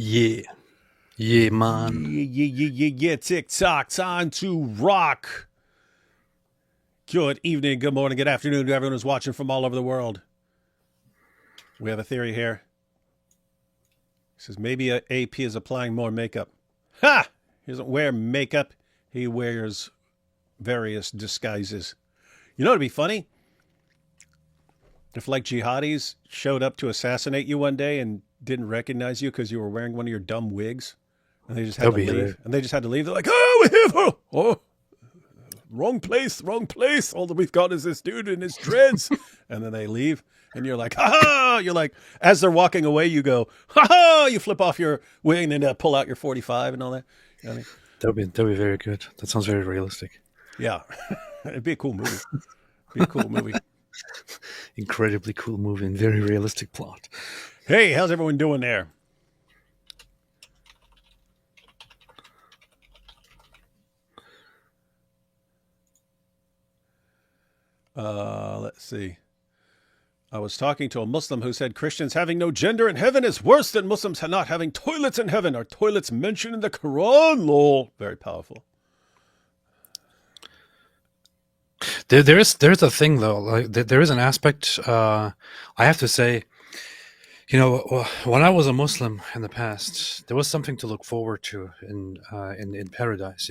Yeah. Yeah, man. Yeah. TikTok, time to rock. Good evening, good morning, good afternoon to everyone who's watching from all over the world. We have a theory here. It says maybe AP is applying more makeup. Ha! He doesn't wear makeup. He wears various disguises. You know what'd be funny? If like jihadis showed up to assassinate you one day and didn't recognize you because you were wearing one of your dumb wigs, and they just had That'll to be hilarious. leave. And they just had to leave. They're like, oh, we're here for, oh, wrong place, wrong place. All that we've got is this dude and his dreads. And then they leave. And you're like, ha ha. You're like, as they're walking away, you go, ha ha. You flip off your wing and then pull out your 45 and all that. You know what I mean? That'll be very good. That sounds very realistic. Yeah. It'd be a cool movie. Be a cool movie. Incredibly cool movie and very realistic plot. Hey, how's everyone doing there? Let's see. I was talking to a Muslim who said Christians having no gender in heaven is worse than Muslims not having toilets in heaven. Are toilets mentioned in the Quran? Lol. Very powerful. There's a thing though. Like there is an aspect. I have to say, when I was a Muslim in the past, there was something to look forward to in paradise.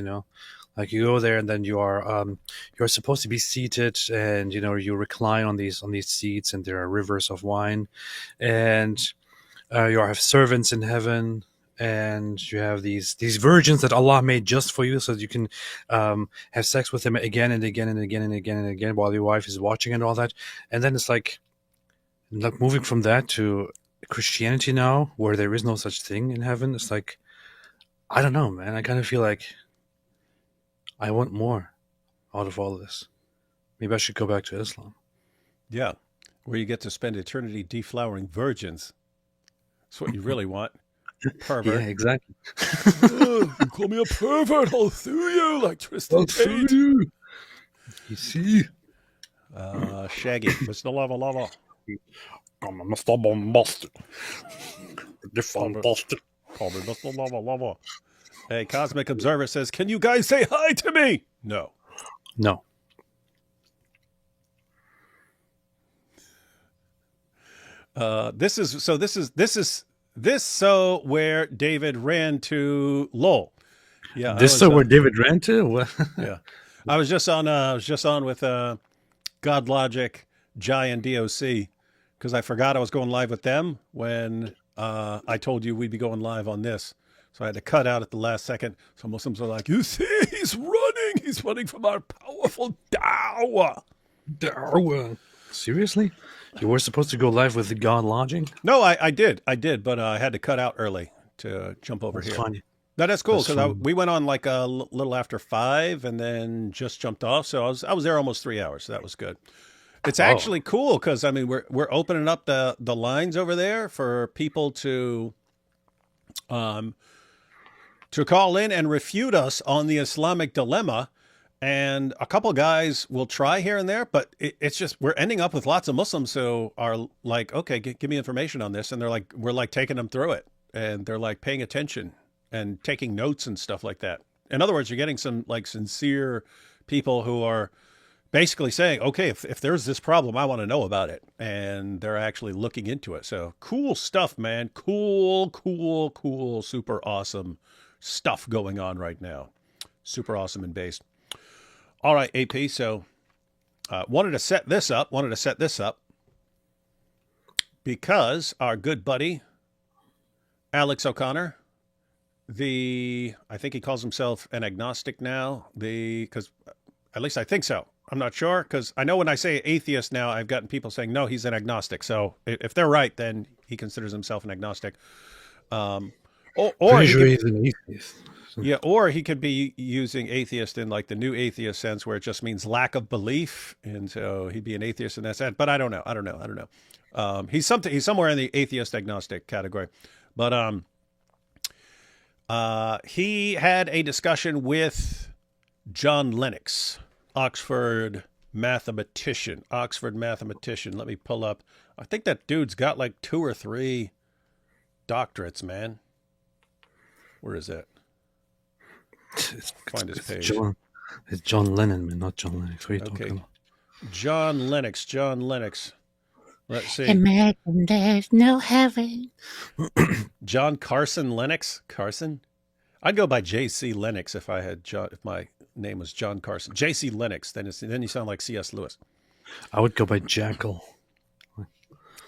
Like you go there and then you're supposed to be seated, and you recline on these seats, and there are rivers of wine, and you have servants in heaven, and you have these virgins that Allah made just for you, so that you can have sex with them again and again and again and again and again while your wife is watching and all that. And then it's like moving from that to Christianity now, where there is no such thing in heaven. It's like, I don't know, man. I kind of feel like I want more out of all of this. Maybe I should go back to Islam. Yeah. Where you get to spend eternity deflowering virgins. That's what you really want. Pervert. Yeah, exactly. Oh, you call me a pervert, I'll sue you like Tristan Tate. You see? Shaggy. Mr. Lava Lava. I'm a Mr. Bombastic. Bombastic. Call me Mr. Lava Lava. Hey, Cosmic Observer says, can you guys say hi to me? No. No. This is where David ran to LOL. Yeah. Where David ran to? What? Yeah. I was just on with God Logic, Jai, and DOC because I forgot I was going live with them when I told you we'd be going live on this. So I had to cut out at the last second. So Muslims are like, you see, he's running. He's running from our powerful dawah. Dawah. Seriously? You were supposed to go live with the God Lodging? No, I did, but I had to cut out early to jump over here. Funny. No, that's cool because we went on like a little after 5 and then just jumped off. So I was there almost 3 hours. So that was good. It's actually cool because I mean we're opening up the lines over there for people to call in and refute us on the Islamic dilemma. And a couple guys will try here and there, but it's just we're ending up with lots of Muslims who are like, okay, give me information on this. And they're like, we're like taking them through it. And they're like paying attention and taking notes and stuff like that. In other words, you're getting some like sincere people who are basically saying, okay, if there's this problem, I want to know about it. And they're actually looking into it. So cool stuff, man. Cool, super awesome stuff going on right now. Super awesome and based. All right, AP. So wanted to set this up because our good buddy, Alex O'Connor, I think he calls himself an agnostic now, because at least I think so. I'm not sure because I know when I say atheist now, I've gotten people saying, no, he's an agnostic. So if they're right, then he considers himself an agnostic. Or he's an atheist. Yeah, or he could be using atheist in like the new atheist sense where it just means lack of belief. And so he'd be an atheist in that sense. But I don't know. He's somewhere in the atheist agnostic category. But he had a discussion with John Lennox, Oxford mathematician. Let me pull up. I think that dude's got like 2 or 3 doctorates, man. Where is that? It's, it's, Find his it's page. John. It's John Lennon, man, not John Lennox. What are you talking Okay. about? John Lennox. John Lennox. Let's see. Imagine there's no heaven. John Carson Lennox. Carson? I'd go by J.C. Lennox if I had John. If my name was John Carson. J.C. Lennox. Then you sound like C.S. Lewis. I would go by Jackal.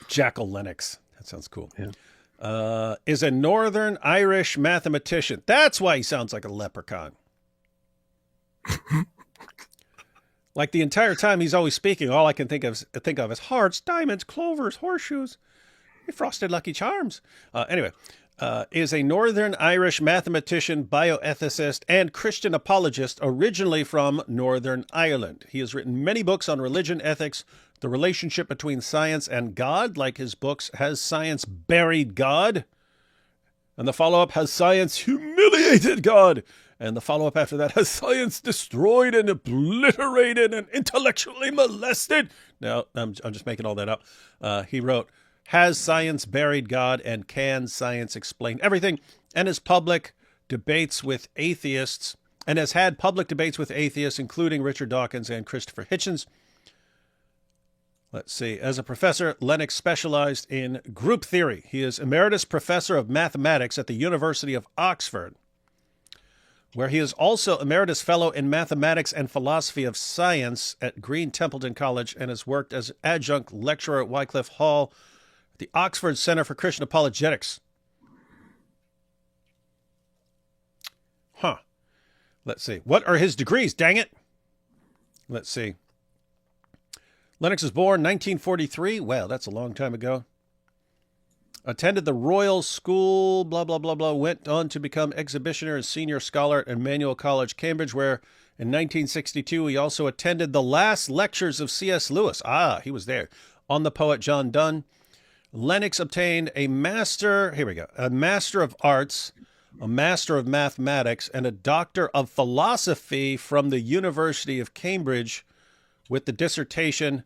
Jackal Lennox. That sounds cool. Yeah. Is a Northern Irish mathematician. That's why he sounds like a leprechaun. Like the entire time he's always speaking, all I can think of is hearts, diamonds, clovers, horseshoes, frosted Lucky Charms. Anyway, is a Northern Irish mathematician, bioethicist, and Christian apologist originally from Northern Ireland. He has written many books on religion, ethics, the relationship between science and God, like his books Has Science Buried God? And the follow-up, Has Science Humiliated God? And the follow-up after that, Has Science Destroyed and Obliterated and Intellectually Molested? No, I'm just making all that up. He wrote, Has Science Buried God? And Can Science Explain Everything? And his public debates with atheists, and has had public debates with atheists, including Richard Dawkins and Christopher Hitchens. Let's see. As a professor, Lennox specialized in group theory. He is emeritus professor of mathematics at the University of Oxford, where he is also emeritus fellow in mathematics and philosophy of science at Green Templeton College, and has worked as adjunct lecturer at Wycliffe Hall at the Oxford Center for Christian Apologetics. Huh. Let's see. What are his degrees, dang it? Let's see. Lennox was born 1943. Well, that's a long time ago. Attended the Royal School, blah, blah, blah, blah. Went on to become exhibitioner and senior scholar at Emmanuel College, Cambridge, where in 1962 he also attended the last lectures of C.S. Lewis. Ah, he was there. On the poet John Donne. Lennox obtained a master, here we go, a master of arts, a master of mathematics, and a doctor of philosophy from the University of Cambridge with the dissertation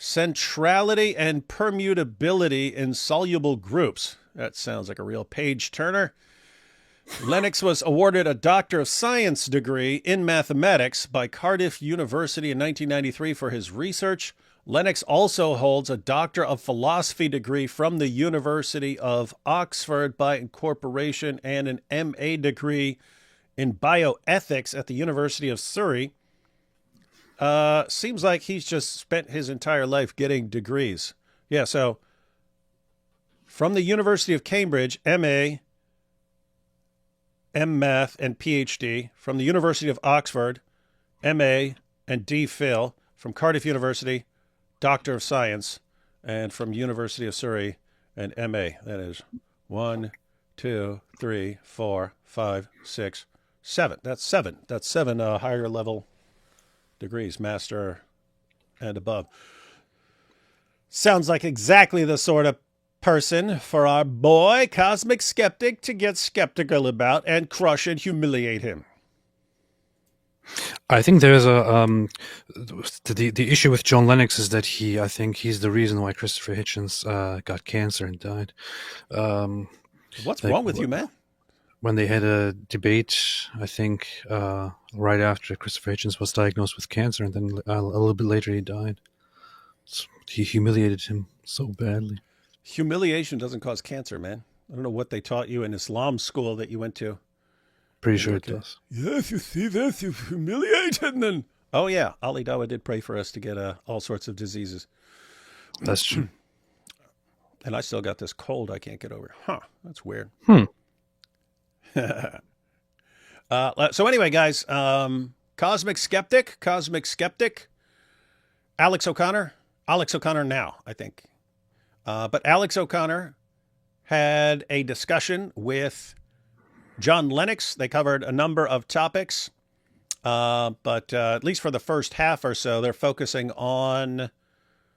Centrality and Permutability in Soluble Groups. That sounds like a real page turner. Lennox was awarded a Doctor of Science degree in mathematics by Cardiff University in 1993 for his research. Lennox also holds a Doctor of Philosophy degree from the University of Oxford by incorporation and an MA degree in bioethics at the University of Surrey. Seems like he's just spent his entire life getting degrees. Yeah, so from the University of Cambridge, MA, M.Math, and PhD. From the University of Oxford, MA and D.Phil. From Cardiff University, Doctor of Science. And from University of Surrey, and MA. That is 1, 2, 3, 4, 5, 6, 7. That's 7. That's 7 higher level degrees, master and above. Sounds like exactly the sort of person for our boy, Cosmic Skeptic, to get skeptical about and crush and humiliate him. I think there's the issue with John Lennox is that I think he's the reason why Christopher Hitchens got cancer and died. What's like, wrong with you, man? When they had a debate, I think right after Christopher Hitchens was diagnosed with cancer, and then a little bit later he died. So he humiliated him so badly. Humiliation doesn't cause cancer, man. I don't know what they taught you in Islam school that you went to. Pretty sure it does. Yes, you see this, you humiliated them. Oh yeah, Ali Dawah did pray for us to get all sorts of diseases. That's true. And I still got this cold I can't get over. Huh, that's weird. So anyway, guys, Cosmic Skeptic, Alex O'Connor now, I think. But Alex O'Connor had a discussion with John Lennox. They covered a number of topics, but at least for the first half or so, they're focusing on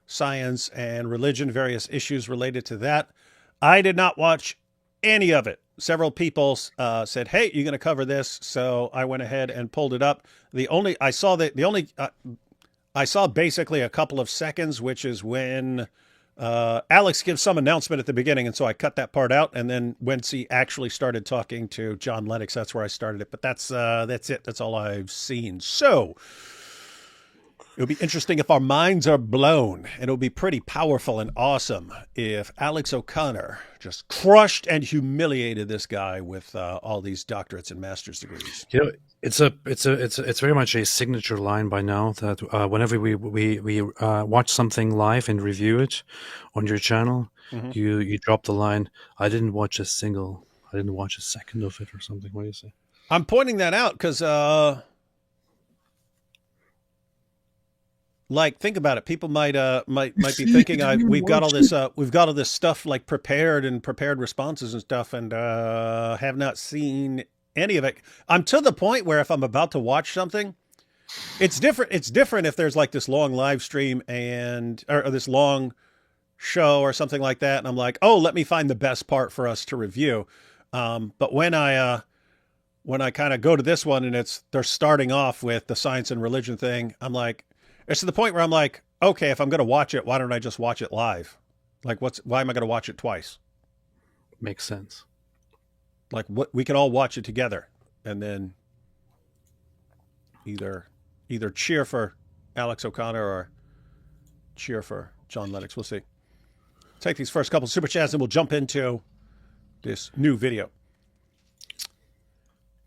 science and religion, various issues related to that. I did not watch any of it. Several people said, "Hey, you're going to cover this," so I went ahead and pulled it up. I saw basically a couple of seconds, which is when Alex gives some announcement at the beginning, and so I cut that part out. And then once he actually started talking to John Lennox, that's where I started it. But that's it. That's all I've seen. So it'll be interesting if our minds are blown, and it'll be pretty powerful and awesome if Alex O'Connor just crushed and humiliated this guy with all these doctorates and master's degrees. You know, it's very much a signature line by now that whenever we watch something live and review it on your channel, Mm-hmm. you drop the line. I didn't watch a second of it or something. What do you say? I'm pointing that out because like think about it, people might be thinking we've got all this stuff like prepared responses and stuff, and have not seen any of it. I'm to the point where if I'm about to watch something, it's different if there's like this long live stream and or this long show or something like that, and I'm like, oh, let me find the best part for us to review. But when I kind of go to this one and they're starting off with the science and religion thing, I'm like, it's to the point where I'm like, okay, if I'm going to watch it, why don't I just watch it live? Like, why am I going to watch it twice? Makes sense. Like, what we can all watch it together, and then either cheer for Alex O'Connor or cheer for John Lennox. We'll see. Take these first couple super chats and we'll jump into this new video.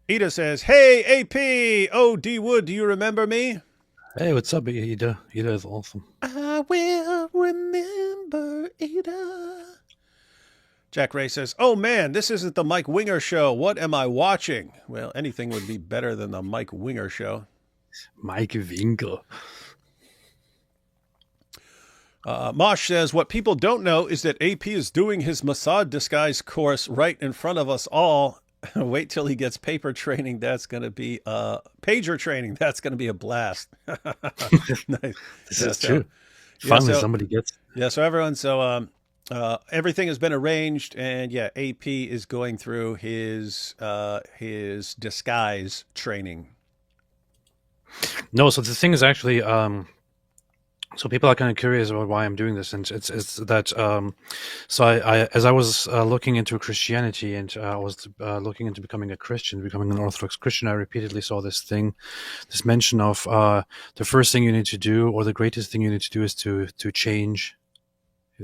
Ida says, "Hey AP, oh D Wood, do you remember me?" Hey, what's up, Ida? Ida is awesome. I will remember Ada. Jack Ray says, "Oh man, this isn't the Mike Winger show. What am I watching?" Well, anything would be better than the Mike Winger show. Mike Winkler. Mosh says, "What people don't know is that AP is doing his Mossad disguise course right in front of us all. Wait till he gets paper training. That's going to be pager training. That's going to be a blast." Nice. This is true. Finally, somebody gets. Yeah. So everyone. So everything has been arranged, and yeah, AP is going through his disguise training. No, so the thing is actually, so people are kind of curious about why I'm doing this, and it's that. So I as I was looking into Christianity and I was looking into becoming a Christian, becoming an Orthodox Christian, I repeatedly saw this mention of the first thing you need to do, or the greatest thing you need to do, is to change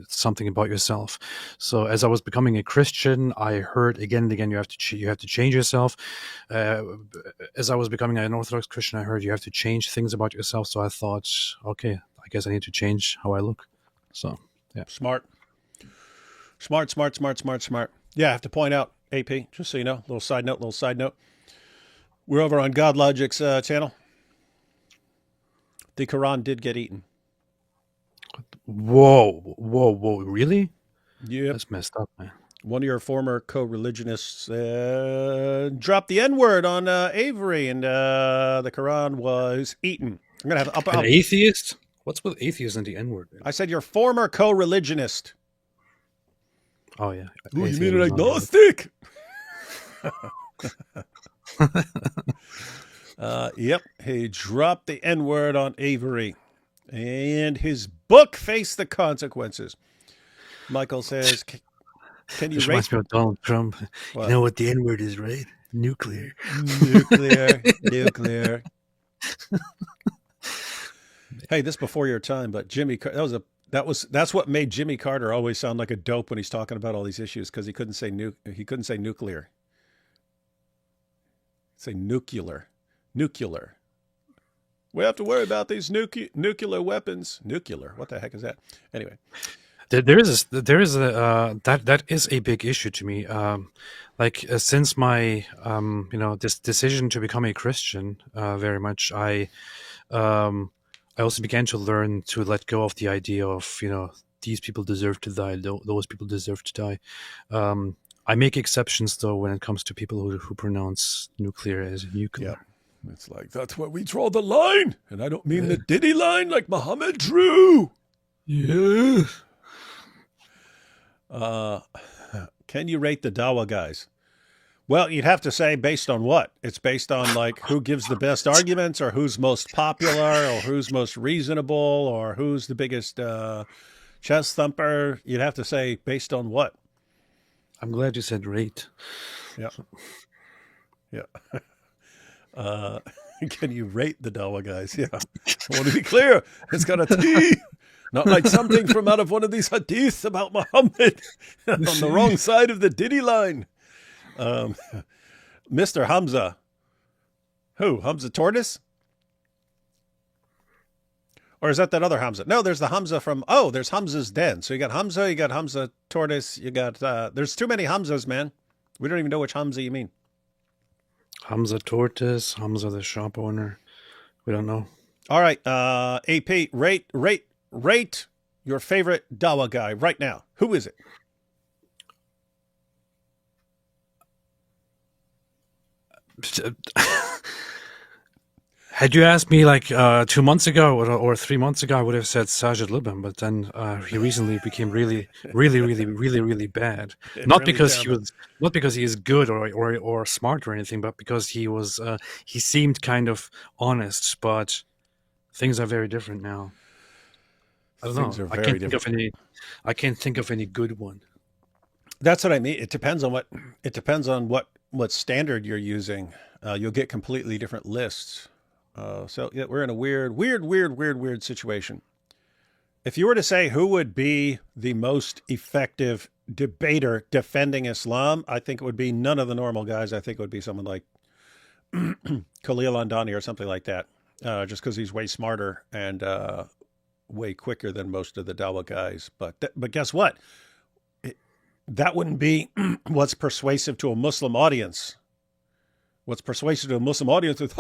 something about yourself. So as I was becoming a Christian, I heard again and again, you have to change yourself. As I was becoming an Orthodox Christian, I heard you have to change things about yourself. So I thought, okay, I guess I need to change how I look. So yeah, Smart. Yeah, I have to point out, AP, just so you know, little side note. We're over on God Logic's channel. The Quran did get eaten. whoa, really? Yep. That's messed up, man. One of your former co-religionists dropped the N-word on Avery, and the Quran was eaten. I'm gonna have An atheist? What's with atheist and the N-word? I said your former co-religionist. Oh yeah. Oh, you Atheist mean an is not agnostic? Yep, he dropped the N-word on Avery, and his book faced the consequences. Michael says, "Can you This rate?" reminds me of Donald Trump. What? You know what the N-word is, right? Nuclear. Nuclear. Hey, this before your time, but that's what made Jimmy Carter always sound like a dope when he's talking about all these issues, because he couldn't say nuclear. Say nuclear. We have to worry about these nuclear weapons. Nuclear. What the heck is that? Anyway. There is that is a big issue to me. Since my this decision to become a Christian, very much I also began to learn to let go of the idea of these people deserve to die, those people deserve to die. I make exceptions though when it comes to people who pronounce nuclear as nuclear. Yeah. It's like, that's where we draw the line, and I don't mean the Diddy line like Muhammad drew. Yeah. Can you rate the Dawa guys? Well, you'd have to say based on what? It's based on like who gives the best arguments, or who's most popular, or who's most reasonable, or who's the biggest Chest thumper, you'd have to say based on what? I'm glad you said rate. Yeah, yeah. Uh, can you rate the Dawa guys? Yeah. I want to be clear. It's got a T. Not like something from out of one of these hadiths about Muhammad on the wrong side of the Diddy line. Um, Mr. Hamza. Who? Hamza Tortoise? Or is that other Hamza? No, there's the Hamza from, oh, there's Hamza's Den. So you got Hamza Tortoise, you got, there's too many Hamzas, man. We don't even know which Hamza you mean. Hamza Tortoise, Hamza the shop owner. We don't know. All right, AP, rate your favorite Dawa guy right now. Who is it? Had you asked me like 2 months ago or 3 months ago, I would have said Sajid Lubin, but then he recently became really, really, really, really, really bad. Not Really because terrible. not because he is good or smart or anything, but because he seemed kind of honest. But things are very different now. I don't Things know. are very different. I can't think of any good one. That's what I mean. It depends on what standard you're using. You'll get completely different lists. So yeah, we're in a weird situation. If you were to say who would be the most effective debater defending Islam, I think it would be none of the normal guys. I think it would be someone like Khalil Andani or something like that, just because he's way smarter and way quicker than most of the Dawa guys. But guess what? That wouldn't be what's persuasive to a Muslim audience. What's persuasive to a Muslim audience is,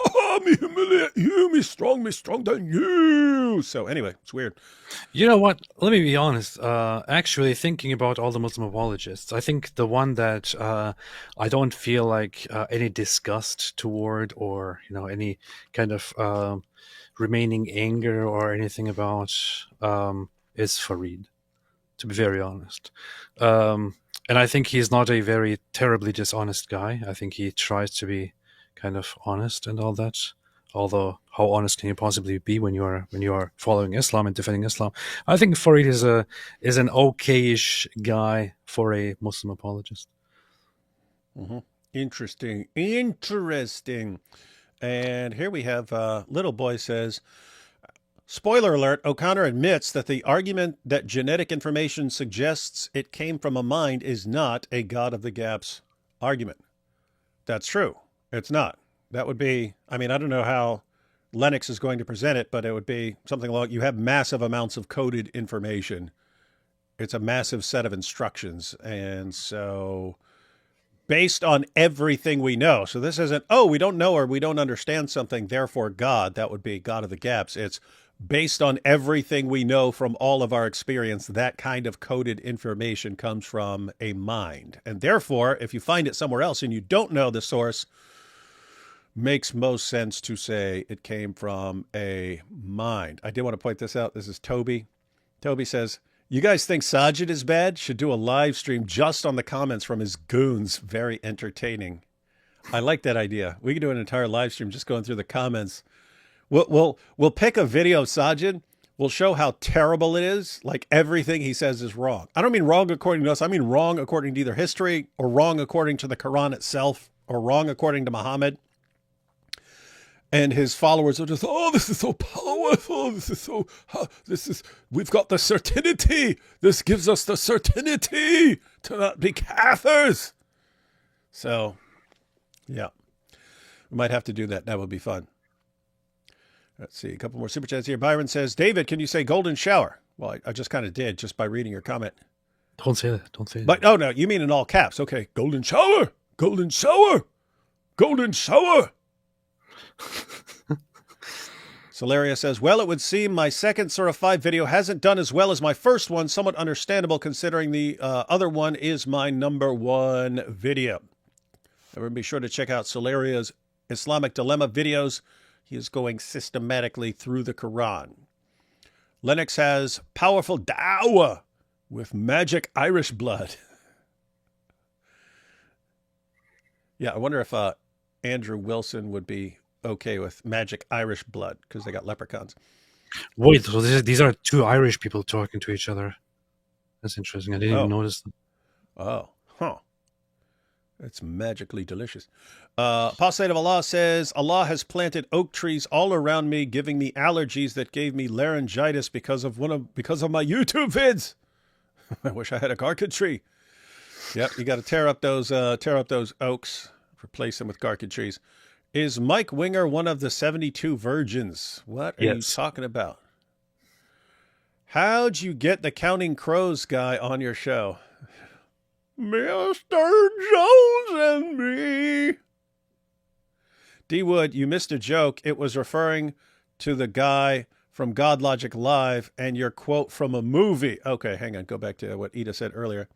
me humiliate you, me strong than you. So anyway, it's weird. You know what? Let me be honest. Actually, thinking about all the Muslim apologists, I think the one that I don't feel like any disgust toward, or any kind of remaining anger or anything about, is Farid. To be very honest, and I think he's not a very terribly dishonest guy. I think he tries to be kind of honest and all that. Although, how honest can you possibly be when you are following Islam and defending Islam? I think Farid is an okayish guy for a Muslim apologist. Mm-hmm. Interesting. And here we have Little Boy says, spoiler alert, O'Connor admits that the argument that genetic information suggests it came from a mind is not a God of the Gaps argument. That's true. It's not. That would be, I mean, I don't know how Lennox is going to present it, but it would be something like, you have massive amounts of coded information. It's a massive set of instructions. And so based on everything we know, so this isn't, oh, we don't know or we don't understand something, therefore God, that would be God of the Gaps. It's based on everything we know from all of our experience, that kind of coded information comes from a mind. And therefore, if you find it somewhere else and you don't know the source, makes most sense to say it came from a mind. I did want to point this out. This is Toby. Toby says, you guys think Sajid is bad? Should do a live stream just on the comments from his goons. Very entertaining. I like that idea. We could do an entire live stream just going through the comments. We'll pick a video of Sajid. We'll show how terrible it is. Like everything he says is wrong. I don't mean wrong according to us. I mean wrong according to either history or wrong according to the Quran itself or wrong according to Muhammad. And his followers are just, oh, this is so powerful. We've got the certainty. This gives us the certainty to not be kafirs. So, yeah, we might have to do that. That would be fun. Let's see, a couple more super chats here. Byron says, David, can you say golden shower? Well, I just kind of did just by reading your comment. Don't say that. Don't say that. But, oh, no, you mean in all caps. Okay, golden shower, golden shower, golden shower. Solaria says, well, it would seem my second Surah 5 video hasn't done as well as my first one. Somewhat understandable considering the other one is my number one video. Everyone be sure to check out Solaria's Islamic Dilemma videos. He is going systematically through the Quran. Lennox has powerful dawah with magic Irish blood. Yeah, I wonder if Andrew Wilson would be okay with magic Irish blood because they got leprechauns. Wait, so these are two Irish people talking to each other. That's interesting. I didn't even Oh, notice. oh, huh. It's magically delicious. Apostate of Allah says, Allah has planted oak trees all around me, giving me allergies that gave me laryngitis because of my YouTube vids. I wish I had a garlic tree. Yep, you got to tear up those oaks, replace them with garlic trees. Is Mike Winger one of the 72 virgins? What are you Yes. talking about? How'd you get the Counting Crows guy on your show? Mr. Jones and me. D Wood, you missed a joke. It was referring to the guy from God Logic Live and your quote from a movie. Okay, hang on. Go back to what Ida said earlier.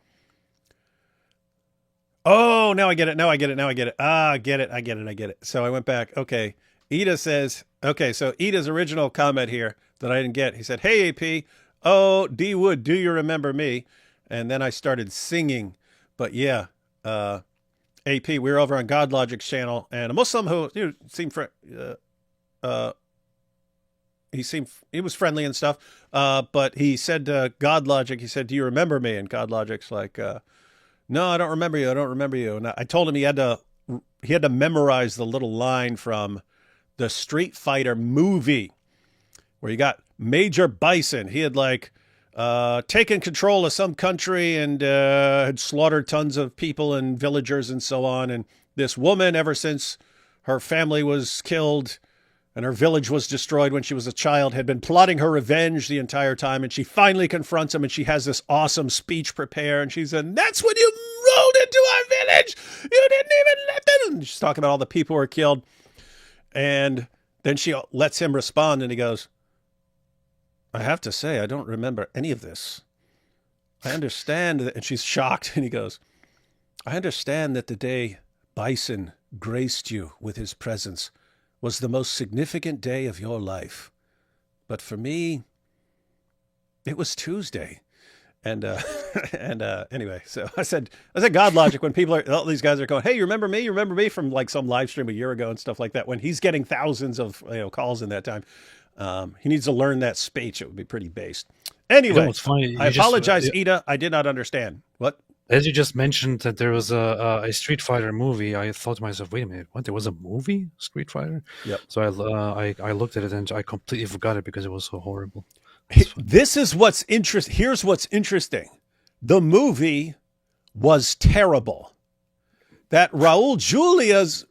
Oh, now I get it. Now I get it. Now I get it. Ah, I get it. I get it. I get it. So I went back. Okay. Ida says, okay, so Ida's original comment here that I didn't get. He said, hey, AP. Oh, D Wood, do you remember me? And then I started singing. But yeah, AP, we were over on God Logic's channel, and a Muslim who seemed he was friendly and stuff, but he said to God Logic, he said, "Do you remember me?" And God Logic's like, "No, I don't remember you. I don't remember you." And I told him he had to memorize the little line from the Street Fighter movie where you got Major Bison. He had taken control of some country and had slaughtered tons of people and villagers and so on. And this woman, ever since her family was killed and her village was destroyed when she was a child, had been plotting her revenge the entire time. And she finally confronts him, and she has this awesome speech prepared. And she said, "That's when you rolled into our village. You didn't even let them." And she's talking about all the people who were killed. And then she lets him respond, and he goes, "I have to say, I don't remember any of this. I understand that," and she's shocked, and he goes, "I understand that the day Bison graced you with his presence was the most significant day of your life. But for me, it was Tuesday." And anyway, so I said God Logic, when all these guys are going, "Hey, you remember me? You remember me?" from like some live stream a year ago and stuff like that. When he's getting thousands of calls in that time, he needs to learn that speech. It would be pretty based. Anyway, It's funny. I apologize, Ida. I did not understand. What? As you just mentioned that there was a Street Fighter movie, I thought to myself, "Wait a minute, what? There was a movie, Street Fighter?" Yep. So I looked at it and I completely forgot it because it was so horrible. It's funny. This is what's interesting. Here's what's interesting. The movie was terrible. That Raul Julia's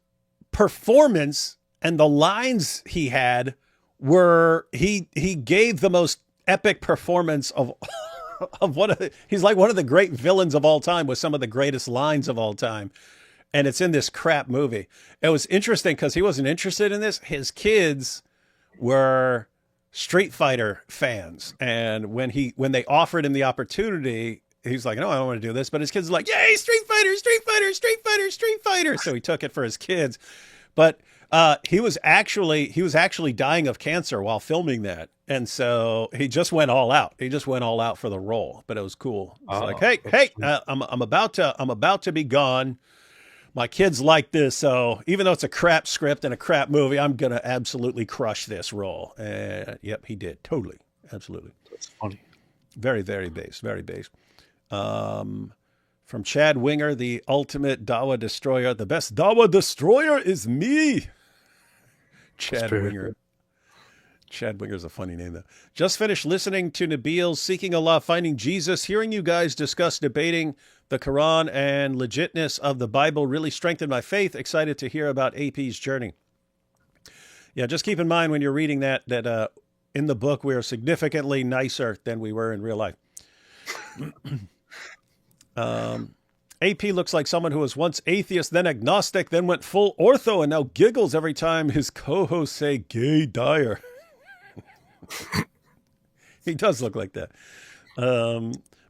performance and the lines he had he gave the most epic performance of he's like one of the great villains of all time with some of the greatest lines of all time. And it's in this crap movie. It was interesting because he wasn't interested in this. His kids were Street Fighter fans. And when they offered him the opportunity, he's like, "No, I don't want to do this." But his kids are like, "Yay, Street Fighter, Street Fighter, Street Fighter, Street Fighter." So he took it for his kids. But he was actually dying of cancer while filming that. And so he just went all out. He just went all out for the role. But it was cool. It's like, hey, I'm about to be gone. My kids like this, so even though it's a crap script and a crap movie, I'm gonna absolutely crush this role. Yep, he did. Totally, absolutely. That's funny. Very, very base. Very base. From Chad Winger, the ultimate Dawa destroyer. The best Dawa destroyer is me. Chad Winger. Good. Chad Winger's a funny name, though. Just finished listening to Nabil's Seeking Allah, Finding Jesus. Hearing you guys discuss debating the Quran and legitness of the Bible really strengthened my faith. Excited to hear about AP's journey. Yeah, just keep in mind when you're reading that in the book, we are significantly nicer than we were in real life. AP looks like someone who was once atheist, then agnostic, then went full ortho, and now giggles every time his co-hosts say "gay Dyer." He does look like that.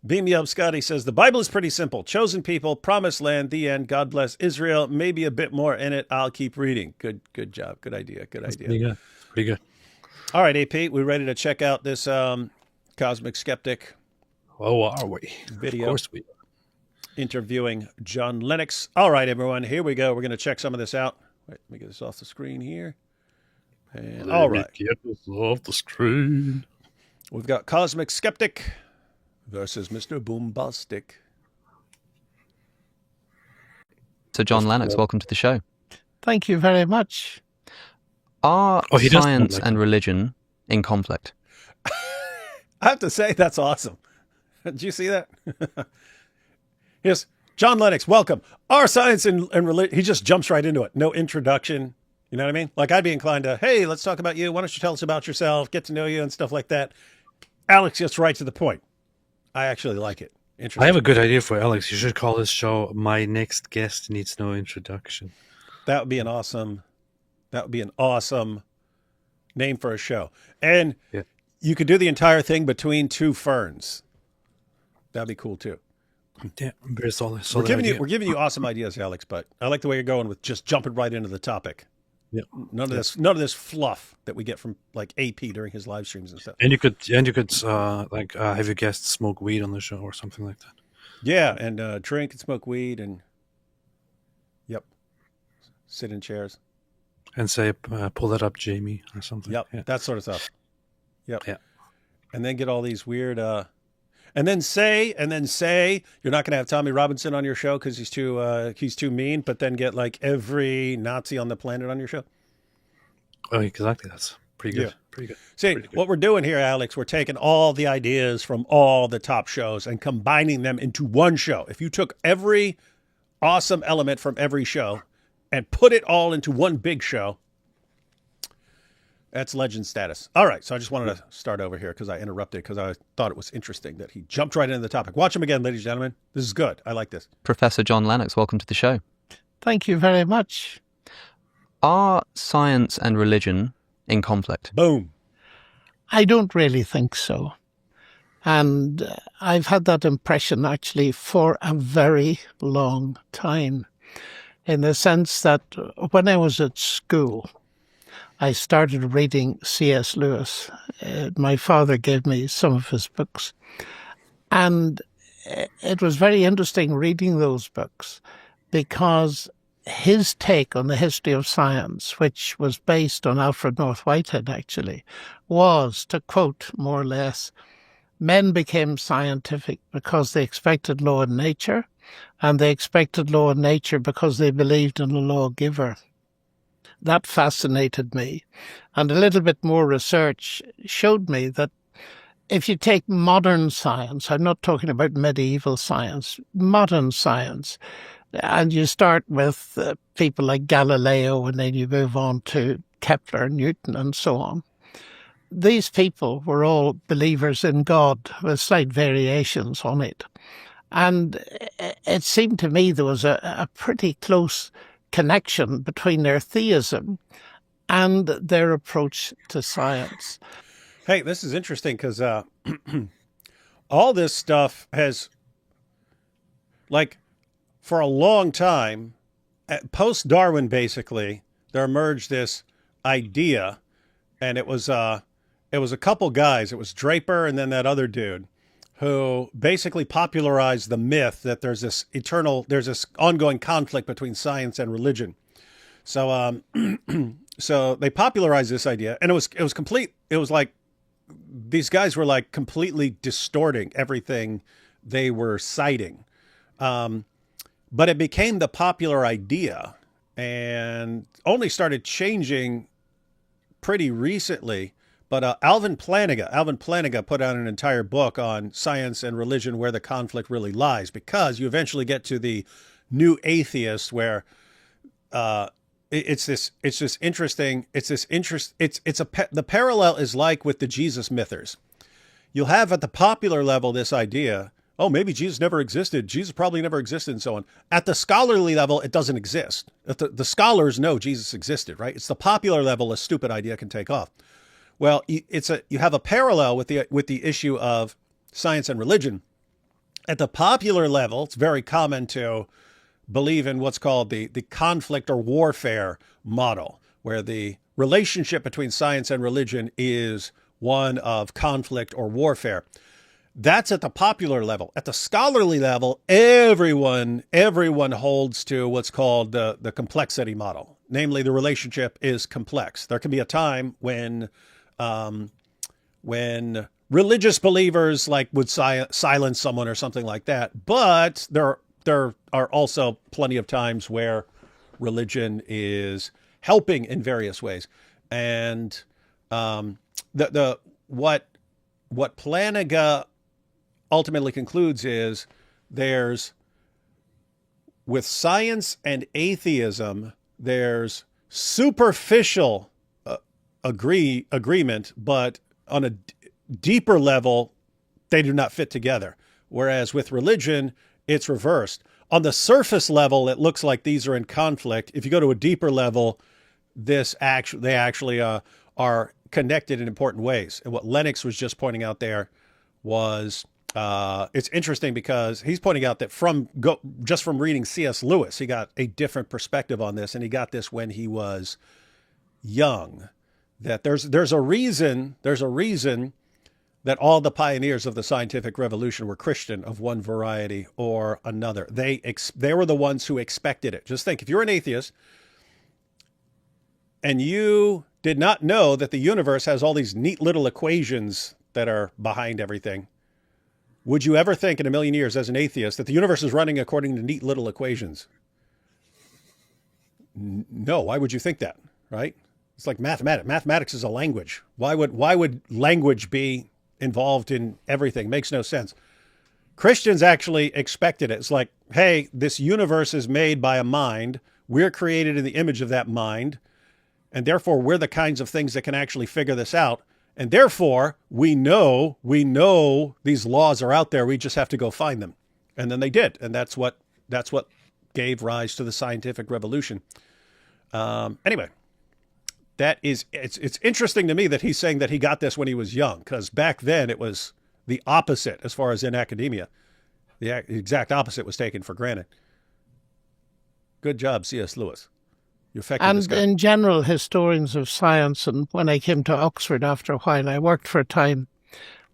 Beam me up, Scotty says, the Bible is pretty simple. Chosen people, promised land, the end. God bless Israel. Maybe a bit more in it. I'll keep reading. Good job. Good idea. That's pretty good. Pretty good. All right, AP, we ready to check out this Cosmic Skeptic Oh, are we? video? Of course we are. Interviewing John Lennox. All right, everyone, here we go. We're going to check some of this out. Wait, let me get this off the screen here. And all right. Get this off the screen. We've got Cosmic Skeptic versus Mr. Boombastic. So, John Lennox, welcome to the show. Thank you very much. Are Oh, he does sound science like and him. religion in conflict? I have to say, that's awesome. Did you see that? Yes. John Lennox, welcome. Our science and religion. He just jumps right into it. No introduction. You know what I mean? Like, I'd be inclined to, hey, let's talk about you. Why don't you tell us about yourself? Get to know you and stuff like that. Alex gets right to the point. I actually like it. Interesting. I have a good idea for Alex. You should call this show "My Next Guest Needs No Introduction." That would be an awesome. That would be an awesome name for a show. And Yeah. you could do the entire thing between two ferns. That'd be cool too. Yeah, very solid. We're giving idea. you awesome ideas, Alex. But I like the way you're going with just jumping right into the topic. Yeah. None of this fluff that we get from like AP during his live streams and stuff. And you could have your guests smoke weed on the show or something like that. Yeah, and drink and smoke weed and yep, sit in chairs. And say, pull that up, Jamie, or something. Yep, Yeah. that sort of stuff. Yep. Yeah. And then get all these weird and then say you're not going to have Tommy Robinson on your show because he's too mean, but then get like every Nazi on the planet on your show. Oh, exactly. That's pretty good. Yeah. Pretty good. See, Pretty good. what we're doing here, Alex, we're taking all the ideas from all the top shows and combining them into one show. If you took every awesome element from every show and put it all into one big show, that's legend status. All right, so I just wanted to start over here because I interrupted because I thought it was interesting that he jumped right into the topic. Watch him again, ladies and gentlemen. This is good. I like this. Professor John Lennox, welcome to the show. Thank you very much. Are science and religion in conflict? Boom. I don't really think so. And I've had that impression actually for a very long time, in the sense that when I was at school, I started reading C.S. Lewis. My father gave me some of his books. And it was very interesting reading those books because his take on the history of science, which was based on Alfred North Whitehead actually, was, to quote more or less, men became scientific because they expected law in nature, and they expected law in nature because they believed in a lawgiver. That fascinated me. And a little bit more research showed me that if you take modern science, I'm not talking about medieval science, modern science, and you start with people like Galileo and then you move on to Kepler, Newton and so on. These people were all believers in God with slight variations on it. And it seemed to me there was a pretty close connection between their theism and their approach to science. Hey, this is interesting because all this stuff has, like, for a long time, post-Darwin, basically, there emerged this idea, and it was a couple guys. It was Draper and then that other dude who basically popularized the myth that there's this ongoing conflict between science and religion. So, so they popularized this idea, and it was complete. It was like these guys were like completely distorting everything they were citing. But it became the popular idea and only started changing pretty recently. But Alvin Plantinga put out an entire book on science and religion, where the conflict really lies, because you eventually get to the new atheist where the parallel is like with the Jesus mythers. You'll have at the popular level this idea, oh, maybe Jesus never existed. Jesus probably never existed, and so on. At the scholarly level, it doesn't exist. The scholars know Jesus existed, right? It's the popular level a stupid idea can take off. Well, you have a parallel with the issue of science and religion. At the popular level, it's very common to believe in what's called the conflict or warfare model, where the relationship between science and religion is one of conflict or warfare. That's at the popular level. At the scholarly level, everyone holds to what's called the complexity model. Namely, the relationship is complex. There can be a time when religious believers like would silence someone or something like that. But there are also plenty of times where religion is helping in various ways. And the what Plantinga ultimately concludes is there's with science and atheism, there's superficial agreement, but on a deeper level, they do not fit together. Whereas with religion, it's reversed. On the surface level, it looks like these are in conflict. If you go to a deeper level, they actually are connected in important ways. And what Lennox was just pointing out there was it's interesting because he's pointing out that just from reading C.S. Lewis, he got a different perspective on this, and he got this when he was young. That there's a reason that all the pioneers of the scientific revolution were Christian of one variety or another. They were the ones who expected it. Just think, if you're an atheist and you did not know that the universe has all these neat little equations that are behind everything, would you ever think in a million years as an atheist that the universe is running according to neat little equations? No. Why would you think that, right? It's like mathematics. Mathematics is a language. Why would language be involved in everything? Makes no sense. Christians actually expected it. It's like, hey, this universe is made by a mind. We're created in the image of that mind. And therefore, we're the kinds of things that can actually figure this out. And therefore, we know these laws are out there. We just have to go find them. And then they did. And that's what gave rise to the scientific revolution. Anyway, it's interesting to me that he's saying that he got this when he was young, because back then it was the opposite as far as in academia. The exact opposite was taken for granted. Good job, C.S. Lewis. You affected this And guy. in general, historians of science, and when I came to Oxford after a while, I worked for a time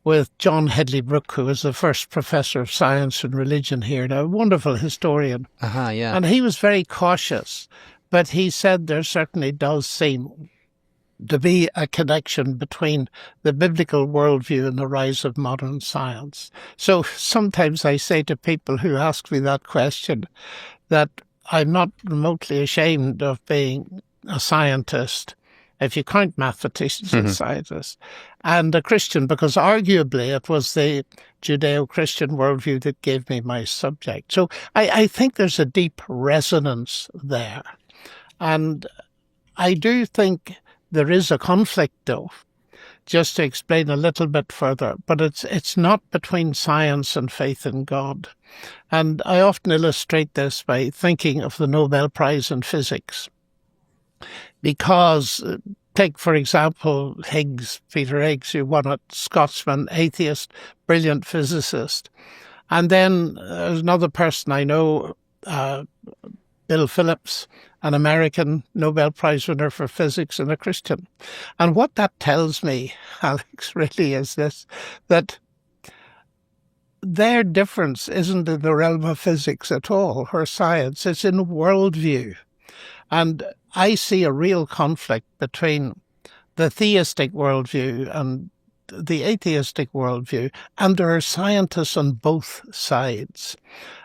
with John Hedley Brooke, who was the first professor of science and religion here, now a wonderful historian. Yeah. And he was very cautious, but he said there certainly does seem to be a connection between the biblical worldview and the rise of modern science. So sometimes I say to people who ask me that question that I'm not remotely ashamed of being a scientist, if you count mathematicians as scientists, and a Christian, because arguably it was the Judeo-Christian worldview that gave me my subject. So I think there's a deep resonance there. And I do think there is a conflict, though, just to explain a little bit further, but it's not between science and faith in God. And I often illustrate this by thinking of the Nobel Prize in Physics. Because, take for example, Peter Higgs, who won it, Scotsman, atheist, brilliant physicist. And then there's another person I know, Bill Phillips, an American Nobel Prize winner for physics and a Christian. And what that tells me, Alex, really is this, that their difference isn't in the realm of physics at all, or science, it's in worldview. And I see a real conflict between the theistic worldview and the atheistic worldview, and there are scientists on both sides.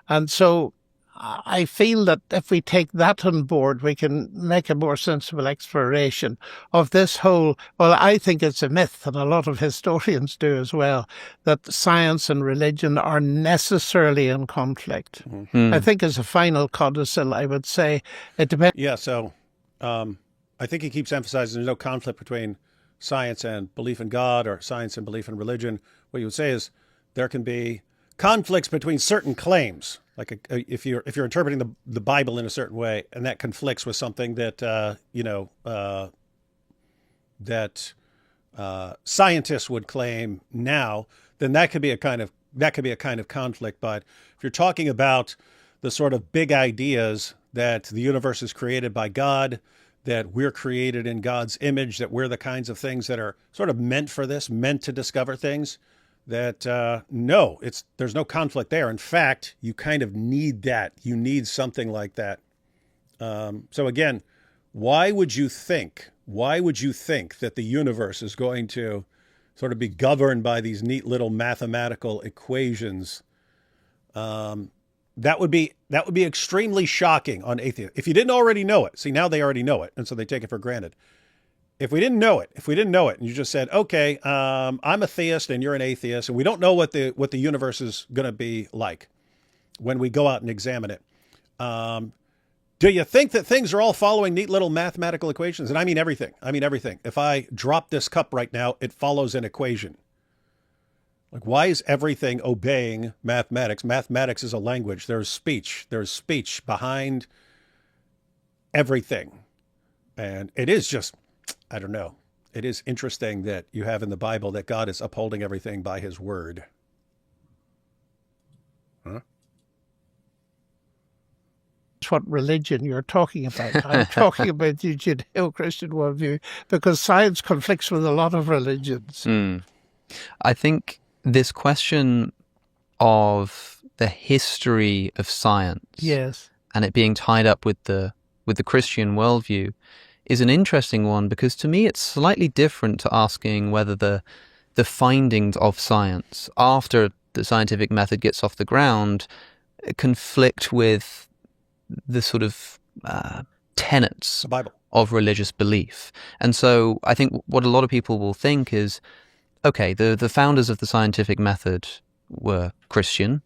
And so I feel that if we take that on board, we can make a more sensible exploration of this whole, well, I think it's a myth, and a lot of historians do as well, that science and religion are necessarily in conflict. I think as a final codicil, I would say it depends. Yeah, so I think he keeps emphasizing there's no conflict between science and belief in God or science and belief in religion. What you would say is there can be conflicts between certain claims. Like if you're interpreting the Bible in a certain way, and that conflicts with something that scientists would claim now, then that could be a kind of conflict. But if you're talking about the sort of big ideas that the universe is created by God, that we're created in God's image, that we're the kinds of things that are sort of meant for this, meant to discover things, that no, there's no conflict there. In fact, you kind of need that. You need something like that. So again, why would you think that the universe is going to sort of be governed by these neat little mathematical equations. That would be extremely shocking on atheists. If you didn't already know it, see, now they already know it, and so they take it for granted. If we didn't know it, and you just said, okay, I'm a theist and you're an atheist, and we don't know what the universe is going to be like when we go out and examine it. Do you think that things are all following neat little mathematical equations? And I mean everything. If I drop this cup right now, it follows an equation. Like, why is everything obeying mathematics? Mathematics is a language. There's speech behind everything. And it is just, I don't know. It is interesting that you have in the Bible that God is upholding everything by his word. Huh? That's what religion you're talking about. I'm talking about the Judeo-Christian worldview, because science conflicts with a lot of religions. I think this question of the history of science, yes, and it being tied up with the Christian worldview is an interesting one, because to me it's slightly different to asking whether the findings of science after the scientific method gets off the ground conflict with the sort of tenets The Bible of religious belief. And so I think what a lot of people will think is, okay, the founders of the scientific method were Christian,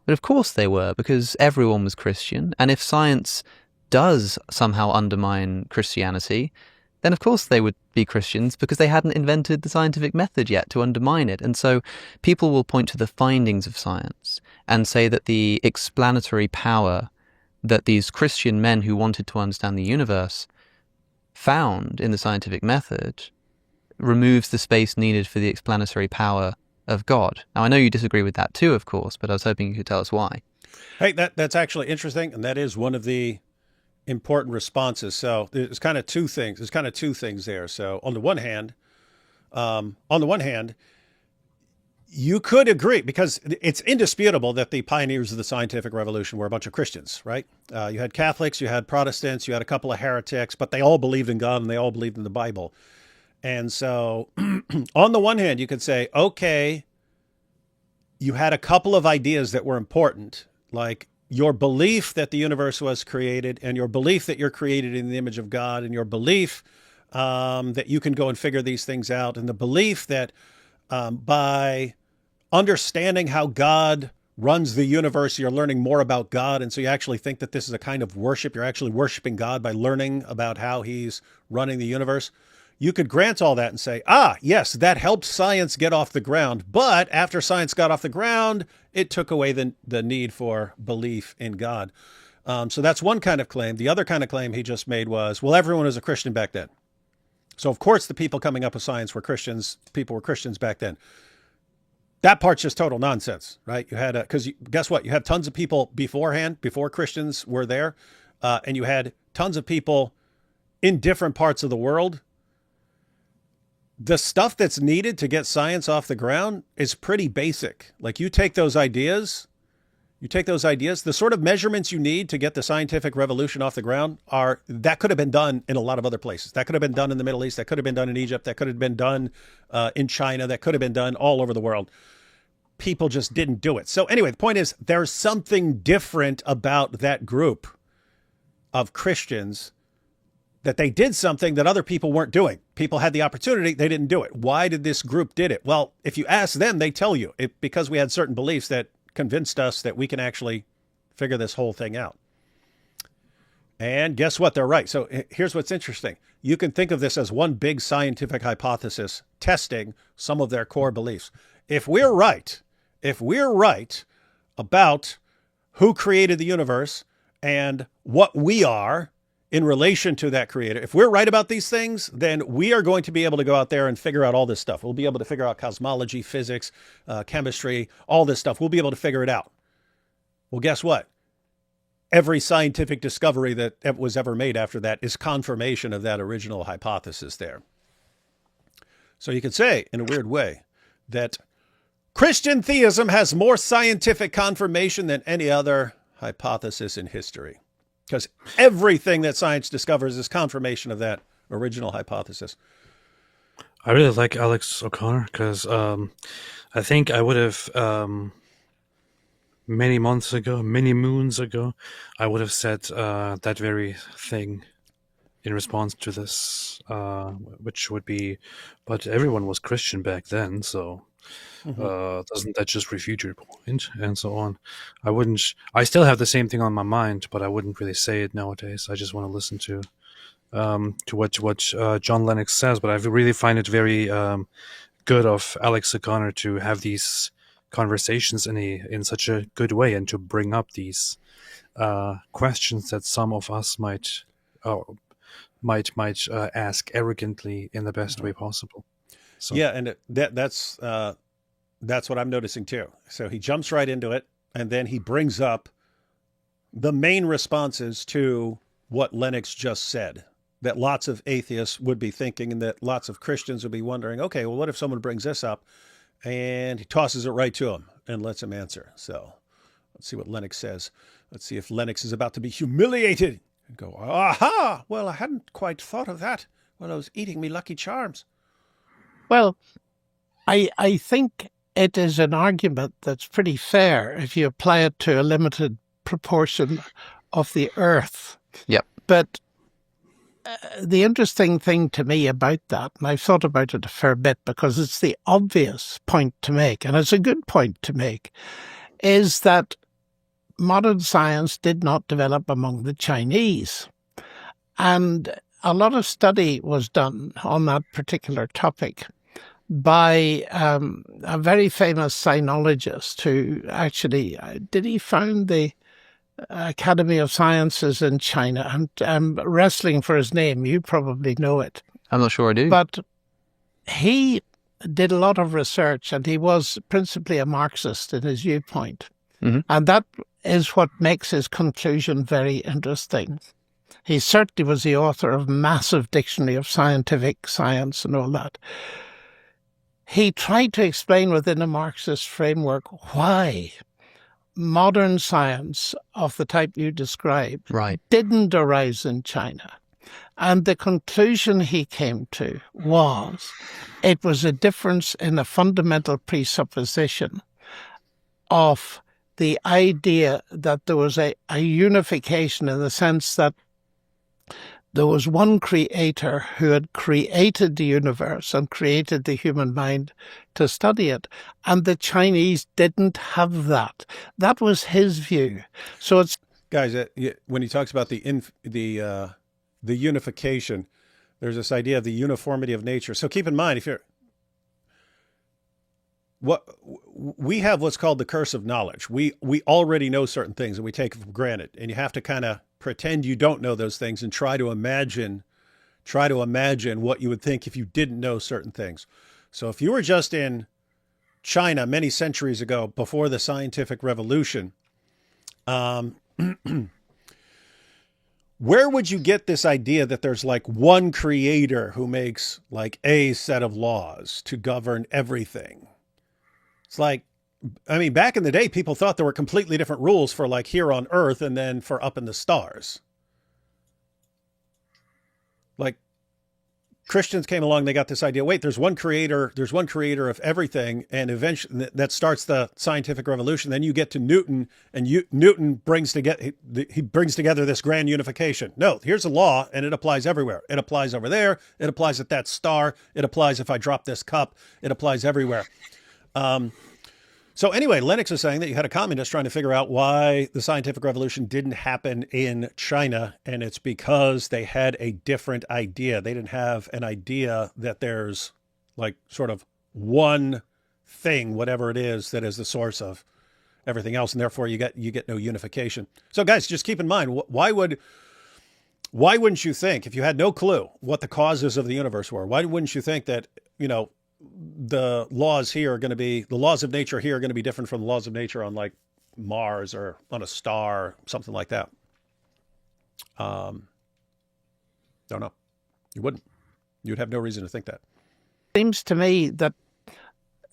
but of course they were, because everyone was Christian. And if science does somehow undermine Christianity, then of course they would be Christians, because they hadn't invented the scientific method yet to undermine it. And so people will point to the findings of science and say that the explanatory power that these Christian men who wanted to understand the universe found in the scientific method removes the space needed for the explanatory power of God. Now, I know you disagree with that too, of course, but I was hoping you could tell us why. Hey, that's actually interesting, and that is one of the important responses. So there's kind of two things. There. So on the one hand, you could agree, because it's indisputable that the pioneers of the scientific revolution were a bunch of Christians, right? You had Catholics, you had Protestants, you had a couple of heretics, but they all believed in God and they all believed in the Bible. And so on the one hand, you could say, okay, you had a couple of ideas that were important, like your belief that the universe was created, and your belief that you're created in the image of God, and your belief that you can go and figure these things out, and the belief that by understanding how God runs the universe, you're learning more about God. And so you actually think that this is a kind of worship. You're actually worshiping God by learning about how he's running the universe. You could grant all that and say, yes, that helped science get off the ground. But after science got off the ground, it took away the need for belief in God. So that's one kind of claim. The other kind of claim he just made was, well, everyone was a Christian back then. So of course the people coming up with science were Christians. People were Christians back then. That part's just total nonsense, right? You had because guess what? You had tons of people beforehand, before Christians were there, and you had tons of people in different parts of the world. The stuff that's needed to get science off the ground is pretty basic. Like you take those ideas, the sort of measurements you need to get the scientific revolution off the ground that could have been done in a lot of other places. That could have been done in the Middle East. That could have been done in Egypt. That could have been done in China. That could have been done all over the world. People just didn't do it. So anyway, the point is there's something different about that group of Christians, that they did something that other people weren't doing. People had the opportunity. They didn't do it. Why did this group did it? Well, if you ask them, they tell you because we had certain beliefs that convinced us that we can actually figure this whole thing out. And guess what? They're right. So here's what's interesting. You can think of this as one big scientific hypothesis testing some of their core beliefs. If we're right about who created the universe and what we are in relation to that creator, if we're right about these things, then we are going to be able to go out there and figure out all this stuff. We'll be able to figure out cosmology, physics, chemistry, all this stuff. We'll be able to figure it out. Well, guess what? Every scientific discovery that was ever made after that is confirmation of that original hypothesis there. So you could say, in a weird way, that Christian theism has more scientific confirmation than any other hypothesis in history, because everything that science discovers is confirmation of that original hypothesis. I really like Alex O'Connor because I think I would have many months ago, many moons ago, I would have said that very thing in response to this, which would be, but everyone was Christian back then, so Hmm. doesn't that just refute your point, and so on. I wouldn't. I still have the same thing on my mind, but I wouldn't really say it nowadays. I just want to listen to what John Lennox says. But I really find it very good of Alex O'Connor to have these conversations in such a good way and to bring up these questions that some of us uh, might ask arrogantly in the best Hmm. way possible. So Yeah, and that's what I'm noticing too. So he jumps right into it, and then he brings up the main responses to what Lennox just said. That lots of atheists would be thinking, and that lots of Christians would be wondering, okay, well, what if someone brings this up? And he tosses it right to him and lets him answer. So let's see what Lennox says. Let's see if Lennox is about to be humiliated. And go, aha! Well, I hadn't quite thought of that when I was eating me Lucky Charms. Well, I think it is an argument that's pretty fair if you apply it to a limited proportion of the earth. Yep. But the interesting thing to me about that, and I've thought about it a fair bit because it's the obvious point to make, and it's a good point to make, is that modern science did not develop among the Chinese. And a lot of study was done on that particular topic by a very famous sinologist who actually did he found the Academy of Sciences in China. I'm wrestling for his name. You probably know it. I'm not sure I do. But he did a lot of research, and he was principally a Marxist in his viewpoint. Mm-hmm. And that is what makes his conclusion very interesting. He certainly was the author of a massive dictionary of scientific science and all that. He tried to explain within a Marxist framework why modern science of the type you described Right. didn't arise in China. And the conclusion he came to was it was a difference in the fundamental presupposition of the idea that there was a unification in the sense that there was one creator who had created the universe and created the human mind to study it. And the Chinese didn't have that. That was his view. So it's Guys, when he talks about the unification, there's this idea of the uniformity of nature. So keep in mind, if you're what we have what's called the curse of knowledge. We already know certain things and we take it for granted. And you have to kind of pretend you don't know those things and try to imagine what you would think if you didn't know certain things. So if you were just in China many centuries ago before the scientific revolution, where would you get this idea that there's like one creator who makes like a set of laws to govern everything? It's like, I mean, back in the day, people thought there were completely different rules for like here on Earth and then for up in the stars. Like Christians came along, they got this idea, wait, there's one creator of everything. And eventually that starts the scientific revolution. Then you get to Newton, and Newton brings together this grand unification. No, here's a law and it applies everywhere. It applies over there. It applies at that star. It applies if I drop this cup. It applies everywhere. So anyway, Lennox is saying that you had a communist trying to figure out why the scientific revolution didn't happen in China. And it's because they had a different idea. They didn't have an idea that there's like sort of one thing, whatever it is, that is the source of everything else. And therefore you get no unification. So guys, just keep in mind, why wouldn't you think, if you had no clue what the causes of the universe were, why wouldn't you think that, the laws of nature here are going to be different from the laws of nature on like Mars or on a star, something like that? Don't know. You wouldn't. You'd have no reason to think that. seems to me that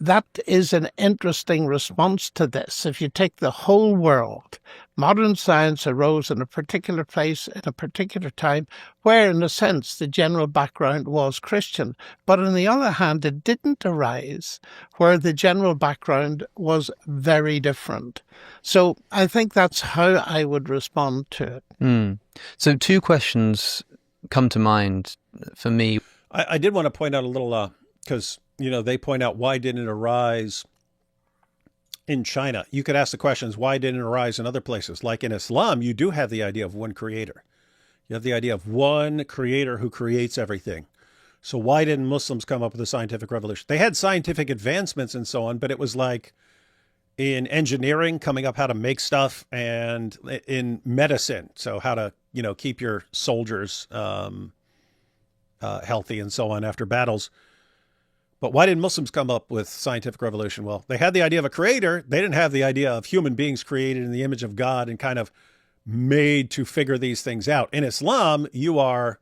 that is an interesting response to this. If you take the whole world, modern science arose in a particular place in a particular time where, in a sense, the general background was Christian. But on the other hand, it didn't arise where the general background was very different. So I think that's how I would respond to it. So two questions come to mind for me. I did want to point out a little, because, they point out, why didn't it arise in China? You could ask the questions, why didn't it arise in other places? Like in Islam, you do have the idea of one creator. You have the idea of one creator who creates everything. So why didn't Muslims come up with a scientific revolution? They had scientific advancements and so on, but it was like in engineering, coming up how to make stuff, and in medicine, so how to, keep your soldiers healthy and so on after battles. But why didn't Muslims come up with scientific revolution? Well, they had the idea of a creator. They didn't have the idea of human beings created in the image of God and kind of made to figure these things out. In Islam, you're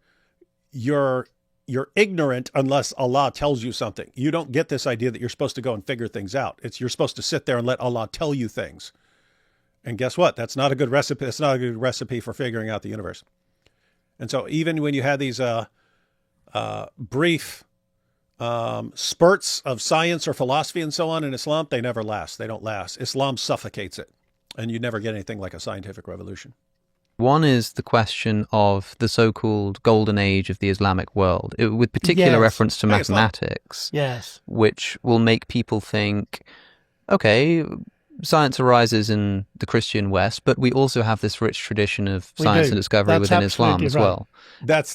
ignorant unless Allah tells you something. You don't get this idea that you're supposed to go and figure things out. You're supposed to sit there and let Allah tell you things. And guess what? That's not a good recipe. It's not a good recipe for figuring out the universe. And so even when you have these brief spurts of science or philosophy and so on in Islam, they never last. They don't last. Islam suffocates it, and you never get anything like a scientific revolution. One is the question of the so-called golden age of the Islamic world, with particular reference to mathematics, which will make people think, okay, science arises in the Christian West, but we also have this rich tradition of science and discovery within Islam as well. That's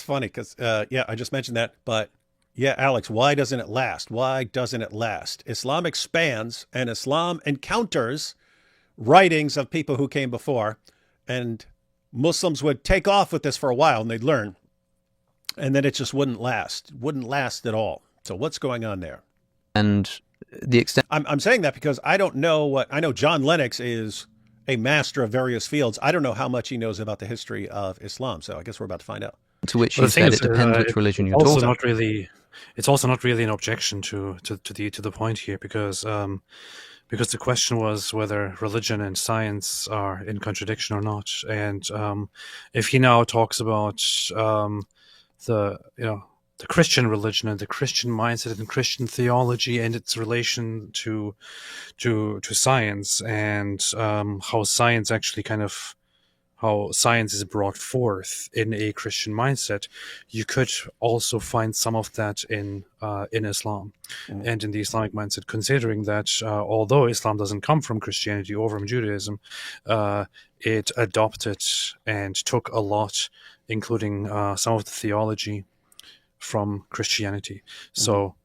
funny because, I just mentioned that. But yeah, Alex, why doesn't it last? Why doesn't it last? Islam expands, and Islam encounters writings of people who came before, and Muslims would take off with this for a while and they'd learn, and then it just wouldn't last at all. So what's going on there? And the extent I'm saying that because I don't know I know John Lennox is a master of various fields. I don't know how much he knows about the history of Islam. So I guess we're about to find out. To which you said it depends which religion you're talking about. It's also not really an objection to the point here, because the question was whether religion and science are in contradiction or not. And if he now talks about the Christian religion and the Christian mindset and Christian theology and its relation to science, and how science actually how science is brought forth in a Christian mindset, you could also find some of that in Islam and in the Islamic mindset, considering that although Islam doesn't come from Christianity or from Judaism, it adopted and took a lot, including some of the theology, from Christianity. So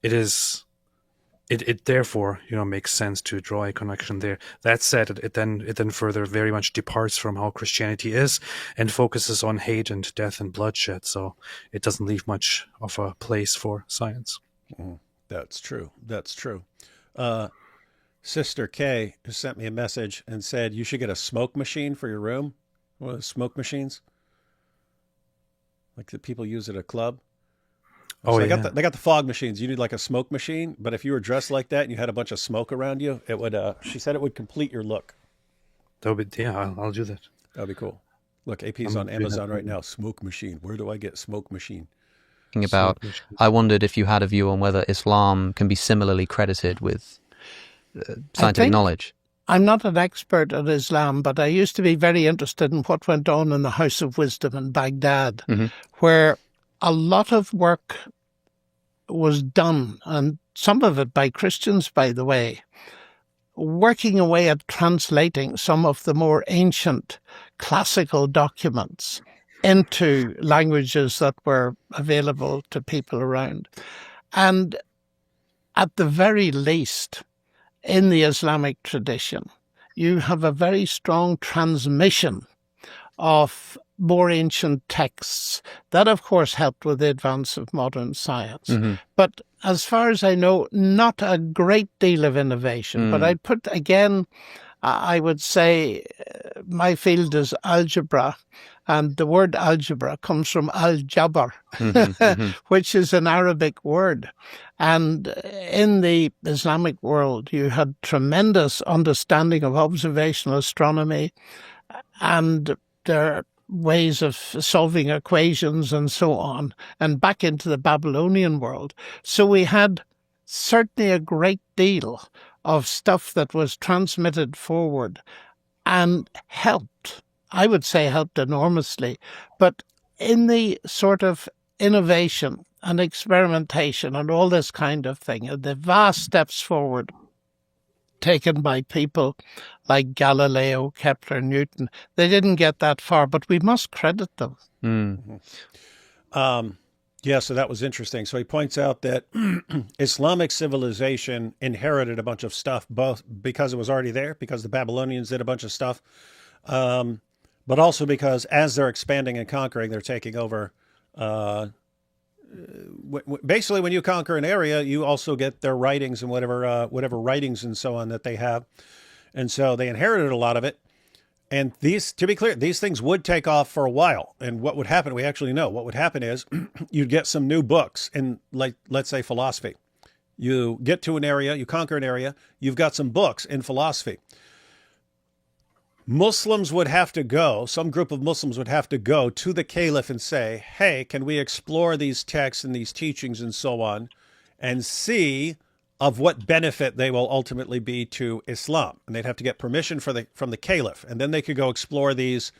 it therefore makes sense to draw a connection there. That said, it then further very much departs from how Christianity is and focuses on hate and death and bloodshed. So it doesn't leave much of a place for science. That's true. Sister Kay sent me a message and said you should get a smoke machine for your room. One of those smoke machines, like that people use at a club. So they got the fog machines. You need like a smoke machine, but if you were dressed like that and you had a bunch of smoke around you, it would. She said it would complete your look. That would be, I'll do that. That'd be cool. Look, AP's on Amazon right now. Smoke machine. Where do I get smoke machine? I wondered if you had a view on whether Islam can be similarly credited with scientific knowledge. I'm not an expert at Islam, but I used to be very interested in what went on in the House of Wisdom in Baghdad, where a lot of work was done, and some of it by Christians, by the way, working away at translating some of the more ancient classical documents into languages that were available to people around. And at the very least, in the Islamic tradition, you have a very strong transmission of more ancient texts. That, of course, helped with the advance of modern science. But as far as I know, not a great deal of innovation. But I'd put, again, I would say my field is algebra, And the word algebra comes from al-jabr, Mm-hmm. which is an Arabic word. And in the Islamic world, you had tremendous understanding of observational astronomy and their ways of solving equations and so on, and back into the Babylonian world. So we had certainly a great deal of stuff that was transmitted forward and helped. I would say helped enormously. But in the sort of innovation and experimentation and all this kind of thing, the vast steps forward taken by people like Galileo, Kepler, Newton, they didn't get that far, but we must credit them. Yeah, so that was interesting. So he points out that Islamic civilization inherited a bunch of stuff, both because it was already there, because the Babylonians did a bunch of stuff, but also because as they're expanding and conquering, they're taking over. Basically, when you conquer an area, you also get their writings and whatever writings and so on that they have, and so they inherited a lot of it. And these, to be clear, these things would take off for a while. And what would happen, we actually know, what would happen is you'd get some new books in, like, let's say philosophy. You get to an area, you conquer an area, you've got some books in philosophy. Muslims would have to go, some group of Muslims would have to go to the caliph and say, hey, can we explore these texts and these teachings and so on and see of what benefit they will ultimately be to Islam. And they'd have to get permission from the caliph. And then they could go explore these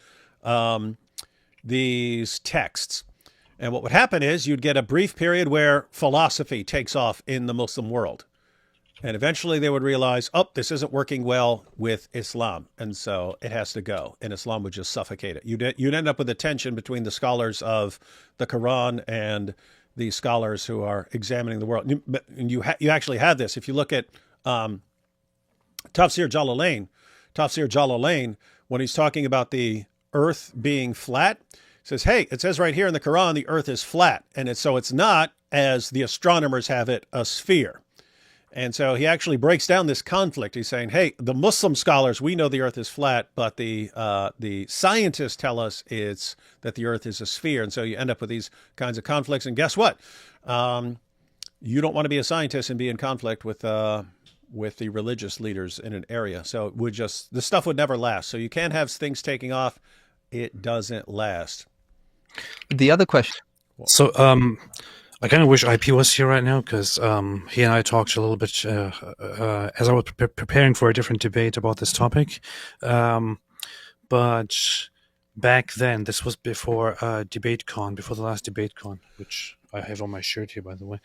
texts. And what would happen is you'd get a brief period where philosophy takes off in the Muslim world. And eventually they would realize, oh, this isn't working well with Islam. And so it has to go. And Islam would just suffocate it. You'd end up with a tension between the scholars of the Quran and the scholars who are examining the world. And you actually have this. If you look at Tafsir Jalalain, when he's talking about the earth being flat, he says, hey, it says right here in the Quran, the earth is flat. And it's not, as the astronomers have it, a sphere. And so he actually breaks down this conflict. He's saying, hey, the Muslim scholars, we know the earth is flat, but the scientists tell us that the earth is a sphere. And so you end up with these kinds of conflicts. And guess what? You don't want to be a scientist and be in conflict with the religious leaders in an area. So the stuff would never last. So you can't have things taking off. It doesn't last. The other question. So, I kind of wish IP was here right now, because he and I talked a little bit as I was preparing for a different debate about this topic. But back then, this was before DebateCon, before the last DebateCon, which I have on my shirt here, by the way.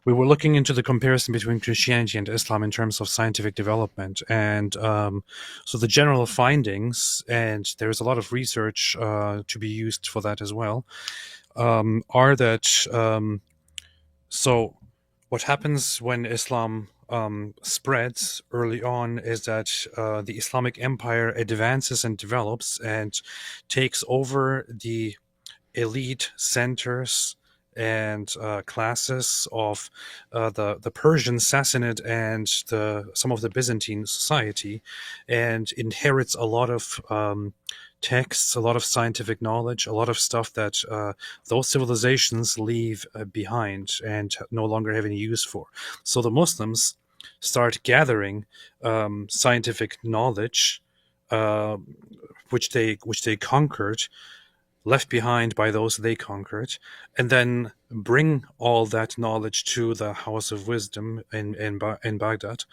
We were looking into the comparison between Christianity and Islam in terms of scientific development. And so the general findings, and there's a lot of research to be used for that as well, are that so what happens when Islam spreads early on is that the Islamic Empire advances and develops and takes over the elite centers and classes of the Persian Sassanid and some of the Byzantine society, and inherits a lot of texts, a lot of scientific knowledge, a lot of stuff that those civilizations leave behind and no longer have any use for. So the Muslims start gathering scientific knowledge, which they conquered, left behind by those they conquered, and then bring all that knowledge to the House of Wisdom in Baghdad,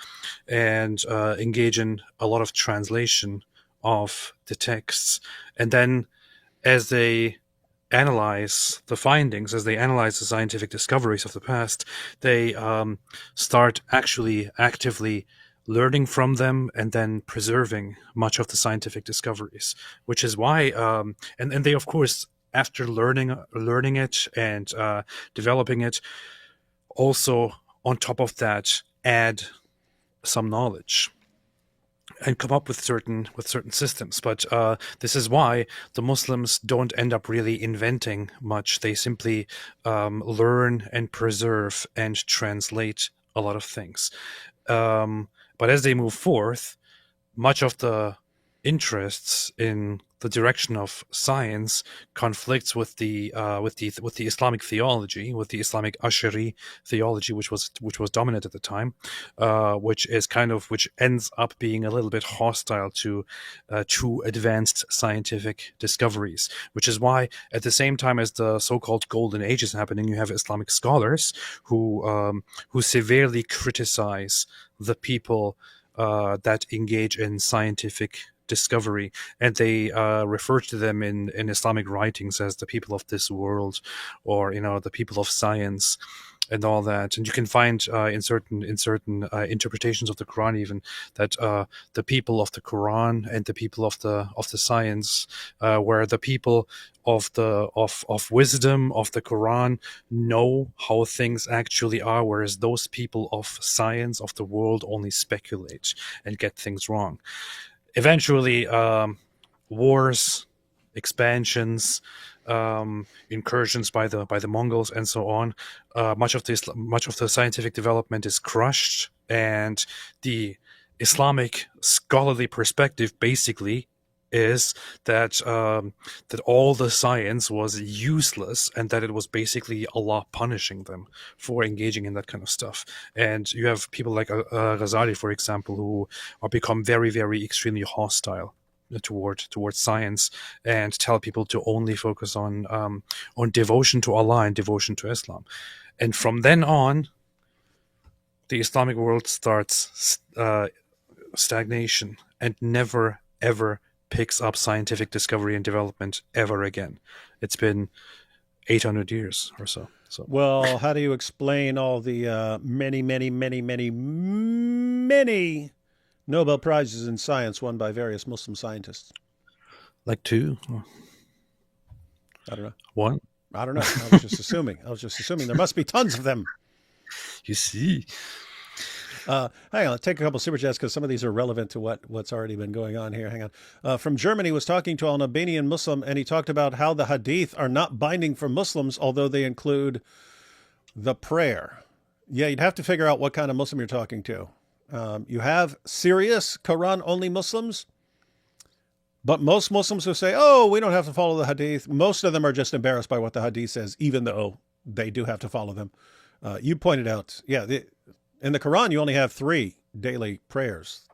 and engage in a lot of translation of the texts. And then as they analyze the findings, as they analyze the scientific discoveries of the past, they start actually actively learning from them and then preserving much of the scientific discoveries, which is why, and they, of course, after learning it and developing it, also on top of that, add some knowledge and come up with certain systems. But this is why the Muslims don't end up really inventing much. They simply learn and preserve and translate a lot of things. But as they move forth, much of the interests in the direction of science conflicts with the Islamic theology, with the Islamic Ash'ari theology, which was dominant at the time, which ends up being a little bit hostile to advanced scientific discoveries. Which is why, at the same time as the so-called Golden Age is happening, you have Islamic scholars who severely criticize the people that engage in scientific discovery, and they refer to them in Islamic writings as the people of this world, or the people of science, and all that. And you can find in certain interpretations of the Quran even that the people of the Quran and the people of the science were the people of wisdom of the Quran know how things actually are, whereas those people of science of the world only speculate and get things wrong. Eventually, wars, expansions, incursions by the Mongols, and so on. Much of the scientific development is crushed, and the Islamic scholarly perspective basically is that all the science was useless, and that it was basically Allah punishing them for engaging in that kind of stuff. And you have people like Ghazali, for example, who are become very, very extremely hostile towards science, and tell people to only focus on devotion to Allah and devotion to Islam. And from then on, the Islamic world starts stagnation and never ever picks up scientific discovery and development ever again. It's been 800 years or so. Well, how do you explain all the many Nobel Prizes in science won by various Muslim scientists? Like 2? I don't know. 1? I don't know. I was just assuming. There must be tons of them. You see. Hang on, let's take a couple of super chats because some of these are relevant to what's already been going on here. Hang on. From Germany, was talking to an Albanian Muslim, and he talked about how the hadith are not binding for Muslims, although they include the prayer. Yeah, you'd have to figure out what kind of Muslim you're talking to. You have serious Quran-only Muslims, but most Muslims who say, oh, we don't have to follow the hadith, most of them are just embarrassed by what the hadith says, even though they do have to follow them. You pointed out, in the Quran, you only have 3 daily prayers,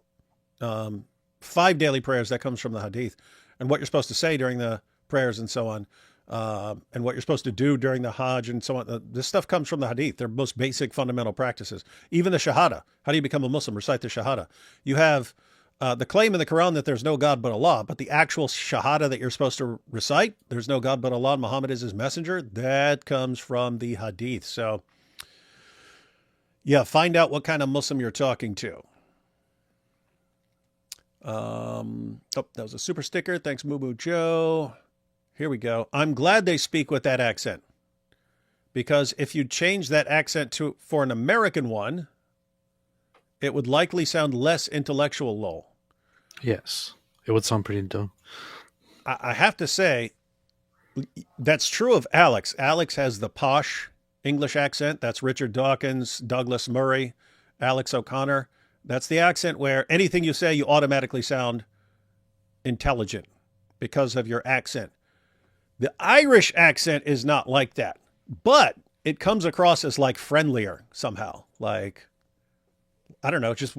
5 daily prayers that comes from the hadith, and what you're supposed to say during the prayers and so on, and what you're supposed to do during the Hajj and so on. This stuff comes from the hadith. They're most basic fundamental practices. Even the Shahada. How do you become a Muslim? Recite the Shahada. You have the claim in the Quran that there's no God but Allah, but the actual Shahada that you're supposed to recite, there's no God but Allah, Muhammad is his messenger, that comes from the hadith. So yeah, find out what kind of Muslim you're talking to. That was a super sticker. Thanks, Moo Moo Joe. Here we go. I'm glad they speak with that accent, because if you change that accent for an American one, it would likely sound less intellectual, lol. Yes, it would sound pretty dumb. I have to say, that's true of Alex. Alex has the posh English accent. That's Richard Dawkins, Douglas Murray, Alex O'Connor. That's the accent where anything you say, you automatically sound intelligent because of your accent. The Irish accent is not like that, but it comes across as like friendlier somehow. Like, I don't know, just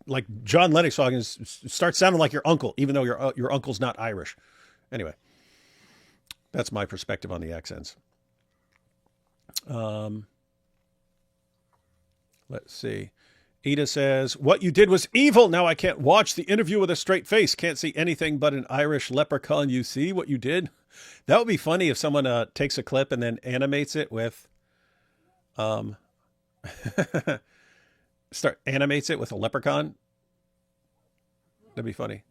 like John Lennox talking starts sounding like your uncle, even though your uncle's not Irish. Anyway, that's my perspective on the accents. Let's see. Ida says, what you did was evil. Now I can't watch the interview with a straight face. Can't see anything but an Irish leprechaun. You see what you did? That would be funny if someone takes a clip and then animates it with, animates it with a leprechaun. That'd be funny.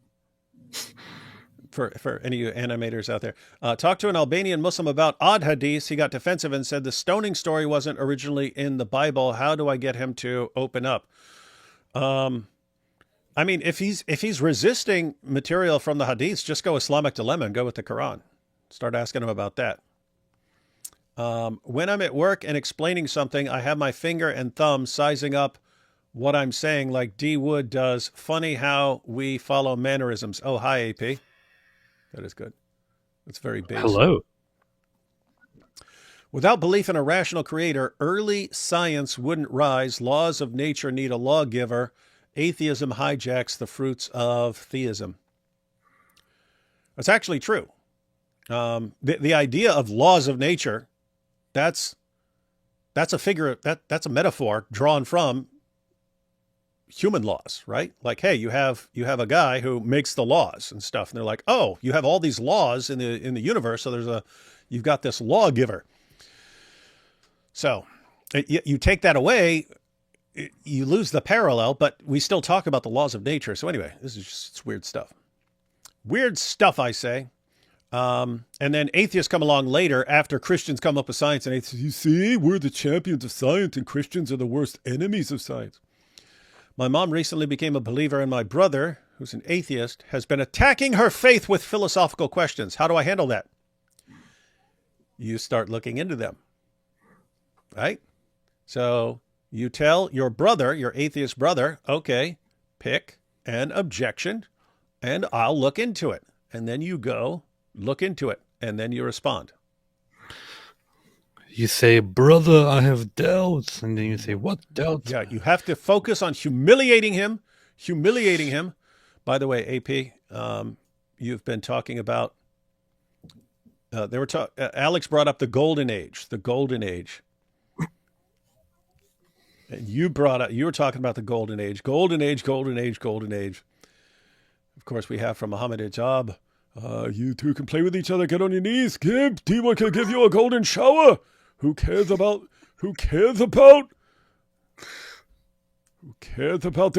For any of you animators out there. Talked to an Albanian Muslim about odd hadiths. He got defensive and said the stoning story wasn't originally in the Bible. How do I get him to open up? I mean, if he's resisting material from the hadiths, just go Islamic dilemma and go with the Quran. Start asking him about that. When I'm at work and explaining something, I have my finger and thumb sizing up what I'm saying like D Wood does. Funny how we follow mannerisms. Oh, hi, AP. That is good. That's very base. Hello. Without belief in a rational creator, early science wouldn't rise. Laws of nature need a lawgiver. Atheism hijacks the fruits of theism. That's actually true. The idea of laws of nature, that's a figure, that's a metaphor drawn from human laws, right? Like, hey, you have a guy who makes the laws and stuff, and they're like, oh, you have all these laws in the universe, so you've got this lawgiver. So you take that away, you lose the parallel, but we still talk about the laws of nature. So anyway, this is just weird stuff. Weird stuff, I say. And then atheists come along later after Christians come up with science, and atheists, you see, we're the champions of science, and Christians are the worst enemies of science. My mom recently became a believer, and my brother, who's an atheist, has been attacking her faith with philosophical questions. How do I handle that? You start looking into them. Right? So you tell your brother, your atheist brother, okay, pick an objection and I'll look into it. And then you go look into it and then you respond. You say, brother, I have doubts. And then you say, what doubts? Yeah, you have to focus on humiliating him. By the way, AP, you've been talking about, Alex brought up the golden age. And you were talking about the golden age. Of course, we have from Muhammad Hijab. You two can play with each other. Get on your knees. T1 can give you a golden shower. Who cares about the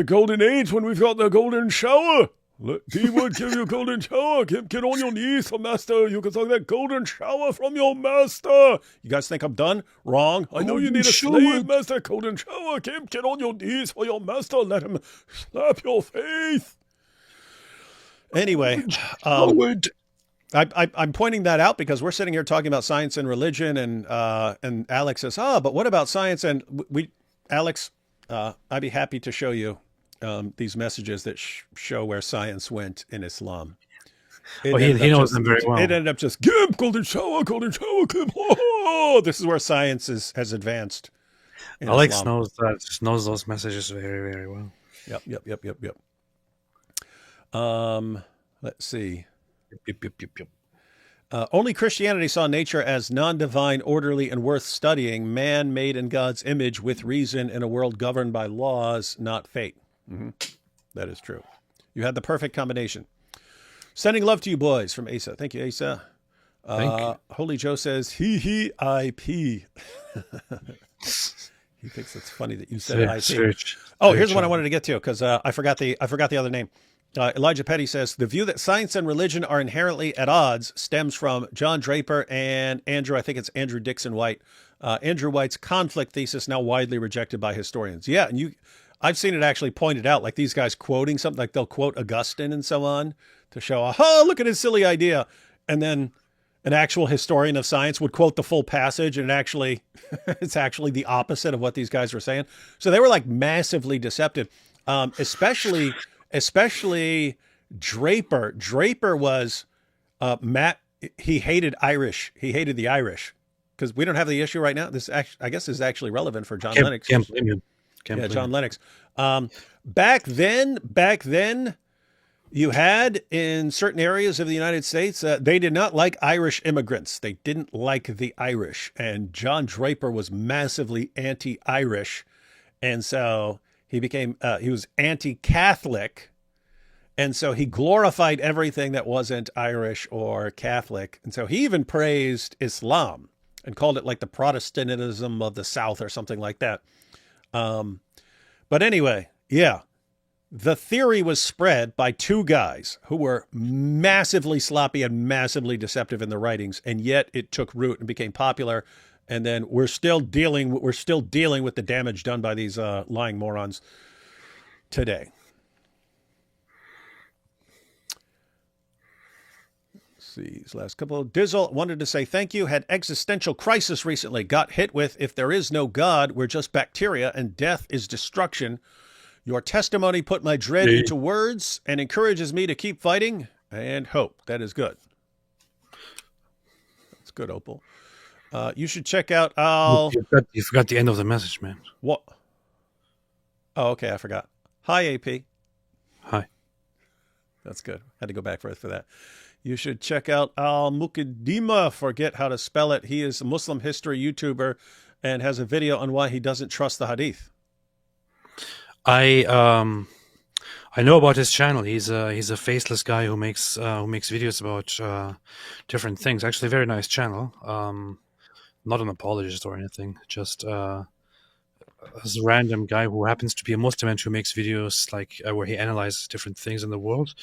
golden age when we've got the golden shower? T1 give you a golden shower. Get on your knees, master. You can talk that golden shower from your master. You guys think I'm done? Wrong. I know you need a slave, master. Golden shower. Get on your knees for your master. Let him slap your face. Anyway, I'm pointing that out because we're sitting here talking about science and religion, and Alex says, but what about science? And Alex, I'd be happy to show you these messages that show where science went in Islam. He knows them very well. It ended up just, golden shower, oh, this is where science has advanced. Alex Islam. knows those messages very, very well. Yep. Let's see. Only Christianity saw nature as non-divine, orderly, and worth studying, man made in God's image with reason in a world governed by laws, not fate. Mm-hmm. That is true. You had the perfect combination. Sending love to you boys from Asa. Thank you, Asa. Thank you. Holy Joe says, I pee. He thinks it's funny that you said IP. Here's what I wanted to get to because I forgot the other name. Elijah Petty says, the view that science and religion are inherently at odds stems from John Draper and I think it's Andrew Dixon White. Andrew White's conflict thesis, now widely rejected by historians. Yeah, and I've seen it actually pointed out, like these guys quoting something, like they'll quote Augustine and so on to show, look at his silly idea. And then an actual historian of science would quote the full passage, and it's actually the opposite of what these guys were saying. So they were like massively deceptive, especially Draper. Draper was he hated Irish. He hated the Irish because we don't have the issue right now. I guess is actually relevant for John Lennox. Can't blame him. John Lennox. Back then, you had in certain areas of the United States, they did not like Irish immigrants. They didn't like the Irish, and John Draper was massively anti-Irish, and so he was anti-Catholic, and so he glorified everything that wasn't Irish or Catholic, and so he even praised Islam and called it like the Protestantism of the South or something like that. But anyway, yeah, the theory was spread by two guys who were massively sloppy and massively deceptive in their writings, and yet it took root and became popular. And then we're still dealing with the damage done by these lying morons today. Let's see, these last couple. Dizzle wanted to say thank you. Had existential crisis recently. Got hit with, if there is no God, we're just bacteria and death is destruction. Your testimony put my dread into words and encourages me to keep fighting and hope. That is good. That's good, Opal. You should check out You forgot the end of the message, man. What? Oh, okay. I forgot. Hi, AP. Hi. That's good. Had to go back for that. You should check out Al Mukaddima. Forget how to spell it. He is a Muslim history YouTuber and has a video on why he doesn't trust the Hadith. I know about his channel. He's a faceless guy who makes videos about different things. Actually, a very nice channel. Not an apologist or anything. Just as a random guy who happens to be a Muslim and who makes videos like where he analyzes different things in the world.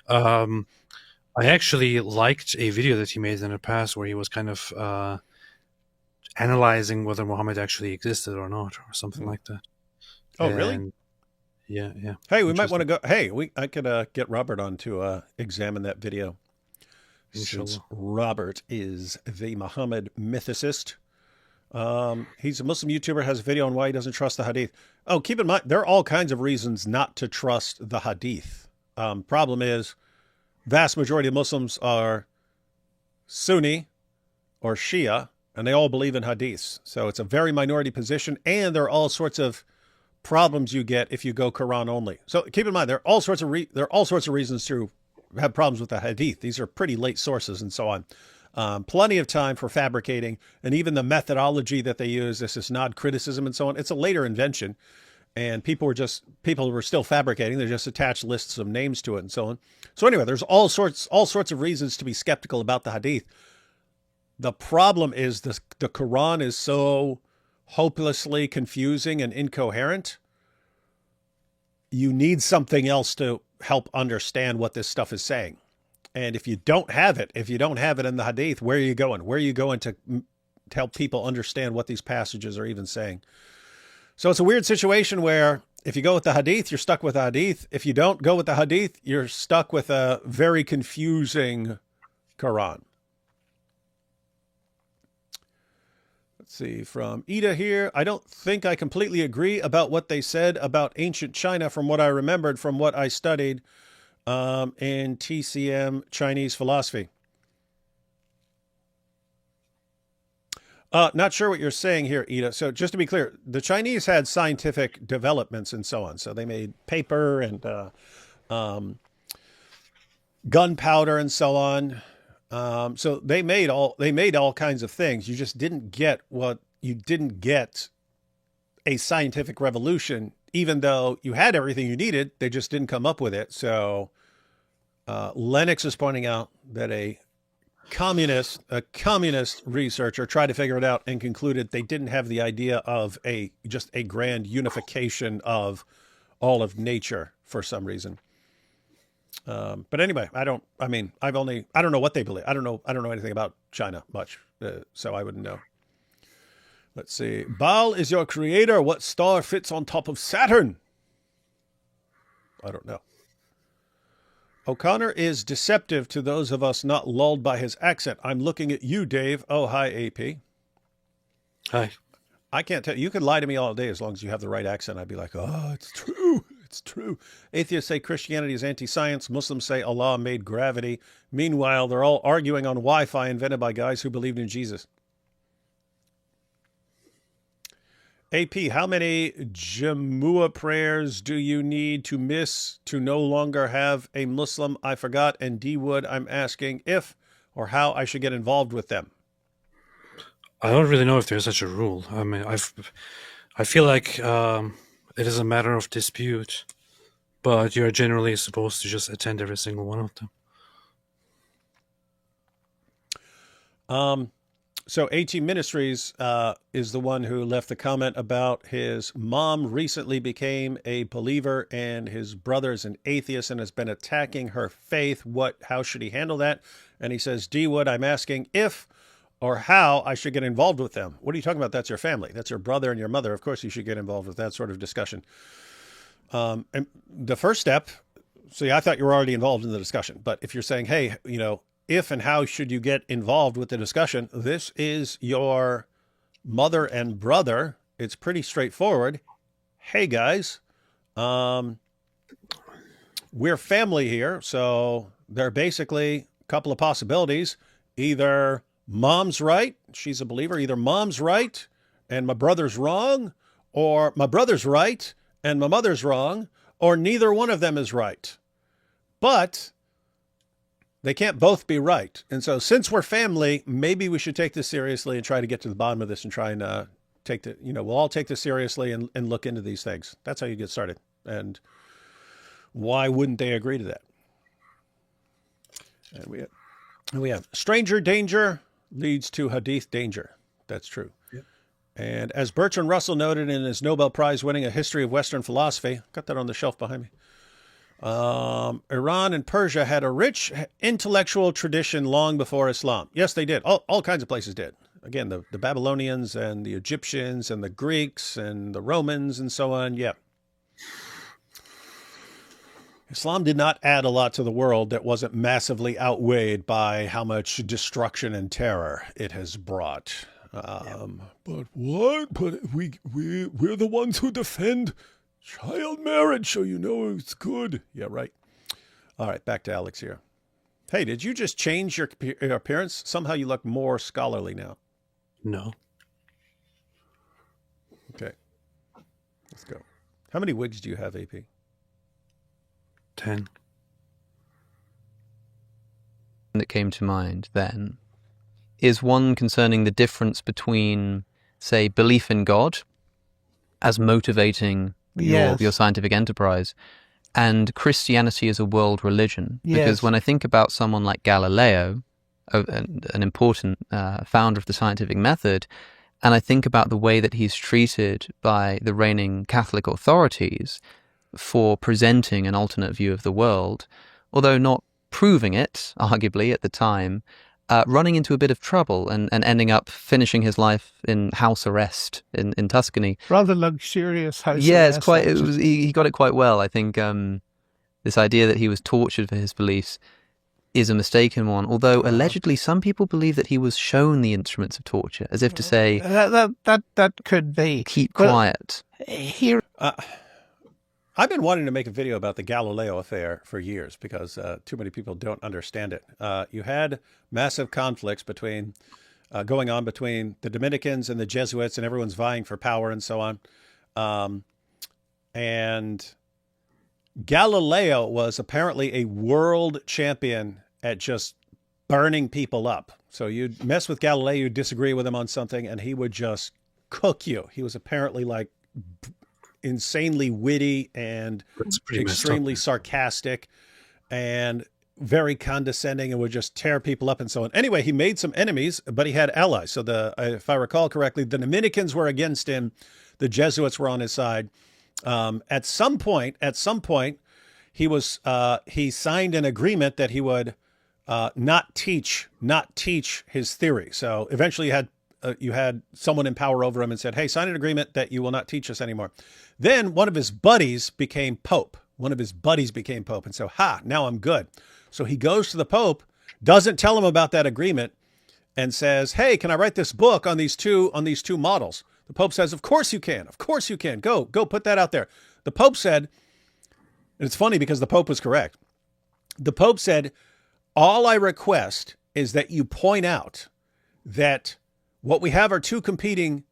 I actually liked a video that he made in the past where he was kind of analyzing whether Muhammad actually existed or not, or something like that. Oh, really? Yeah. Hey, we might want to go. Hey, I could get Robert on to examine that video. Since Robert is the Muhammad mythicist. He's a Muslim YouTuber, has a video on why he doesn't trust the Hadith. Oh, keep in mind, there are all kinds of reasons not to trust the Hadith. Problem is, vast majority of Muslims are Sunni or Shia, and they all believe in Hadiths. So it's a very minority position, and there are all sorts of problems you get if you go Quran only. So keep in mind, there are all sorts of reasons to have problems with the Hadith. These are pretty late sources and so on. Plenty of time for fabricating, and even the methodology that they use, this is not criticism and so on. It's a later invention, and people were still fabricating. They just attached lists of names to it and so on. So anyway, there's all sorts of reasons to be skeptical about the Hadith. The problem is the Quran is so hopelessly confusing and incoherent. You need something else to help understand what this stuff is saying. And if you don't have it in the Hadith, where are you going? Where are you going to help people understand what these passages are even saying? So it's a weird situation where if you go with the Hadith, you're stuck with the Hadith. If you don't go with the Hadith, you're stuck with a very confusing Quran. Let's see, from Ida here. I don't think I completely agree about what they said about ancient China from what I remembered from what I studied in TCM Chinese philosophy. Not sure what you're saying here, Ida. So just to be clear, the Chinese had scientific developments and so on. So they made paper and gunpowder and so on. So they made all kinds of things. You just didn't get a scientific revolution, even though you had everything you needed. They just didn't come up with it. So Lennox is pointing out that a communist researcher tried to figure it out and concluded they didn't have the idea of just a grand unification of all of nature for some reason. But anyway, I don't know what they believe. I don't know anything about China much, so I wouldn't know. Let's see. Baal is your creator. What star fits on top of Saturn? I don't know. O'Connor is deceptive to those of us not lulled by his accent. I'm looking at you, Dave. Oh, hi, AP. Hi. I can't tell. You can lie to me all day as long as you have the right accent. I'd be like, oh, it's true. It's true. Atheists say Christianity is anti-science. Muslims say Allah made gravity. Meanwhile, they're all arguing on Wi-Fi invented by guys who believed in Jesus. AP, how many Jamuah prayers do you need to miss to no longer have a Muslim? I forgot. And D Wood, I'm asking if or how I should get involved with them. I don't really know if there's such a rule. I mean, I feel like it is a matter of dispute, but you're generally supposed to just attend every single one of them. So AT Ministries is the one who left the comment about his mom recently became a believer and his brother's an atheist and has been attacking her faith. How should he handle that? And he says, D Wood, I'm asking if or how I should get involved with them. What are you talking about? That's your family. That's your brother and your mother. Of course you should get involved with that sort of discussion. And the first step, see, I thought you were already involved in the discussion, but if you're saying, hey, if and how should you get involved with the discussion? This is your mother and brother. It's pretty straightforward. Hey, guys, Um, we're family here, so there are basically a couple of possibilities. Either mom's right, she's a believer, either mom's right and my brother's wrong, or my brother's right and my mother's wrong, or neither one of them is right. But they can't both be right. And so since we're family, maybe we should take this seriously and try to get to the bottom of this and try and we'll all take this seriously and look into these things. That's how you get started. And why wouldn't they agree to that? And we have stranger danger leads to Hadith danger. That's true. Yep. And as Bertrand Russell noted in his Nobel Prize winning A History of Western Philosophy, got that on the shelf behind me. Iran and Persia had a rich intellectual tradition long before Islam. Yes, they did. All kinds of places did. Again, the Babylonians and the Egyptians and the Greeks and the Romans and so on. Yeah. Islam did not add a lot to the world that wasn't massively outweighed by how much destruction and terror it has brought. But what? But we're the ones who defend child marriage, so you know it's good. Yeah, right. All right, back to Alex here. Hey, did you just change your appearance? Somehow you look more scholarly now. No. Okay, let's go. How many wigs do you have, AP? 10. That came to mind then is one concerning the difference between, say, belief in God as motivating your scientific enterprise and Christianity as a world religion. Because when I think about someone like Galileo, an important founder of the scientific method, and I think about the way that he's treated by the reigning Catholic authorities for presenting an alternate view of the world, although not proving it, arguably, at the time, running into a bit of trouble and ending up finishing his life in house arrest in Tuscany. Rather luxurious house yeah, arrest. it's quite. He got it quite well. I think this idea that he was tortured for his beliefs is a mistaken one. Although allegedly, some people believe that he was shown the instruments of torture, as if to say, that could be. Keep quiet. Here. I've been wanting to make a video about the Galileo affair for years because too many people don't understand it. You had massive conflicts going on between the Dominicans and the Jesuits, and everyone's vying for power and so on. And Galileo was apparently a world champion at just burning people up. So you'd mess with Galileo, you'd disagree with him on something, and he would just cook you. He was apparently like insanely witty and extremely sarcastic and very condescending and would just tear people up and so on. Anyway, he made some enemies, but he had allies. So if I recall correctly, the Dominicans were against him. The Jesuits were on his side. At some point, he signed an agreement that he would not teach his theory. So eventually you had someone in power over him and said, hey, sign an agreement that you will not teach us anymore. Then one of his buddies became Pope. And so, now I'm good. So he goes to the Pope, doesn't tell him about that agreement, and says, hey, can I write this book on these two models? The Pope says, of course you can. Go put that out there. The Pope said, and it's funny because the Pope was correct. The Pope said, all I request is that you point out that what we have are two competing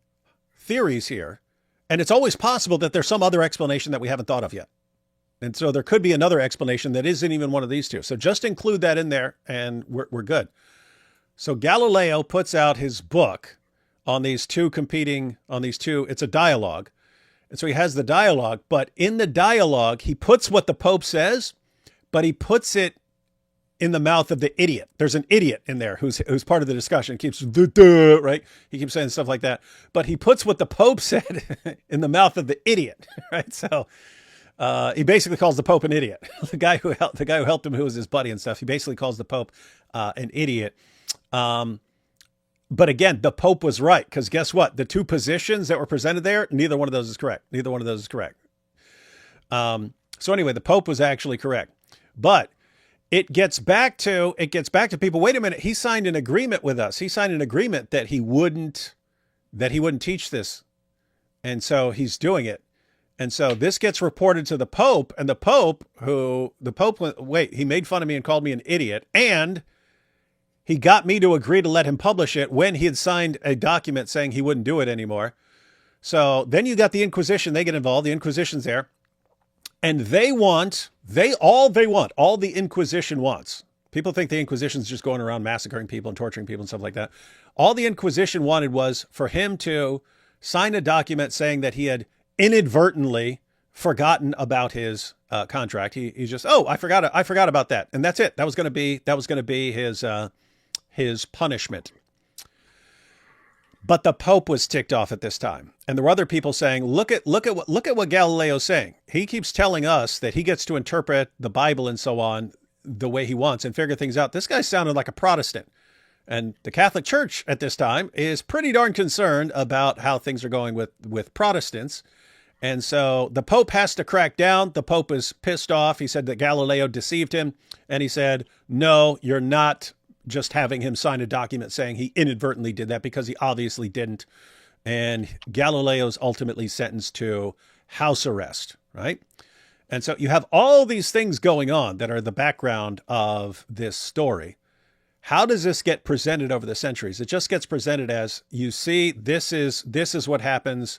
theories here, and it's always possible that there's some other explanation that we haven't thought of yet. And so there could be another explanation that isn't even one of these two. So just include that in there and we're good. So Galileo puts out his book on these two, it's a dialogue. And so he has the dialogue, but in the dialogue, he puts what the Pope says, but he puts it in the mouth of the idiot. There's an idiot in there who's part of the discussion. Keeps right. He keeps saying stuff like that, but he puts what the Pope said in the mouth of the idiot. Right. So he basically calls the Pope an idiot. the guy who helped him, who was his buddy and stuff. He basically calls the Pope an idiot. But again, the Pope was right, because guess what? The two positions that were presented there, neither one of those is correct. So anyway, the Pope was actually correct, but it gets back to people. Wait a minute. He signed an agreement with us. He signed an agreement that he wouldn't teach this. And so he's doing it. And so this gets reported to the Pope, and the Pope went, he made fun of me and called me an idiot, and he got me to agree to let him publish it when he had signed a document saying he wouldn't do it anymore. So then you got the Inquisition, they get involved, the Inquisition's there, and all the Inquisition wants. People think the Inquisition's just going around massacring people and torturing people and stuff like that. All the Inquisition wanted was for him to sign a document saying that he had inadvertently forgotten about his contract. He's just, I forgot about that, and that's it. That was going to be his punishment. But the Pope was ticked off at this time, and there were other people saying, look at what Galileo's saying. He keeps telling us that he gets to interpret the Bible and so on the way he wants and figure things out. This guy sounded like a Protestant. And the Catholic Church at this time is pretty darn concerned about how things are going with Protestants. And so the Pope has to crack down. The Pope is pissed off. He said that Galileo deceived him. And he said, no, you're not just having him sign a document saying he inadvertently did that, because he obviously didn't. And Galileo's ultimately sentenced to house arrest, right? And so you have all these things going on that are the background of this story. How does this get presented over the centuries? It just gets presented as, you see, this is what happens.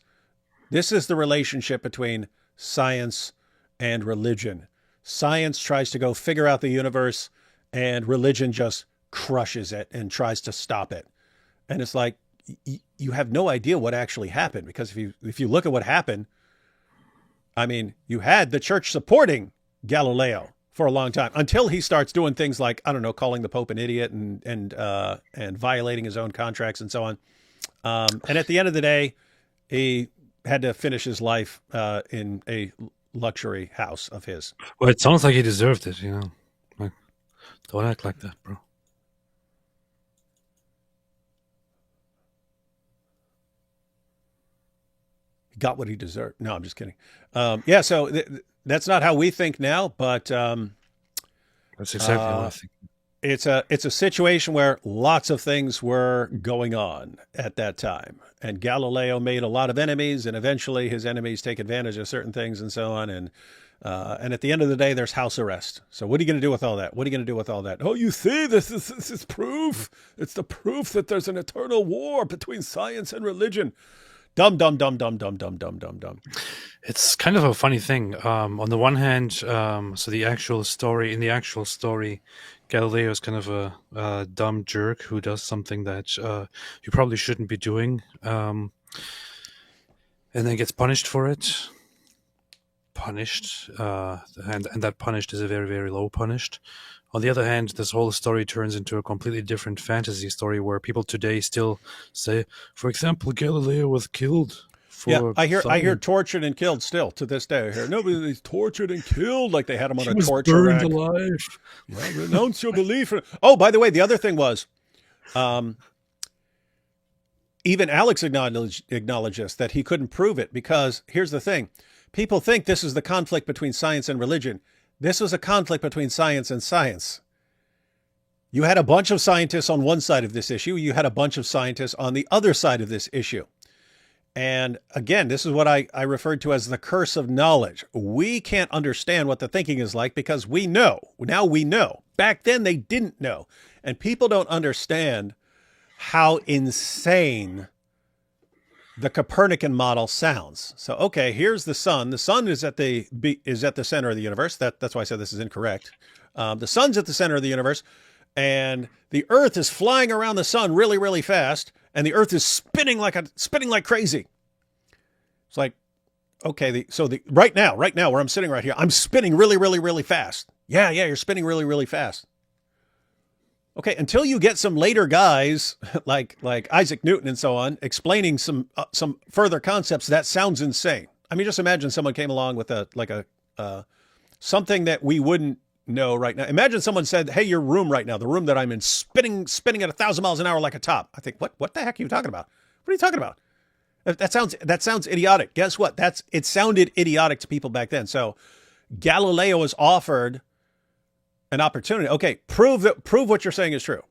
This is the relationship between science and religion. Science tries to go figure out the universe, and religion just crushes it and tries to stop it. And it's like, you have no idea what actually happened, because if you look at what happened, I mean, you had the church supporting Galileo for a long time, until he starts doing things like, I don't know, calling the Pope an idiot and violating his own contracts and so on. And at the end of the day, he had to finish his life in a luxury house of his. Well, it sounds like he deserved it, Like, don't act like that, bro. He got what he deserved. No, I'm just kidding. Yeah, so that's not how we think now, but That's exactly what I think. it's a situation where lots of things were going on at that time, and Galileo made a lot of enemies, and eventually his enemies take advantage of certain things and so on, and at the end of the day, there's house arrest. So what are you going to do with all that? What are you going to do with all that? Oh, you see, this is proof. It's the proof that there's an eternal war between science and religion. Dumb. It's kind of a funny thing. On the one hand, so in the actual story, Galileo is kind of a dumb jerk who does something that you probably shouldn't be doing, and then gets punished for it. And that punished is a very, very low punished. On the other hand, this whole story turns into a completely different fantasy story where people today still say, for example, Galileo was killed. I hear tortured and killed still to this day. I hear nobody's tortured and killed, like they had him on a torture rack. Burned alive. Yeah, renounce your belief. Oh, by the way, the other thing was, even Alex acknowledged this, that he couldn't prove it, because here's the thing. People think this is the conflict between science and religion. This was a conflict between science and science. You had a bunch of scientists on one side of this issue. You had a bunch of scientists on the other side of this issue. And again, this is what I referred to as the curse of knowledge. We can't understand what the thinking is like because we know. Now we know. Back then, they didn't know. And people don't understand how insane the Copernican model sounds. So, okay, here's the sun. The sun is at the center of the universe. That's why I said this is incorrect. The sun's at the center of the universe, and the Earth is flying around the sun really, really fast, and the Earth is spinning like crazy. It's like, okay, right now where I'm sitting right here, I'm spinning really, really, really fast. Yeah, you're spinning really, really fast. Okay, until you get some later guys like Isaac Newton and so on explaining some further concepts, that sounds insane. I mean, just imagine someone came along with something that we wouldn't know right now. Imagine someone said, "Hey, your room right now, the room that I'm in, spinning at 1,000 miles an hour like a top." I think, what the heck are you talking about? What are you talking about? That sounds idiotic. Guess what? It sounded idiotic to people back then. So Galileo was offered an opportunity. Okay, prove what you're saying is true.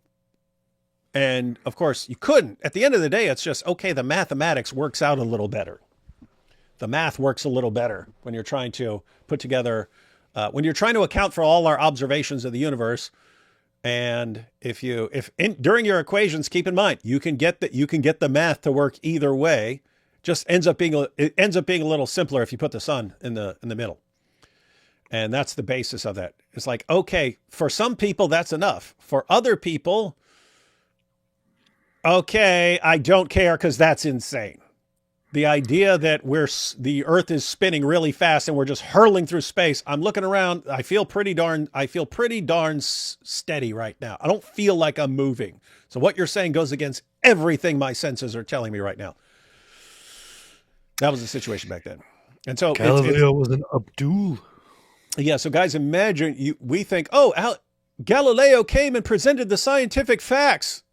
And of course, you couldn't. At the end of the day, it's just, okay, the mathematics works out a little better. The math works a little better when you're trying to put together, when you're trying to account for all our observations of the universe. And during your equations, keep in mind, you can get the math to work either way. Just ends up being a little simpler if you put the sun in the middle. And that's the basis of that. It's like, okay, for some people, that's enough. For other people, okay, I don't care because that's insane. The idea that the Earth is spinning really fast and we're just hurling through space. I'm looking around. I feel pretty darn steady right now. I don't feel like I'm moving. So what you're saying goes against everything my senses are telling me right now. That was the situation back then. And so Galileo was an Abdul. Yeah. So guys, imagine we think, Galileo came and presented the scientific facts.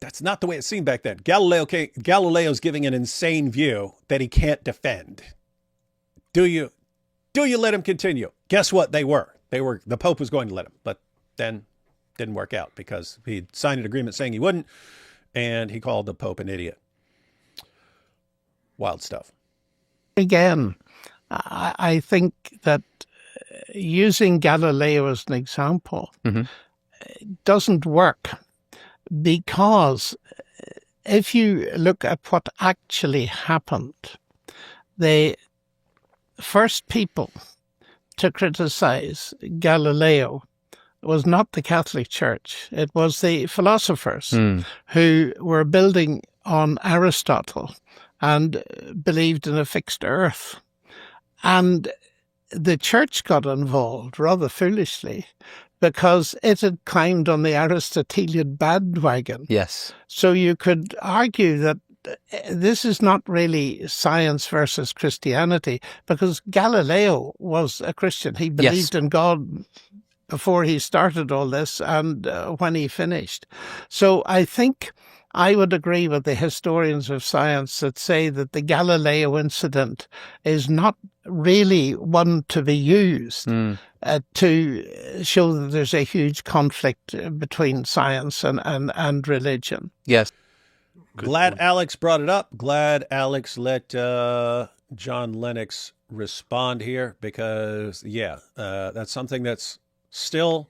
That's not the way it seemed back then. Galileo's giving an insane view that he can't defend. Do you let him continue? Guess what? The Pope was going to let him, but then didn't work out because he signed an agreement saying he wouldn't, and he called the Pope an idiot. Wild stuff. Again, I think that using Galileo as an example doesn't work. Because if you look at what actually happened, the first people to criticize Galileo was not the Catholic Church. It was the philosophers who were building on Aristotle and believed in a fixed earth. And the church got involved rather foolishly, because it had climbed on the Aristotelian bandwagon. Yes. So you could argue that this is not really science versus Christianity, because Galileo was a Christian. He believed in God before he started all this and when he finished. So I think I would agree with the historians of science that say that the Galileo incident is not really one to be used to show that there's a huge conflict between science and religion. Yes. Glad Alex brought it up. Glad Alex let John Lennox respond here because, that's something that's still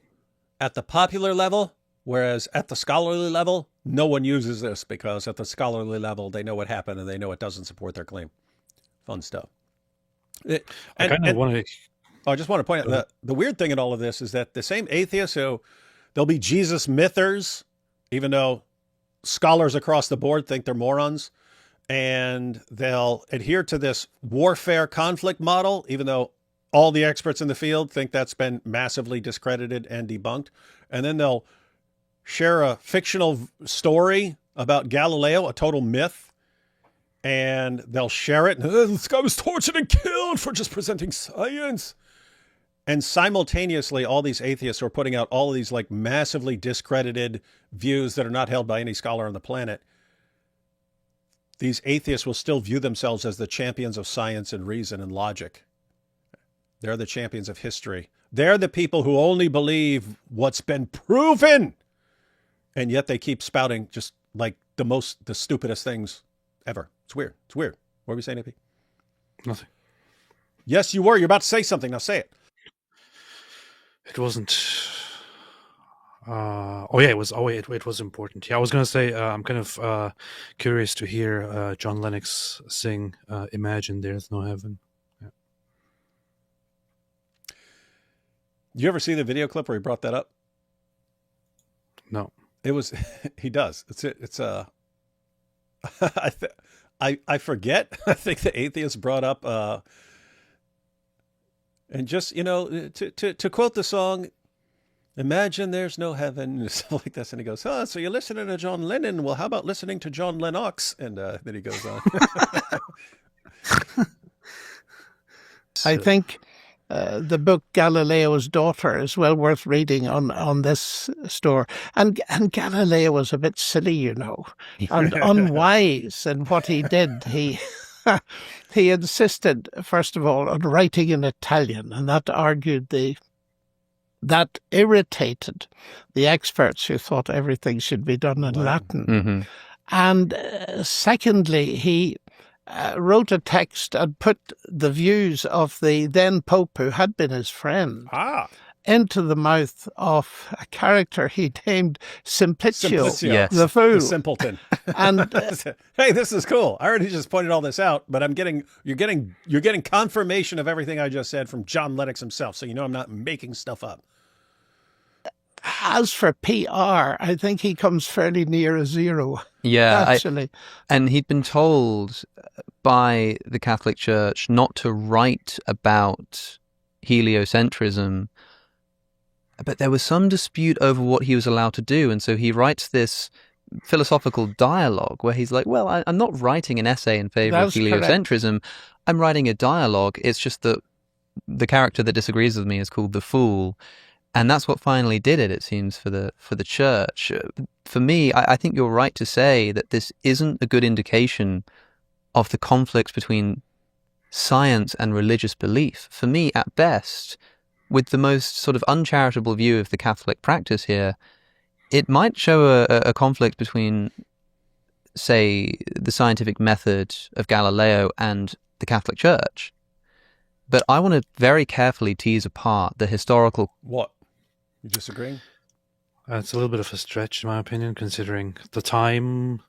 at the popular level, whereas at the scholarly level, no one uses this because at the scholarly level, they know what happened and they know it doesn't support their claim. Fun stuff. I just want to point out that the weird thing in all of this is that the same atheists, so there'll be Jesus mythers, even though scholars across the board think they're morons, and they'll adhere to this warfare conflict model, even though all the experts in the field think that's been massively discredited and debunked. And then they'll share a fictional story about Galileo, a total myth, and they'll share it. This guy was tortured and killed for just presenting science. And simultaneously, all these atheists are putting out all of these like massively discredited views that are not held by any scholar on the planet. These atheists will still view themselves as the champions of science and reason and logic. They're the champions of history. They're the people who only believe what's been proven. And yet they keep spouting just like the stupidest things ever. It's weird. It's weird. What were we saying, AP? Nothing. Yes, you were. You're about to say something. Now say it. It wasn't. It was. It was important. Yeah, I was gonna say. I'm kind of curious to hear John Lennox sing "Imagine There's No Heaven." Yeah. You ever see the video clip where he brought that up? No. It was. He does. It's I forget. I think the atheist brought up. And just, to quote the song, imagine there's no heaven, and stuff like this. And he goes, so you're listening to John Lennon. Well, how about listening to John Lennox? And then he goes on. I think the book Galileo's Daughter is well worth reading on this store. And Galileo was a bit silly, and unwise in what he did. He insisted, first of all, on writing in Italian, and that irritated the experts who thought everything should be done in Latin. Mm-hmm. And secondly, he wrote a text and put the views of the then Pope, who had been his friend, into the mouth of a character he named Simplicio, Yes. the fool. The simpleton. And hey, this is cool. I already just pointed all this out, but you're getting confirmation of everything I just said from John Lennox himself. So you know I'm not making stuff up. as for PR, I think he comes fairly near a zero. Yeah, Actually, and he'd been told by the Catholic Church not to write about heliocentrism, but there was some dispute over what he was allowed to do, and so he writes this philosophical dialogue where he's like, well, I'm not writing an essay in favor of That's correct. heliocentrism. I'm writing a dialogue. It's just that the character that disagrees with me is called the fool. And that's what finally did it seems, for the church. For me, I think you're right to say that this isn't a good indication of the conflict between science and religious belief. For me, at best, with the most sort of uncharitable view of the Catholic practice here, it might show a conflict between, say, the scientific method of Galileo and the Catholic Church. But I want to very carefully tease apart the historical... What? You disagreeing? It's a little bit of a stretch, in my opinion, considering the time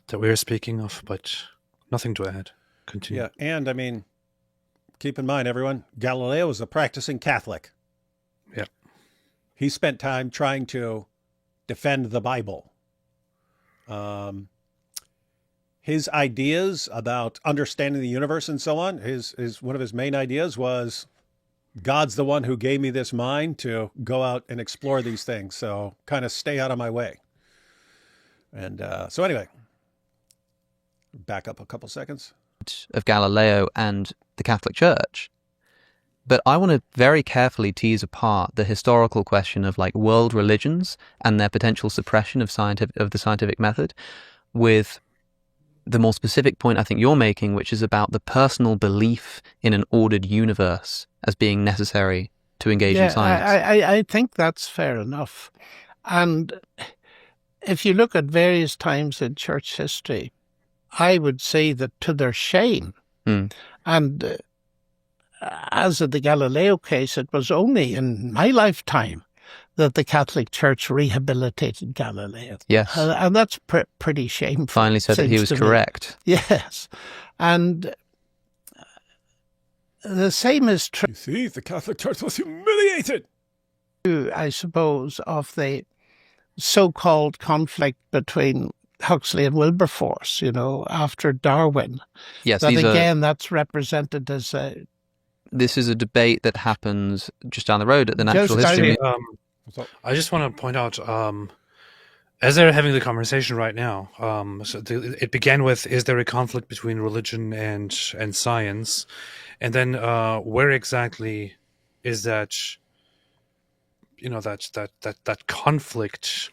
that we're speaking of, but nothing to add. Continue. Yeah, and I mean, keep in mind, everyone, Galileo was a practicing Catholic. Yeah. He spent time trying to defend the Bible. His ideas about understanding the universe and so on, his one of his main ideas was, God's the one who gave me this mind to go out and explore these things. So kind of stay out of my way. And so anyway, back up a couple seconds. Of Galileo and the Catholic Church. But I want to very carefully tease apart the historical question of like world religions and their potential suppression of the scientific method with the more specific point I think you're making, which is about the personal belief in an ordered universe as being necessary to engage in science. I think that's fair enough. And if you look at various times in church history, I would say that to their shame, and as in the Galileo case, it was only in my lifetime that the Catholic Church rehabilitated Galileo. Yes. And that's pretty shameful. Finally said that he was correct. Yes. And the same is true, You see, the Catholic Church was humiliated. I suppose, of the so-called conflict between Huxley and Wilberforce, after Darwin. Yes, That again, that's represented as a... This is a debate that happens just down the road at the Natural Just History. I just want to point out, as they're having the conversation right now, it began with, is there a conflict between religion and science? And then where exactly is that, that conflict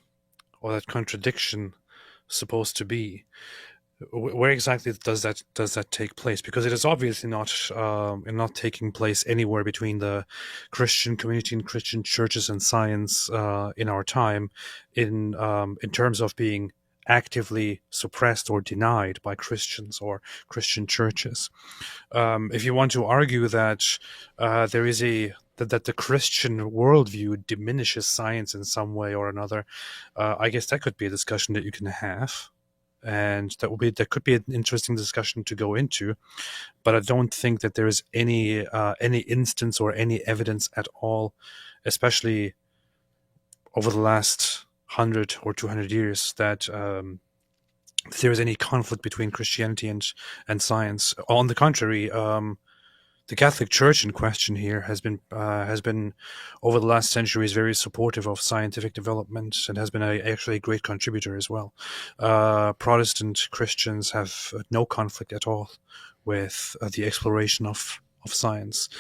or that contradiction supposed to be? Where exactly does that take place? Because it is obviously not taking place anywhere between the Christian community and Christian churches and science in our time, in terms of being actively suppressed or denied by Christians or Christian churches. If you want to argue that there is that the Christian worldview diminishes science in some way or another, I guess that could be a discussion that you can have. And that could be an interesting discussion to go into, but I don't think that there is any instance or any evidence at all, especially over the last 100 or 200 years, that there is any conflict between Christianity and science. On the contrary, the Catholic Church in question here has been over the last centuries very supportive of scientific development and has been actually a great contributor as well. Protestant Christians have no conflict at all with the exploration of science.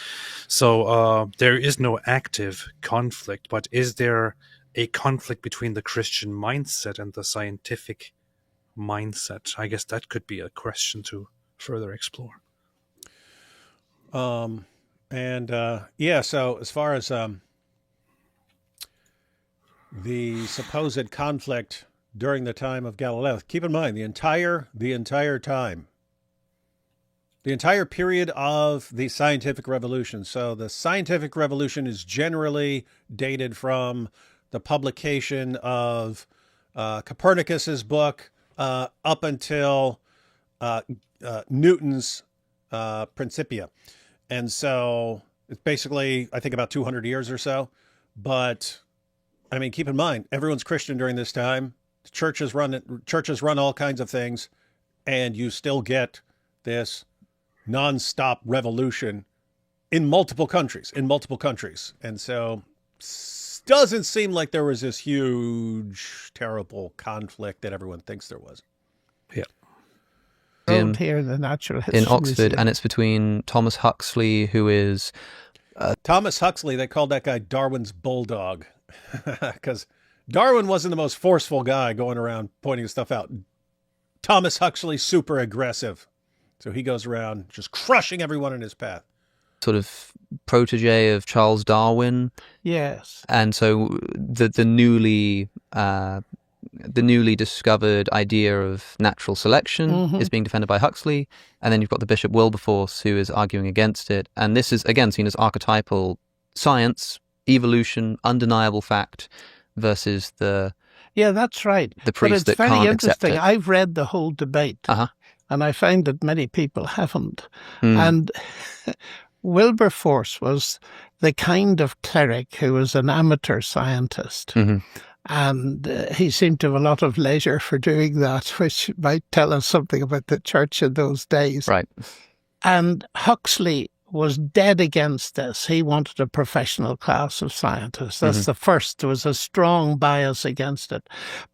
So there is no active conflict, but is there a conflict between the Christian mindset and the scientific mindset? I guess that could be a question to further explore. So as far as the supposed conflict during the time of Galileo, keep in mind the entire time The entire period of the scientific revolution. So the scientific revolution is generally dated from the publication of Copernicus's book up until Newton's Principia. And so it's basically, I think, about 200 years or so. But I mean, keep in mind, everyone's Christian during this time. Churches run all kinds of things, and you still get this nonstop revolution in multiple countries. And so doesn't seem like there was this huge, terrible conflict that everyone thinks there was. Yeah. Here in the Natural History in Oxford, Museum. and it's between Thomas Huxley, who is Thomas Huxley, they called that guy Darwin's bulldog because Darwin wasn't the most forceful guy going around pointing stuff out. Thomas Huxley, super aggressive. So he goes around just crushing everyone in his path. sort of protege of Charles Darwin, Yes. and so the newly discovered idea of natural selection is being defended by Huxley, and then you've got the Bishop Wilberforce who is arguing against it, and this is again seen as archetypal science, evolution, undeniable fact, versus Yeah, that's right. the But priest it's that very can't accept interesting. it. I've read the whole debate, Uh-huh. and I find that many people haven't. Mm. And Wilberforce was the kind of cleric who was an amateur scientist. Mhm. And he seemed to have a lot of leisure for doing that, which might tell us something about the church in those days. Right. And Huxley was dead against this. He wanted a professional class of scientists. That's the first. There was a strong bias against it.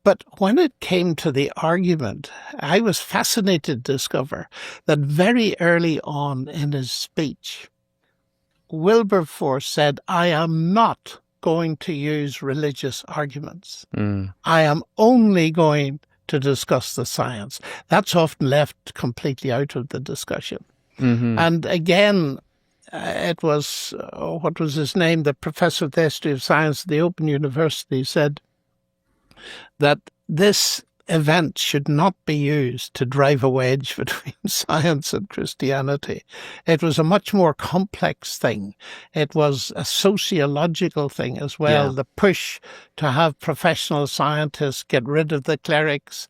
But when it came to the argument, I was fascinated to discover that very early on in his speech, Wilberforce said, "I am not going to use religious arguments. Mm. I am only going to discuss the science." That's often left completely out of the discussion. Mhm. And again, it was, what was his name? The professor of the history of science at the Open University said that this event should not be used to drive a wedge between science and Christianity. It was a much more complex thing. It was a sociological thing as well. Yeah. The push to have professional scientists get rid of the clerics,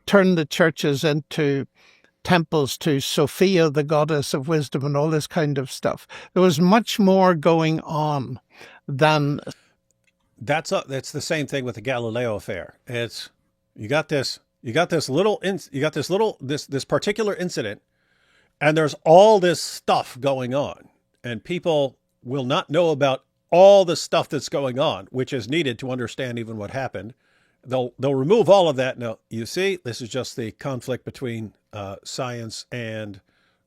turn the churches into temples to Sophia, the goddess of wisdom, and all this kind of stuff. There was much more going on than That's the same thing with the Galileo affair. It's you got this particular incident, and there's all this stuff going on, and people will not know about all the stuff that's going on, which is needed to understand even what happened. They'll remove all of that. Now, you see, this is just the conflict between science and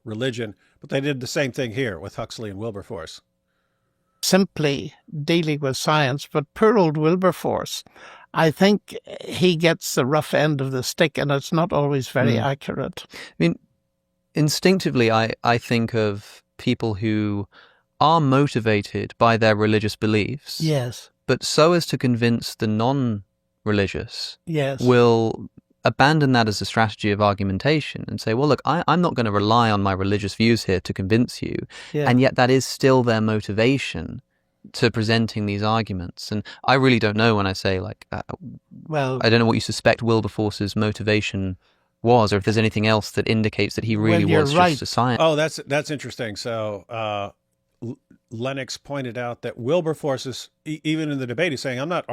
religion, but they did the same thing here with Huxley and Wilberforce. simply dealing with science. But poor old Wilberforce, I think he gets the rough end of the stick, and it's not always very accurate. I mean, instinctively, I think of people who are motivated by their religious beliefs, Yes, but so as to convince the non-religious, yes. will abandon that as a strategy of argumentation and say, well, look, I'm not going to rely on my religious views here to convince you. Yeah. And yet that is still their motivation to presenting these arguments. And I really don't know when I say, like, Well, I don't know what you suspect Wilberforce's motivation was, or if there's anything else that indicates that he really Well, you're was right. just a scientist. Oh, that's interesting. So Lennox pointed out that Wilberforce is, even in the debate, he's saying, I'm not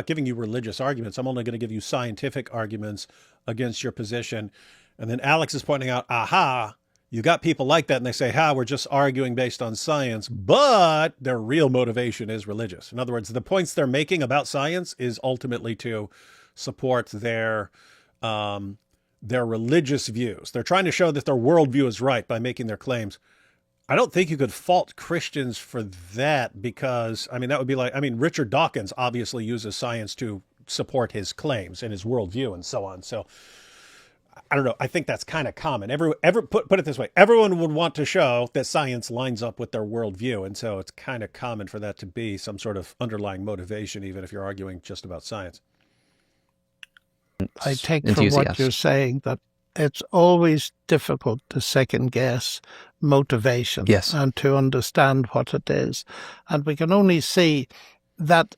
giving you religious arguments. I'm only going to give you scientific arguments against your position. And then Alex is pointing out, aha, you got people like that, and they say, we're just arguing based on science, but their real motivation is religious. In other words, the points they're making about science is ultimately to support their religious views. They're trying to show that their worldview is right by making their claims. I don't think you could fault Christians for that, because, that would be like, Richard Dawkins obviously uses science to support his claims and his worldview and so on. So I don't know. I think that's kind of common. Put it this way. Everyone would want to show that science lines up with their worldview. And so it's kind of common for that to be some sort of underlying motivation, even if you're arguing just about science. I take from what Enthusiast. you're saying that it's always difficult to second guess motivation Yes. and to understand what it is. And we can only see that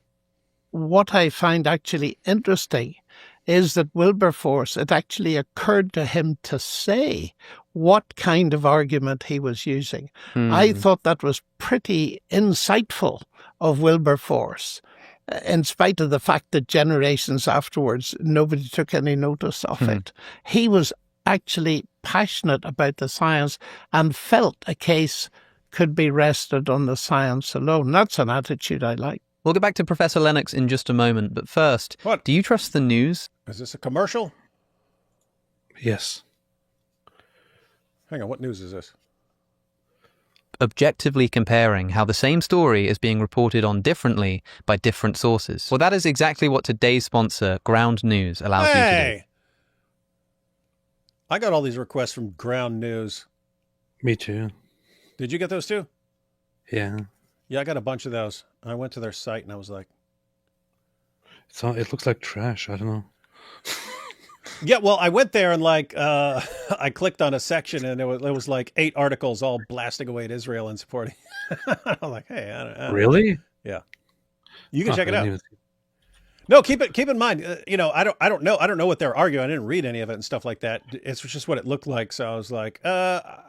what I find actually interesting is that Wilberforce, it actually occurred to him to say what kind of argument he was using. I thought that was pretty insightful of Wilberforce, in spite of the fact that generations afterwards, nobody took any notice of it. He was actually passionate about the science and felt a case could be rested on the science alone. That's an attitude I like. We'll get back to Professor Lennox in just a moment, but first, What? do you trust the news? Is this a commercial? Yes. Hang on, what news is this? Objectively comparing how the same story is being reported on differently by different sources. Well, that is exactly what today's sponsor, Ground News, allows you to do. Hey! I got all these requests from Ground News. Me too. Did you get those too? Yeah. Yeah, I got a bunch of those. I went to their site and I was like, It looks like trash. I don't know. yeah, well, I went there and I clicked on a section and it was like 8 articles all blasting away at Israel and supporting. I'm like, hey, I don't Really? Yeah, you can Oh, check it I out. didn't even- No, keep in mind, I don't know what they're arguing. I didn't read any of it and stuff like that. It's just what it looked like. So I was like, I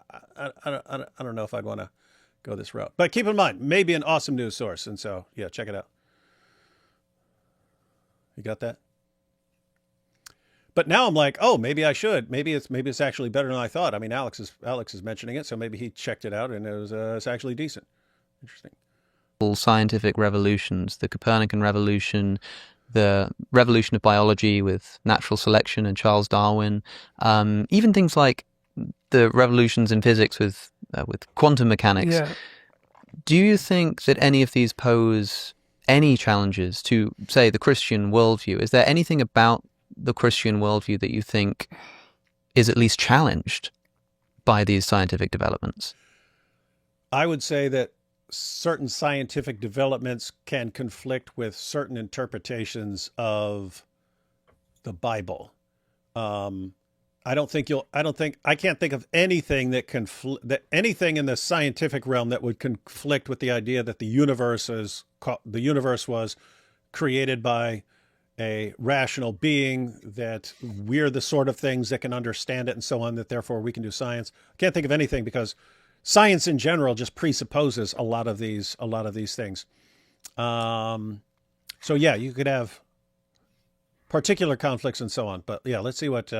don't know if I'd want to go this route. But keep in mind, maybe an awesome news source. And so, yeah, check it out. You got that? But now I'm like, oh, maybe I should. Maybe it's actually better than I thought. I mean, Alex is mentioning it, so maybe he checked it out and it's actually decent. Interesting. Scientific revolutions, the Copernican revolution, the revolution of biology with natural selection and Charles Darwin, even things like the revolutions in physics with quantum mechanics. Yeah. Do you think that any of these pose any challenges to, say, the Christian worldview? Is there anything about the Christian worldview that you think is at least challenged by these scientific developments? I would say that certain scientific developments can conflict with certain interpretations of the Bible. I can't think of anything that anything in the scientific realm that would conflict with the idea that the universe was created by a rational being, that we're the sort of things that can understand it and so on, that therefore we can do science. I can't think of anything because science in general just presupposes a lot of these things. So yeah, you could have particular conflicts and so on. But yeah, let's see what.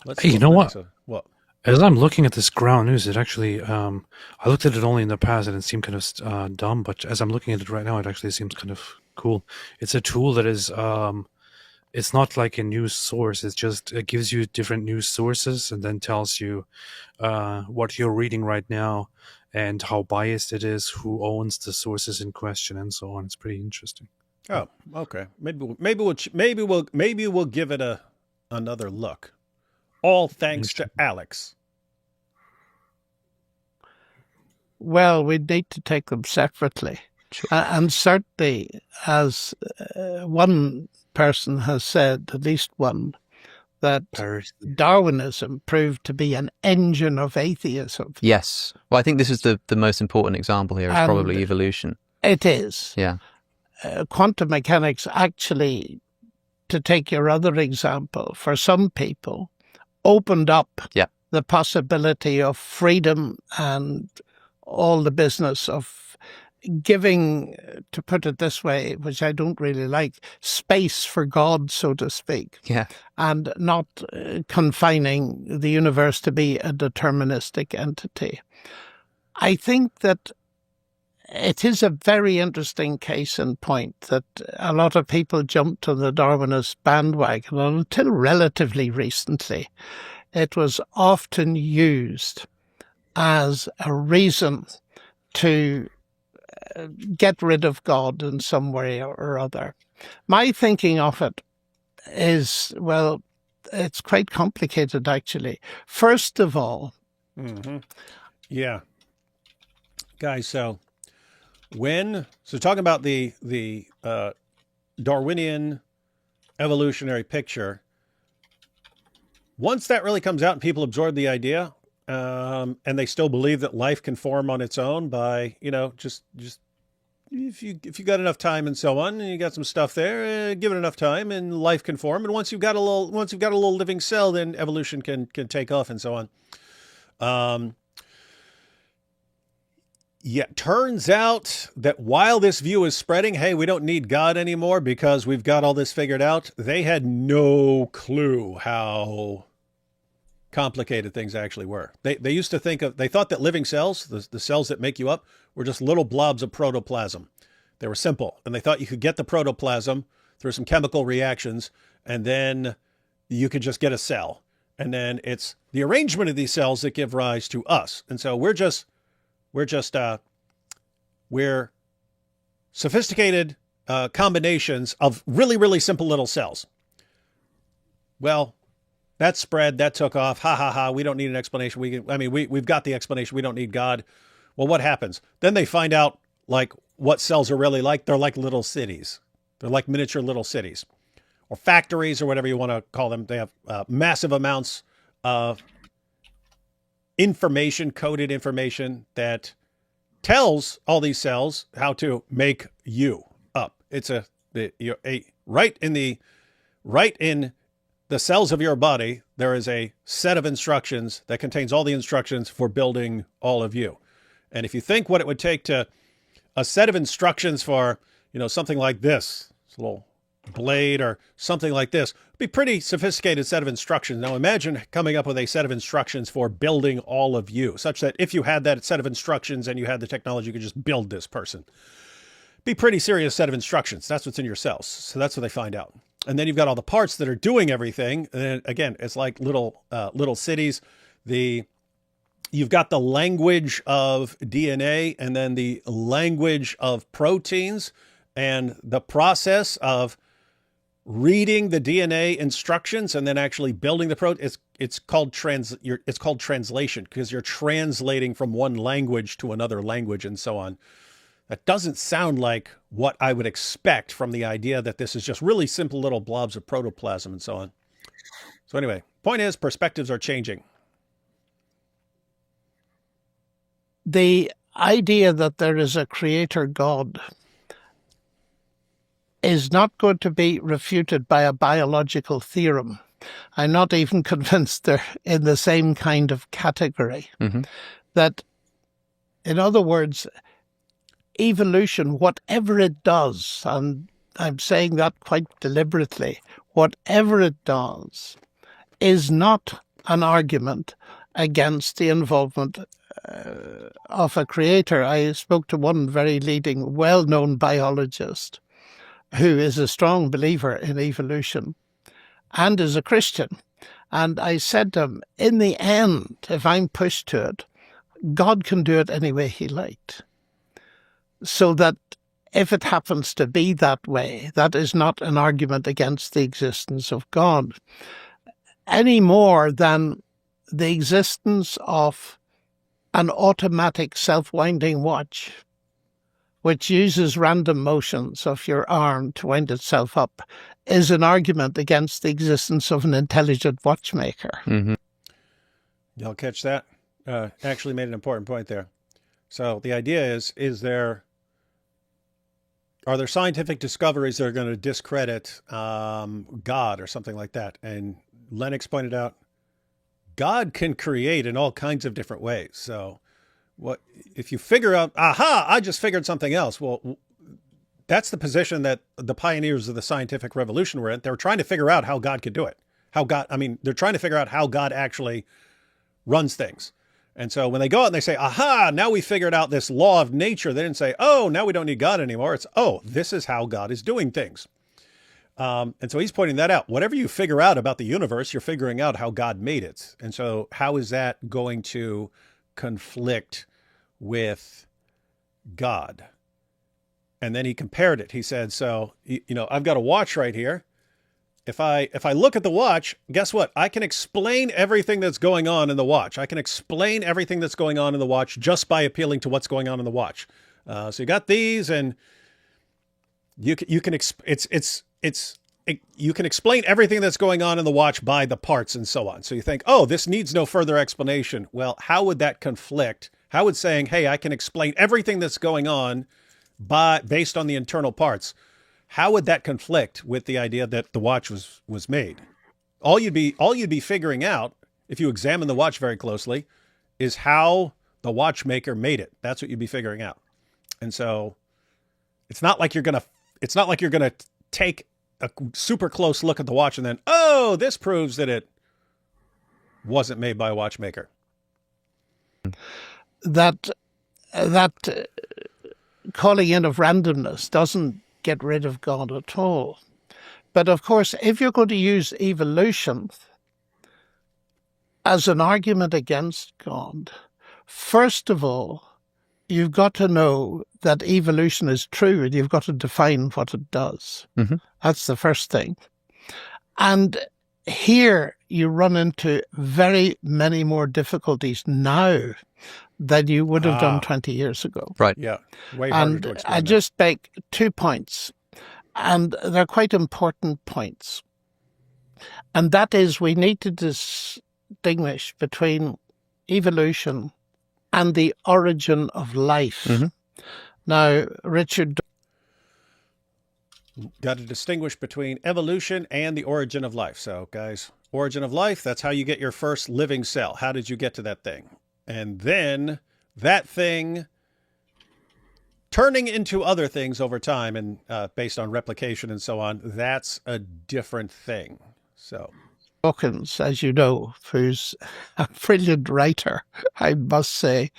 Let's see Hey, you know what? What? As I'm looking at this Ground News, it actually, I looked at it only in the past and it seemed kind of dumb, but as I'm looking at it right now, it actually seems kind of cool. It's a tool that is, it's not like a news source. It gives you different news sources and then tells you what you're reading right now and how biased it is, who owns the sources in question, and so on. It's pretty interesting. Oh, okay. Maybe we'll give it another look. All thanks to Alex. Well, we need to take them separately. Sure. And certainly, as one person has said, at least one, that Darwinism proved to be an engine of atheism. Yes. Well, I think this is the most important example here is And probably evolution. It is. Yeah. Quantum mechanics actually, to take your other example, for some people, opened up the possibility of freedom and all the business of giving, to put it this way, which I don't really like, space for God, so to speak. Yeah. And not confining the universe to be a deterministic entity. I think that it is a very interesting case in point that a lot of people jumped on the Darwinist bandwagon, and until relatively recently, it was often used as a reason to get rid of God in some way or other. My thinking of it is, well, it's quite complicated, actually. First of all, yeah, guys. So talking about the Darwinian evolutionary picture, once that really comes out and people absorb the idea, and they still believe that life can form on its own by, just if you got enough time and so on, and you got some stuff there, give it enough time, and life can form. And once you've got a little living cell, then evolution can take off and so on. Yeah, turns out that while this view is spreading, hey, we don't need God anymore because we've got all this figured out. They had no clue how complicated things actually were. They used to they thought that living cells, the cells that make you up, were just little blobs of protoplasm. They were simple, and they thought you could get the protoplasm through some chemical reactions, and then you could just get a cell. And then it's the arrangement of these cells that give rise to us. And so we're sophisticated combinations of really, really simple little cells. Well, that spread, that took off. Ha ha ha. We don't need an explanation. We've got the explanation. We don't need God. Well, what happens? Then they find out like what cells are really like. They're like little cities. They're like miniature little cities or factories or whatever you want to call them. They have massive amounts of information, coded information that tells all these cells how to make you up. It's right in the cells of your body, there is a set of instructions that contains all the instructions for building all of you. And if you think what it would take to a set of instructions for, something like this little blade or something like this, it'd be pretty sophisticated set of instructions. Now imagine coming up with a set of instructions for building all of you, such that if you had that set of instructions and you had the technology, you could just build this person. Be pretty serious set of instructions. That's what's in your cells. So that's what they find out. And then you've got all the parts that are doing everything. And then, again, it's like little cities. You've got the language of DNA and then the language of proteins and the process of reading the DNA instructions and then actually building the protein. It's called translation because you're translating from one language to another language and so on. That doesn't sound like what I would expect from the idea that this is just really simple little blobs of protoplasm and so on. So anyway, point is perspectives are changing. The idea that there is a creator God is not going to be refuted by a biological theorem. I'm not even convinced they're in the same kind of category. Mm-hmm. That, in other words, evolution, whatever it does, and I'm saying that quite deliberately, whatever it does is not an argument against the involvement of a creator. I spoke to one very leading, well-known biologist who is a strong believer in evolution and is a Christian. And I said to him, in the end, if I'm pushed to it, God can do it any way he liked. So that if it happens to be that way, that is not an argument against the existence of God, any more than the existence of an automatic self-winding watch, which uses random motions of your arm to wind itself up, is an argument against the existence of an intelligent watchmaker. Mm-hmm. Y'all catch that? Actually made an important point there. So the idea are there scientific discoveries that are going to discredit God or something like that? And Lennox pointed out, God can create in all kinds of different ways. So what if you figure out, aha, I just figured something else. Well, that's the position that the pioneers of the scientific revolution were in. They were trying to figure out how God could do it. They're trying to figure out how God actually runs things. And so when they go out and they say, aha, now we figured out this law of nature, they didn't say, oh, now we don't need God anymore. It's, oh, this is how God is doing things. And so he's pointing that out. Whatever you figure out about the universe, you're figuring out how God made it. And so how is that going to conflict with God? And then he compared it. He said, so, I've got a watch right here. If I look at the watch, guess what? I can explain everything that's going on in the watch. I can explain everything that's going on in the watch just by appealing to what's going on in the watch. So you got these, and you can. It's you can explain everything that's going on in the watch by the parts and so on. So you think, oh, this needs no further explanation. Well, how would that conflict? How would saying, hey, I can explain everything that's going on based on the internal parts, how would that conflict with the idea that the watch was made? All you'd be figuring out, if you examine the watch very closely, is how the watchmaker made it. That's what you'd be figuring out. And so it's not like you're gonna take a super close look at the watch and then, oh, this proves that it wasn't made by a watchmaker. That calling in of randomness doesn't get rid of God at all. But of course, if you're going to use evolution as an argument against God, first of all, you've got to know that evolution is true and you've got to define what it does. Mm-hmm. That's the first thing. And here you run into very many more difficulties now than you would have done 20 years ago. Right. Yeah. Way harder And to explain I that. just make 2 points, and they're quite important points. And that is, we need to distinguish between evolution and the origin of life. Mm-hmm. Now, Richard, Got to distinguish between evolution and the origin of life. So, guys, origin of life, that's how you get your first living cell. How did you get to that thing? And then that thing turning into other things over time and based on replication and so on, that's a different thing. So Dawkins, as you know, who's a brilliant writer, I must say.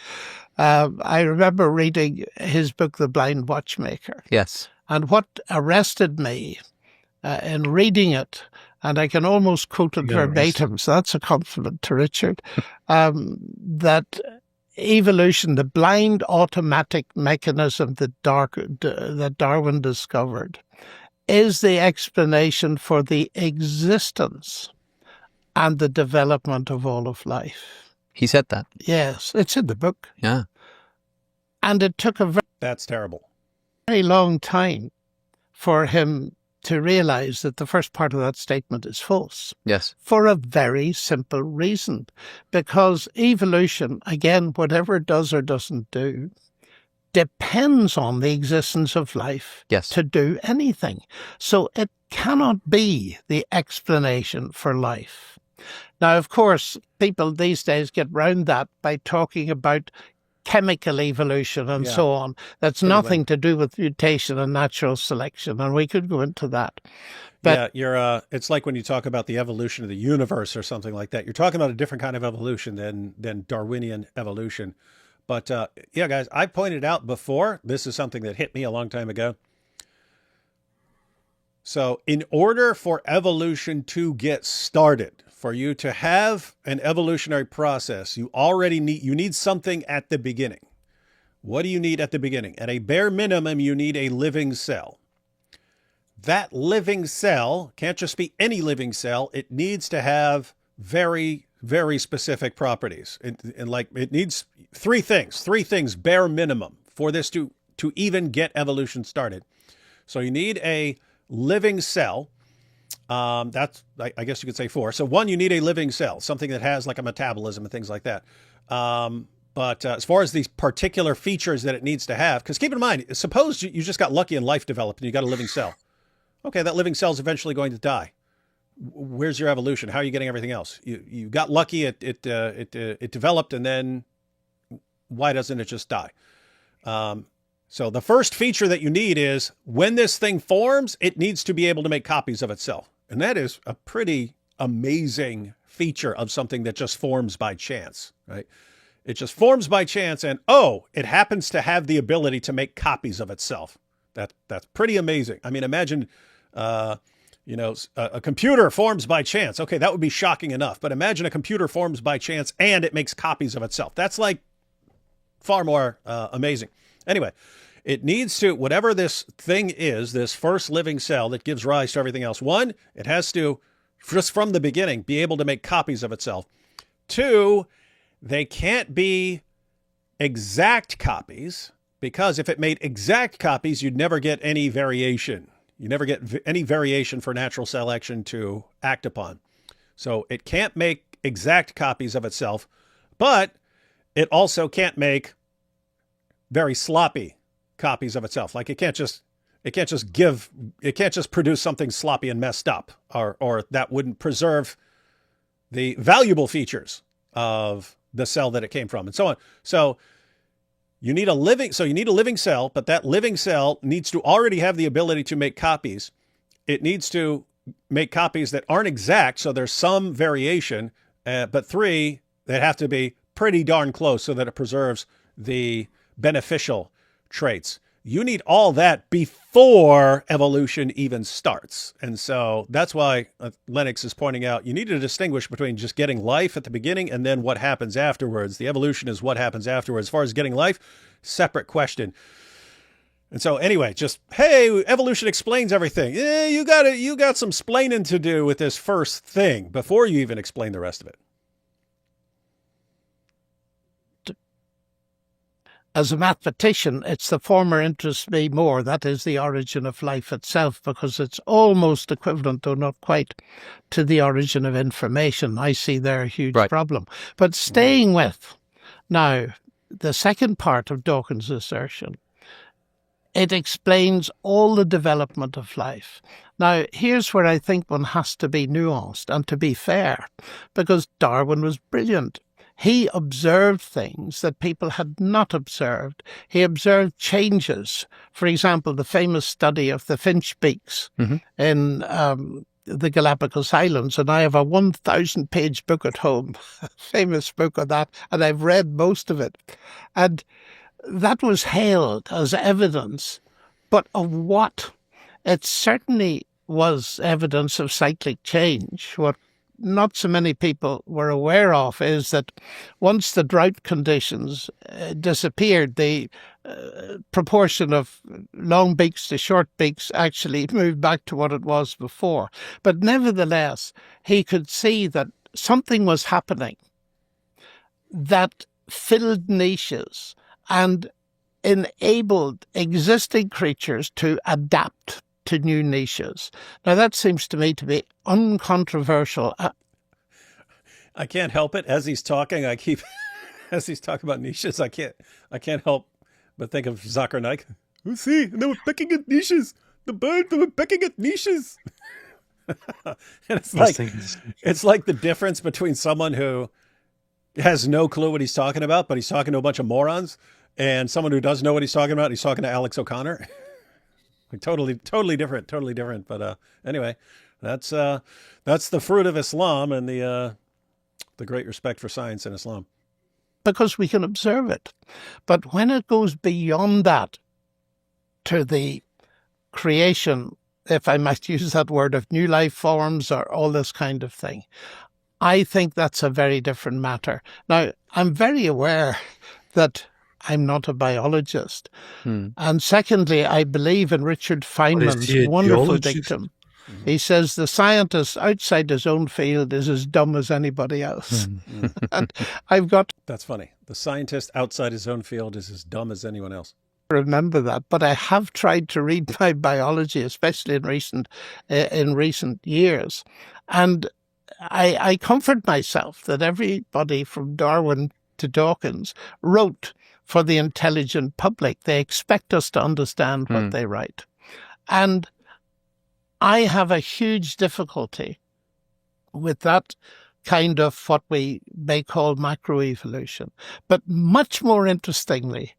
I remember reading his book, The Blind Watchmaker. Yes. And what arrested me in reading it, and I can almost quote it verbatim, so that's a compliment to Richard, that evolution, the blind automatic mechanism that Darwin discovered, is the explanation for the existence and the development of all of life. He said that. Yes, it's in the book. Yeah. And it took a that's terrible. very long time for him to realize that the first part of that statement is false. Yes. For a very simple reason. Because evolution, again, whatever it does or doesn't do, depends on the existence of life Yes. to do anything. So it cannot be the explanation for life. Now, of course, people these days get round that by talking about chemical evolution and Yeah. so on. That's nothing to do with mutation and natural selection, and we could go into that. But yeah, it's like when you talk about the evolution of the universe or something like that. You're talking about a different kind of evolution than Darwinian evolution. But yeah, guys, I pointed out before, this is something that hit me a long time ago. So in order for evolution to get started, for you to have an evolutionary process, you need something at the beginning. What do you need at the beginning? At a bare minimum, you need a living cell. That living cell can't just be any living cell. It needs to have very, very specific properties. It needs three things bare minimum for this to even get evolution started. So you need a living cell. That's, I guess you could say 4. So 1, you need a living cell, something that has like a metabolism and things like that. But as far as these particular features that it needs to have, because keep in mind, suppose you just got lucky and life developed and you got a living cell. Okay, that living cell is eventually going to die. Where's your evolution? How are you getting everything else? You got lucky, it developed, and then why doesn't it just die? So the first feature that you need is when this thing forms, it needs to be able to make copies of itself. And that is a pretty amazing feature of something that just forms by chance, right? It just forms by chance and, it happens to have the ability to make copies of itself. That's pretty amazing. I mean, imagine, a computer forms by chance. Okay, that would be shocking enough. But imagine a computer forms by chance and it makes copies of itself. That's like far more amazing. Anyway, it needs to, whatever this thing is, this first living cell that gives rise to everything else. 1, it has to, just from the beginning, be able to make copies of itself. 2, they can't be exact copies, because if it made exact copies, you'd never get any variation. You never get any variation for natural selection to act upon. So it can't make exact copies of itself, but it also can't make very sloppy copies of itself. Like it can't just produce something sloppy and messed up, or that wouldn't preserve the valuable features of the cell that it came from, and so on. So you need a living cell, but that living cell needs to already have the ability to make copies. It needs to make copies that aren't exact, so there's some variation, but three, they have to be pretty darn close so that it preserves the beneficial traits. You need all that before evolution even starts. And so that's why Lennox is pointing out you need to distinguish between just getting life at the beginning and then what happens afterwards. The evolution is what happens afterwards. As far as getting life, separate question. And so anyway, just, hey, evolution explains everything. You got some splaining to do with this first thing before you even explain the rest of it. As a mathematician, it's the former interests me more. That is the origin of life itself, because it's almost equivalent, though not quite, to the origin of information. I see there a huge problem. But staying with, now, the second part of Dawkins' assertion, it explains all the development of life. Now, here's where I think one has to be nuanced and to be fair, because Darwin was brilliant. He observed things that people had not observed. He observed changes. For example, the famous study of the finch beaks in the Galapagos Islands. And I have a 1,000-page book at home, a famous book on that, and I've read most of it. And that was hailed as evidence. But of what? It certainly was evidence of cyclic change. What not so many people were aware of is that once the drought conditions disappeared, the proportion of long beaks to short beaks actually moved back to what it was before. But nevertheless, he could see that something was happening that filled niches and enabled existing creatures to adapt to new niches. Now that seems to me to be uncontroversial. I can't help it. As he's talking, as he's talking about niches, I can't help but think of Zachernik. You see, they were pecking at niches. The birds were pecking at niches. And it's like the difference between someone who has no clue what he's talking about, but he's talking to a bunch of morons, and someone who does know what he's talking about. He's talking to Alex O'Connor. Totally different. But anyway, that's the fruit of Islam and the great respect for science in Islam. Because we can observe it. But when it goes beyond that to the creation, if I might use that word, of new life forms or all this kind of thing, I think that's a very different matter. Now, I'm very aware that I'm not a biologist. And secondly, I believe in Richard Feynman's wonderful dictum. He says the scientist outside his own field is as dumb as anybody else. And That's funny. The scientist outside his own field is as dumb as anyone else. Remember that, but I have tried to read my biology, especially in recent years. And I comfort myself that everybody from Darwin to Dawkins wrote for the intelligent public. They expect us to understand what they write. And I have a huge difficulty with that kind of what we may call macroevolution. But much more interestingly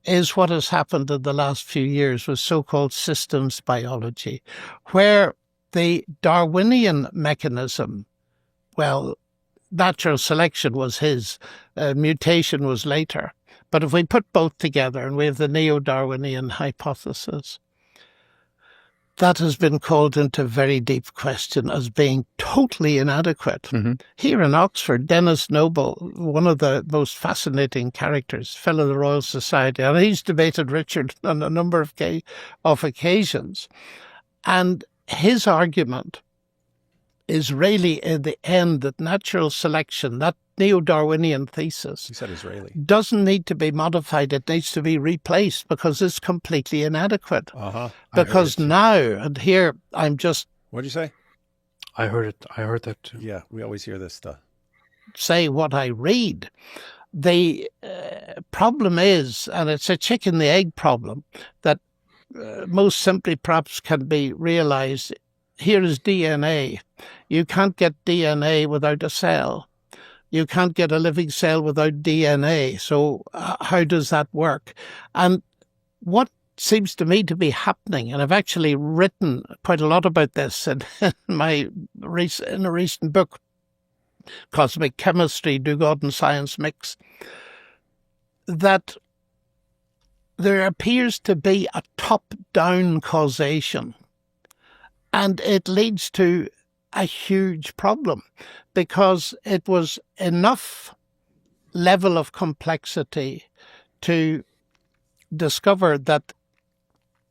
is what has happened in the last few years with so-called systems biology, where the Darwinian mechanism, well, natural selection was his, mutation was later. But if we put both together and we have the neo-Darwinian hypothesis, that has been called into very deep question as being totally inadequate. Here in Oxford, Dennis Noble, one of the most fascinating characters, fellow of the Royal Society, and he's debated Richard on a number of occasions. And his argument is really in the end that natural selection, that neo-Darwinian thesis He said Israeli. doesn't need to be modified. It needs to be replaced because it's completely inadequate. Uh-huh. Because now, and here I'm just What'd you say? I heard it. I heard that too. Yeah, we always hear this stuff. say what I read. The problem is, and it's a chicken the egg problem, that most simply perhaps can be realized. Here is DNA. You can't get DNA without a cell. You can't get a living cell without DNA. So how does that work? And what seems to me to be happening, and I've actually written quite a lot about this in a recent book, Cosmic Chemistry, Do God and Science Mix, that there appears to be a top-down causation, and it leads to a huge problem because it was enough level of complexity to discover that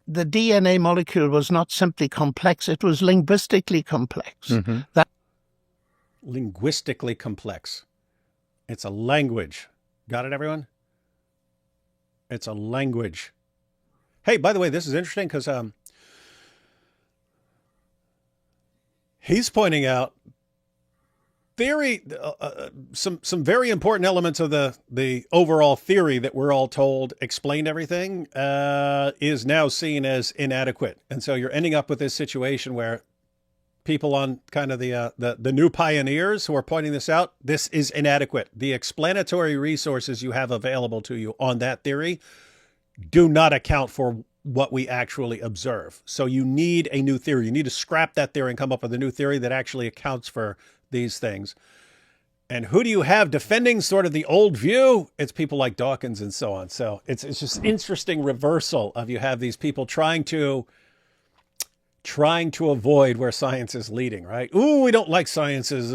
the DNA molecule was not simply complex, it was linguistically complex. Mm-hmm. Linguistically complex. It's a language. Got it, everyone? It's a language. Hey, by the way, this is interesting because he's pointing out some very important elements of the overall theory that we're all told explained everything is now seen as inadequate, and so you're ending up with this situation where people on kind of the new pioneers who are pointing this out, this is inadequate. The explanatory resources you have available to you on that theory do not account for what we actually observe. So you need a new theory. You need to scrap that theory and come up with a new theory that actually accounts for these things. And who do you have defending sort of the old view? It's people like Dawkins and so on. So it's just interesting reversal of you have these people trying to avoid where science is leading, right? Ooh, we don't like science's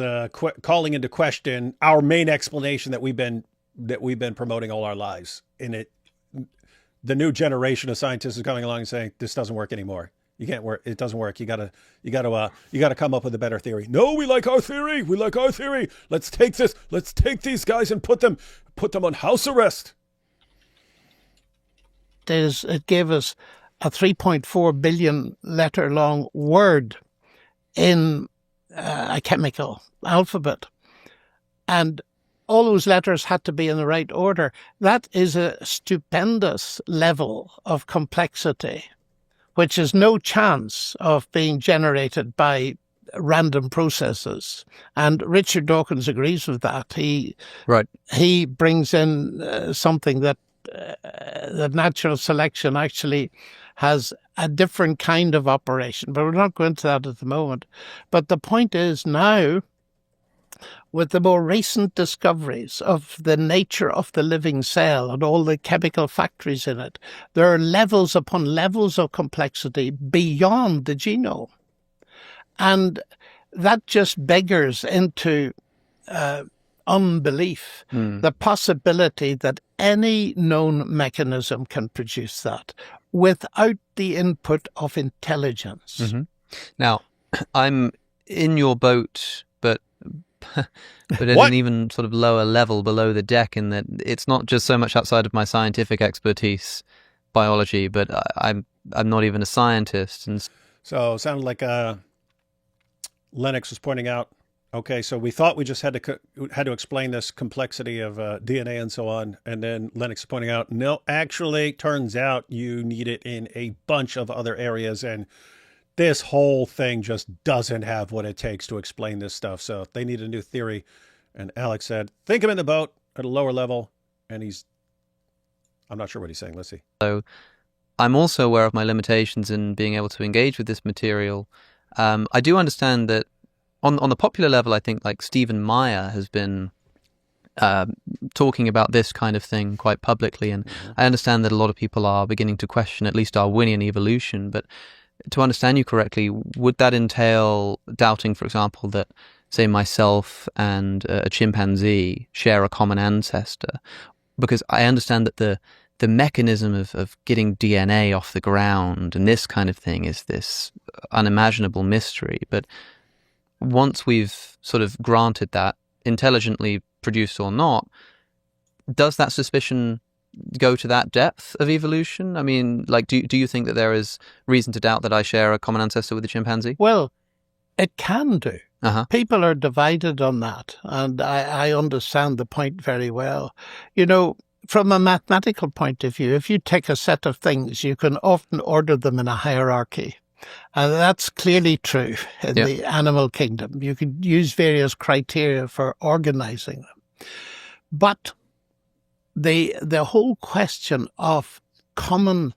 calling into question our main explanation that we've been promoting all our lives. In it, the new generation of scientists is coming along and saying this doesn't work anymore. You can't work. It doesn't work. You gotta come up with a better theory. No, we like our theory. We like our theory. Let's take this. Let's take these guys and put them on house arrest. It gave us a 3.4 billion letter long word in a chemical alphabet. And all those letters had to be in the right order. That is a stupendous level of complexity, which has no chance of being generated by random processes. And Richard Dawkins agrees with that. He brings in something that natural selection actually has a different kind of operation, but we're not going to that at the moment. But the point is now, with the more recent discoveries of the nature of the living cell and all the chemical factories in it, there are levels upon levels of complexity beyond the genome. And that just beggars into unbelief, the possibility that any known mechanism can produce that without the input of intelligence. Mm-hmm. Now, I'm in your boat, but at an even sort of lower level below the deck, in that it's not just so much outside of my scientific expertise, biology, but I'm not even a scientist. And so it sounded like Lennox was pointing out, okay, so we thought we just had to explain this complexity of DNA and so on, and then Lennox is pointing out, no, actually, turns out you need it in a bunch of other areas, and this whole thing just doesn't have what it takes to explain this stuff. So they need a new theory. And Alex said, think him in the boat at a lower level. And I'm not sure what he's saying. Let's see. So I'm also aware of my limitations in being able to engage with this material. I do understand that on the popular level, I think like Stephen Meyer has been talking about this kind of thing quite publicly. And I understand that a lot of people are beginning to question at least Darwinian evolution. But to understand you correctly, would that entail doubting, for example, that, say, myself and a chimpanzee share a common ancestor? Because I understand that the mechanism of getting DNA off the ground and this kind of thing is this unimaginable mystery. But once we've sort of granted that, intelligently produced or not, does that suspicion go to that depth of evolution? I mean, like, do you think that there is reason to doubt that I share a common ancestor with the chimpanzee? Well, it can do. Uh-huh. People are divided on that, and I understand the point very well. You know, from a mathematical point of view, if you take a set of things, you can often order them in a hierarchy. And that's clearly true in the animal kingdom. You could use various criteria for organizing them. But the whole question of common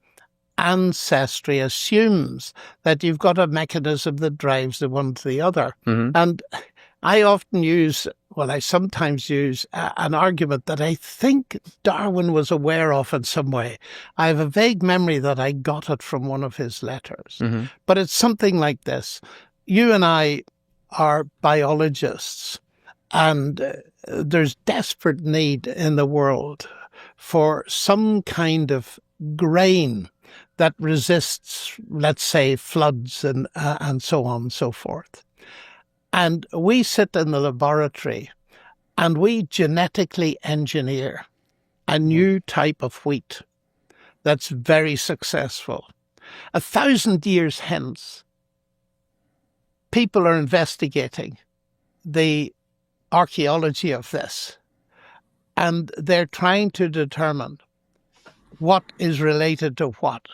ancestry assumes that you've got a mechanism that drives the one to the other. Mm-hmm. And I sometimes use an argument that I think Darwin was aware of in some way. I have a vague memory that I got it from one of his letters. Mm-hmm. But it's something like this. You and I are biologists, and there's desperate need in the world for some kind of grain that resists, let's say, floods and so on and so forth. And we sit in the laboratory and we genetically engineer a new type of wheat that's very successful. 1,000 years hence, people are investigating the archaeology of this, and they're trying to determine what is related to what.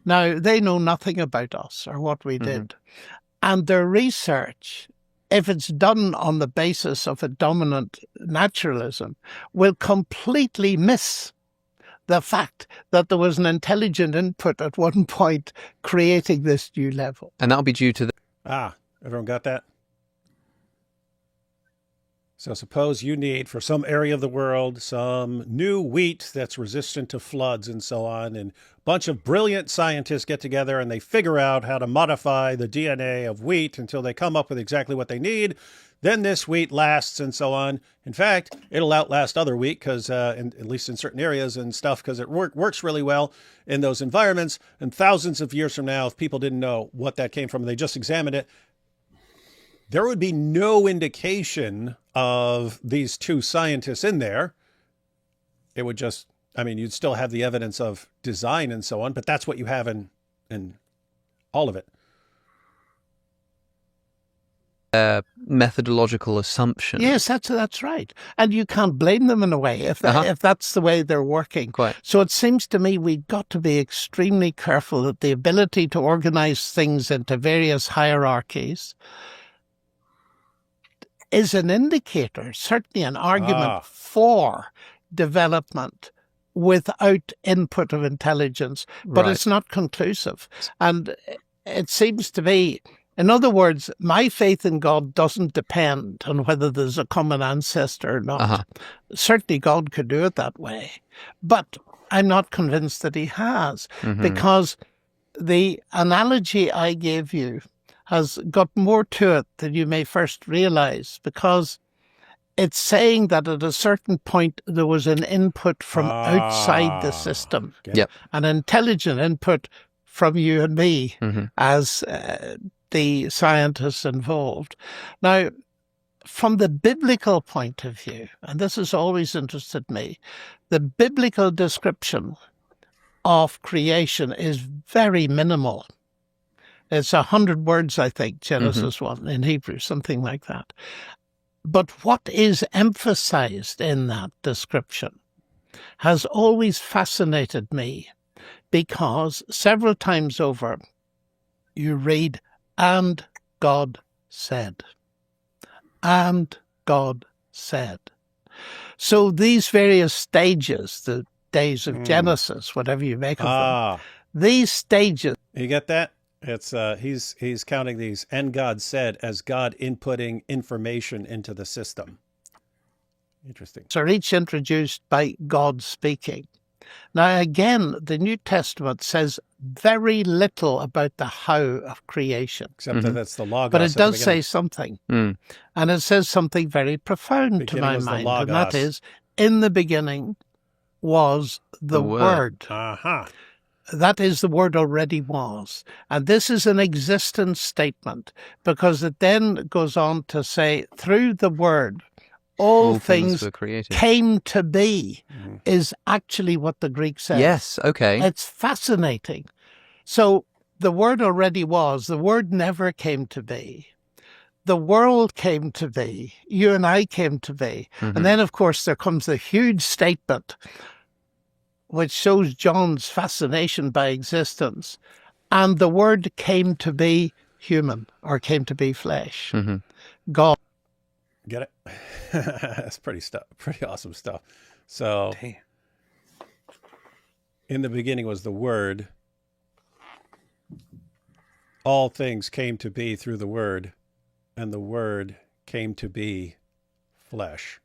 Now, they know nothing about us or what we did. And their research, if it's done on the basis of a dominant naturalism, will completely miss the fact that there was an intelligent input at one point creating this new level. And that'll be due to Everyone got that? So suppose you need, for some area of the world, some new wheat that's resistant to floods and so on, and a bunch of brilliant scientists get together and they figure out how to modify the DNA of wheat until they come up with exactly what they need. Then this wheat lasts and so on. In fact, it'll outlast other wheat, because at least in certain areas and stuff, because it works really well in those environments. And thousands of years from now, if people didn't know what that came from, and they just examined it, there would be no indication of these two scientists in there. It would just, you'd still have the evidence of design and so on, but that's what you have in all of it. Methodological assumption. Yes, that's right. And you can't blame them in a way if that's the way they're working. Quite. So it seems to me we've got to be extremely careful that the ability to organize things into various hierarchies is an indicator, certainly an argument for development without input of intelligence, but it's not conclusive. And it seems to me, in other words, my faith in God doesn't depend on whether there's a common ancestor or not. Certainly God could do it that way, but I'm not convinced that he has, because the analogy I gave you has got more to it than you may first realize, because it's saying that at a certain point there was an input from outside the system, an intelligent input from you and me as the scientists involved. Now, from the biblical point of view, and this has always interested me, the biblical description of creation is very minimal. It's 100 words, I think, Genesis 1 in Hebrew, something like that. But what is emphasized in that description has always fascinated me, because several times over you read, "And God said." And God said. So these various stages, the days of Genesis, whatever you make of them, these stages. You get that? It's he's counting these, and God said, as God inputting information into the system. Interesting. Are each introduced by God speaking. Now, again, the New Testament says very little about the how of creation. Except that that's the Logos. But it does say something. And it says something very profound to my mind. And that is, in the beginning was the Word. That is, the Word already was. And this is an existence statement, because it then goes on to say, through the Word, all things things were created. came to be Mhm. is actually what the Greek says. Yes, okay. It's fascinating. So the word already was, the word never came to be. The world came to be. You and I came to be. Mhm. And then, of course, there comes the huge statement which shows John's fascination by existence. And the word came to be human, or came to be flesh. Mhm. God. Get it? That's pretty awesome stuff. So Hey. in the beginning was the Word. All things came to be through the Word, and the Word came to be flesh.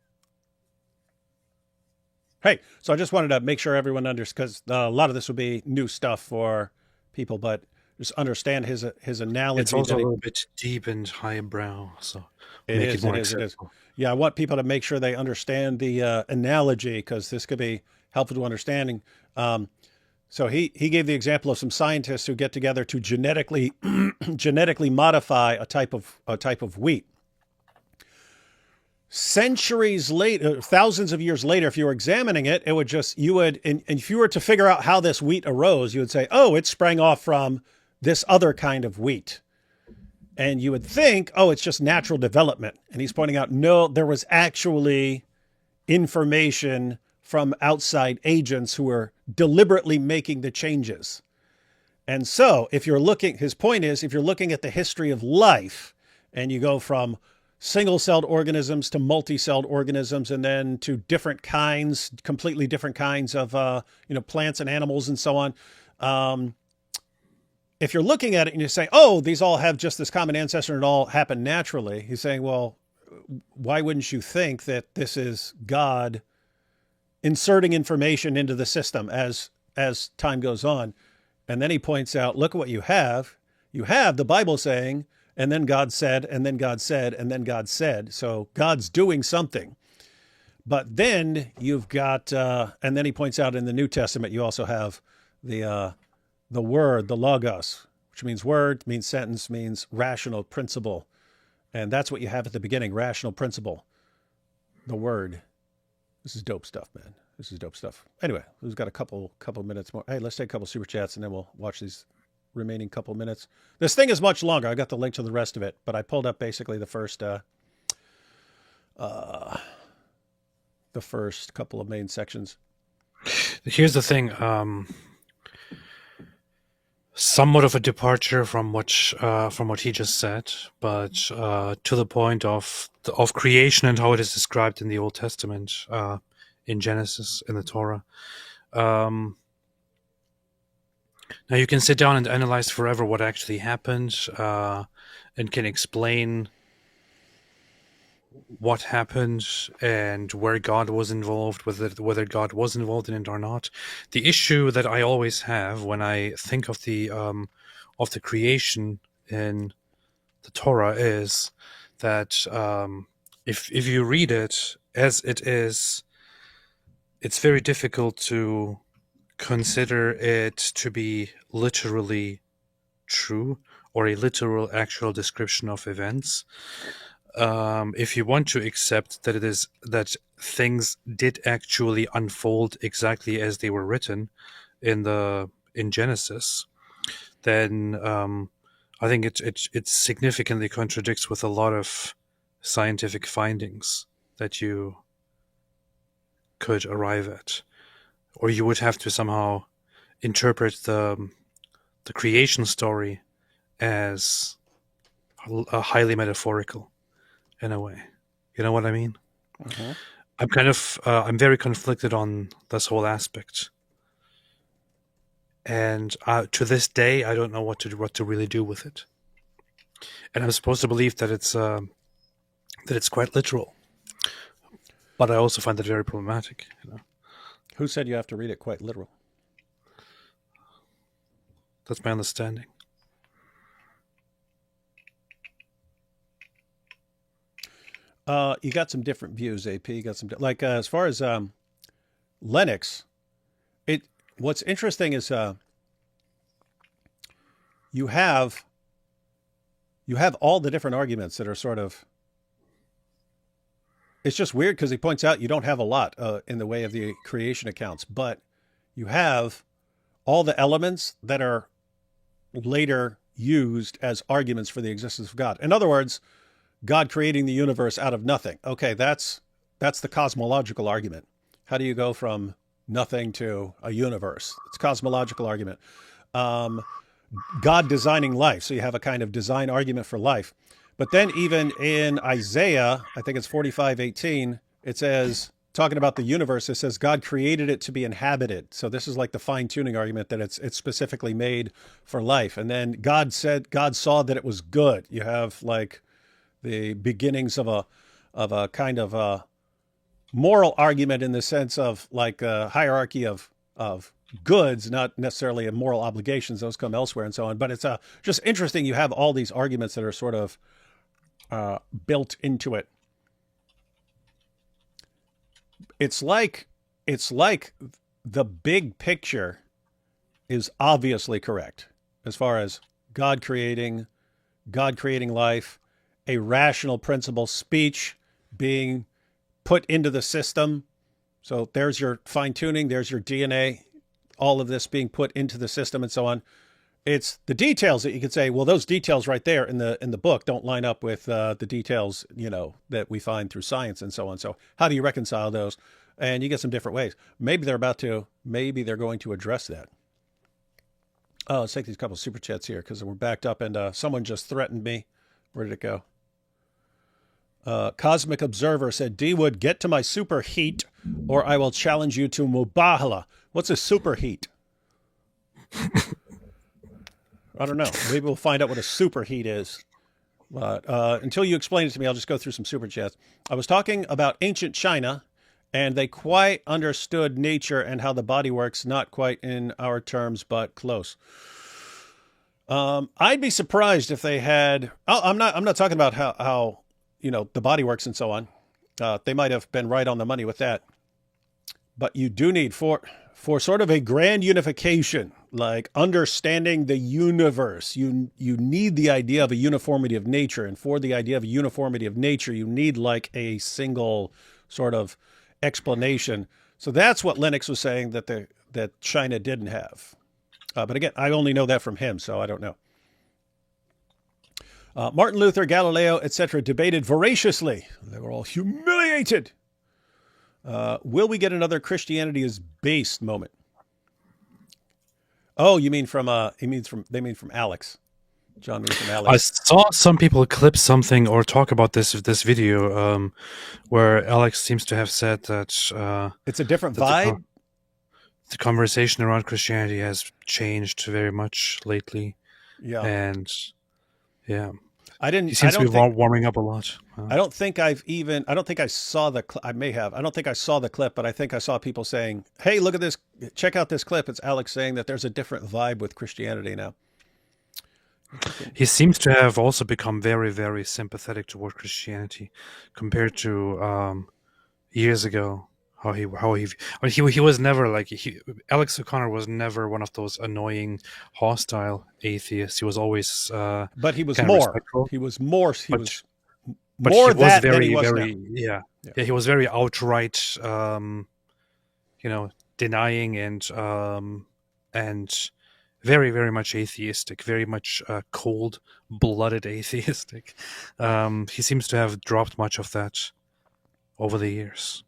Hey, so I just wanted to make sure everyone understands, because a lot of this would be new stuff for people, but just understand his analogy. It's also a little bit deep and highbrow, so It make is. it more It is. accessible. Yeah, I want people to make sure they understand the analogy, because this could be helpful to understanding. So he gave the example of some scientists who get together to genetically modify a type of wheat. Centuries later, thousands of years later, if you were examining it, it would just, and if you were to figure out how this wheat arose, you would say, oh, it sprang off from this other kind of wheat. And you would think, oh, it's just natural development. And he's pointing out, no, there was actually information from outside agents who were deliberately making the changes. And so his point is, if you're looking at the history of life and you go from single-celled organisms to multi-celled organisms, and then to completely different kinds of, plants and animals and so on. If you're looking at it and you say, oh, these all have just this common ancestor and it all happened naturally, he's saying, well, why wouldn't you think that this is God inserting information into the system as time goes on? And then he points out, look at what you have. You have the Bible saying, and then God said, and then God said, and then God said. So God's doing something. But then you've got, and then he points out in the New Testament, you also have the word, the logos, which means word, means sentence, means rational principle. And that's what you have at the beginning, rational principle, the word. This is dope stuff, man. This is dope stuff. Anyway, we've got a couple minutes more. Hey, let's take a couple super chats and then we'll watch these remaining couple minutes. This thing is much longer. I got the link to the rest of it, but I pulled up basically the first couple of main sections. Here's the thing. Somewhat of a departure from what he just said, but to the point of creation and how it is described in the Old Testament, in Genesis, in the Torah. Now you can sit down and analyze forever what actually happened, and can explain what happened and where God was involved, whether God was involved in it or not. The issue that I always have when I think of the creation in the Torah is that if you read it as it is, it's very difficult to consider it to be literally true or a literal actual description of events. If you want to accept that things did actually unfold exactly as they were written in Genesis, then I think it significantly contradicts with a lot of scientific findings that you could arrive at, or you would have to somehow interpret the creation story as a highly metaphorical in a way. You know what I mean? Mm-hmm. I'm very conflicted on this whole aspect, and to this day I don't know what to really do with it. And I'm supposed to believe that it's quite literal, but I also find it very problematic. Who said you have to read it quite literal? That's my understanding. You got some different views, AP. You got some as far as Lennox. What's interesting is you have all the different arguments that are sort of it's just weird because he points out you don't have a lot in the way of the creation accounts, but you have all the elements that are later used as arguments for the existence of God. In other words, God creating the universe out of nothing. Okay, that's the cosmological argument. How do you go from nothing to a universe? It's a cosmological argument. God designing life. So you have a kind of design argument for life. But then even in Isaiah, I think it's 45:18, it says, talking about the universe, it says God created it to be inhabited. So this is like the fine-tuning argument that it's specifically made for life. And then God saw that it was good. You have like the beginnings of a kind of a moral argument in the sense of like a hierarchy of goods, not necessarily of moral obligations. Those come elsewhere and so on. But it's just interesting. You have all these arguments that are sort of built into it. It's like the big picture is obviously correct as far as God creating life, a rational principle, speech being put into the system. So there's your fine tuning, there's your DNA, all of this being put into the system and so on. It's the details that you could say, well, those details right there in the book don't line up with the details, that we find through science and so on. So how do you reconcile those? And you get some different ways. Maybe they're going to address that. Oh, let's take these couple of super chats here because we're backed up and someone just threatened me. Where did it go? Cosmic Observer said, D-Wood, get to my superheat or I will challenge you to Mubahala. What's a superheat? I don't know. Maybe we'll find out what a superheat is. But until you explain it to me, I'll just go through some super chats. I was talking about ancient China, and they quite understood nature and how the body works, not quite in our terms, but close. I'd be surprised if they had. I'm not talking about how the body works and so on. They might have been right on the money with that. But you do need for sort of a grand unification, like understanding the universe, you need the idea of a uniformity of nature. And for the idea of a uniformity of nature, you need like a single sort of explanation. So that's what Lennox was saying that China didn't have. But again, I only know that from him, so I don't know. Martin Luther, Galileo, etc. debated voraciously. They were all humiliated. Will we get another Christianity is based moment? Oh, you mean from Alex. John means from Alex. I saw some people clip something or talk about this video where Alex seems to have said that it's a different vibe. The conversation around Christianity has changed very much lately. Yeah. And yeah. He seems to be warming up a lot. I don't think I saw the clip. I may have. I don't think I saw the clip, but I think I saw people saying, hey, look at this. Check out this clip. It's Alex saying that there's a different vibe with Christianity now. He seems to have also become very, very sympathetic toward Christianity compared to years ago. He was never like Alex O'Connor was never one of those annoying, hostile atheists. He was always, but he was more. Respectful. He was more. He but, was but more he was that very, than he was very, now. Yeah. He was very outright, denying and very, very much atheistic, very much cold-blooded atheistic. He seems to have dropped much of that over the years.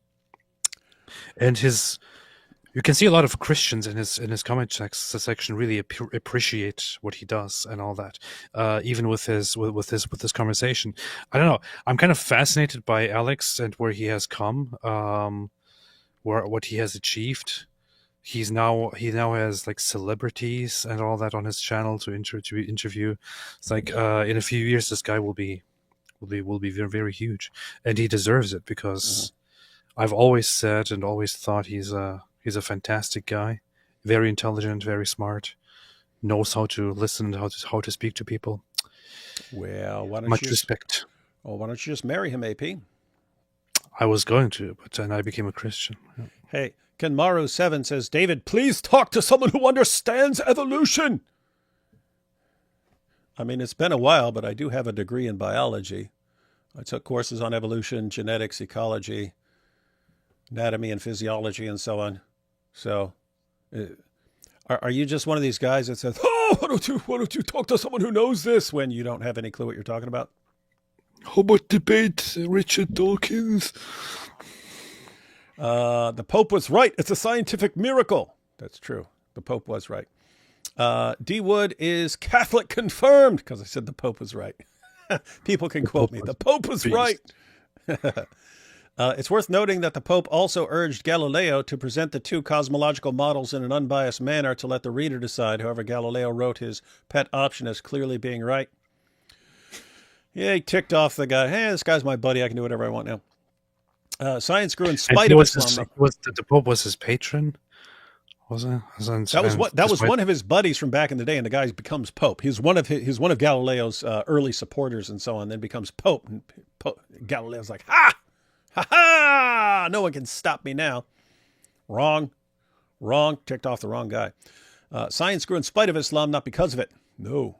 And you can see a lot of Christians in his comment section really appreciate what he does and all that. Even with this conversation, I don't know. I'm kind of fascinated by Alex and where he has come, what he has achieved. He now has like celebrities and all that on his channel to interview. It's like in a few years, this guy will be very, very huge, and he deserves it because. I've always said and always thought he's a fantastic guy, very intelligent, very smart, knows how to listen and how to speak to people. Well, much respect. Well, why don't you just marry him, AP? I was going to, but then I became a Christian. Yeah. Hey, Kenmaru7 says, David, please talk to someone who understands evolution. I mean, it's been a while, but I do have a degree in biology. I took courses on evolution, genetics, ecology, anatomy and physiology, and so on. So, uh, are you just one of these guys that says, "Oh, why don't you talk to someone who knows this?" when you don't have any clue what you're talking about? How about debate, Richard Dawkins? The Pope was right. It's a scientific miracle. That's true. The Pope was right. D. Wood is Catholic confirmed because I said the Pope was right. People can quote me. The Pope was right. It's worth noting that the Pope also urged Galileo to present the two cosmological models in an unbiased manner to let the reader decide. However, Galileo wrote his pet option as clearly being right. Yeah, he ticked off the guy. Hey, this guy's my buddy. I can do whatever I want now. Science grew in spite of Islam. The Pope was his patron. Was it? That was one of his buddies from back in the day, and the guy becomes Pope. He's one of Galileo's early supporters and so on. Then becomes Pope, and Galileo's like, ha, ha, ha! No one can stop me now. Wrong, ticked off the wrong guy. Science grew in spite of Islam, not because of it. No,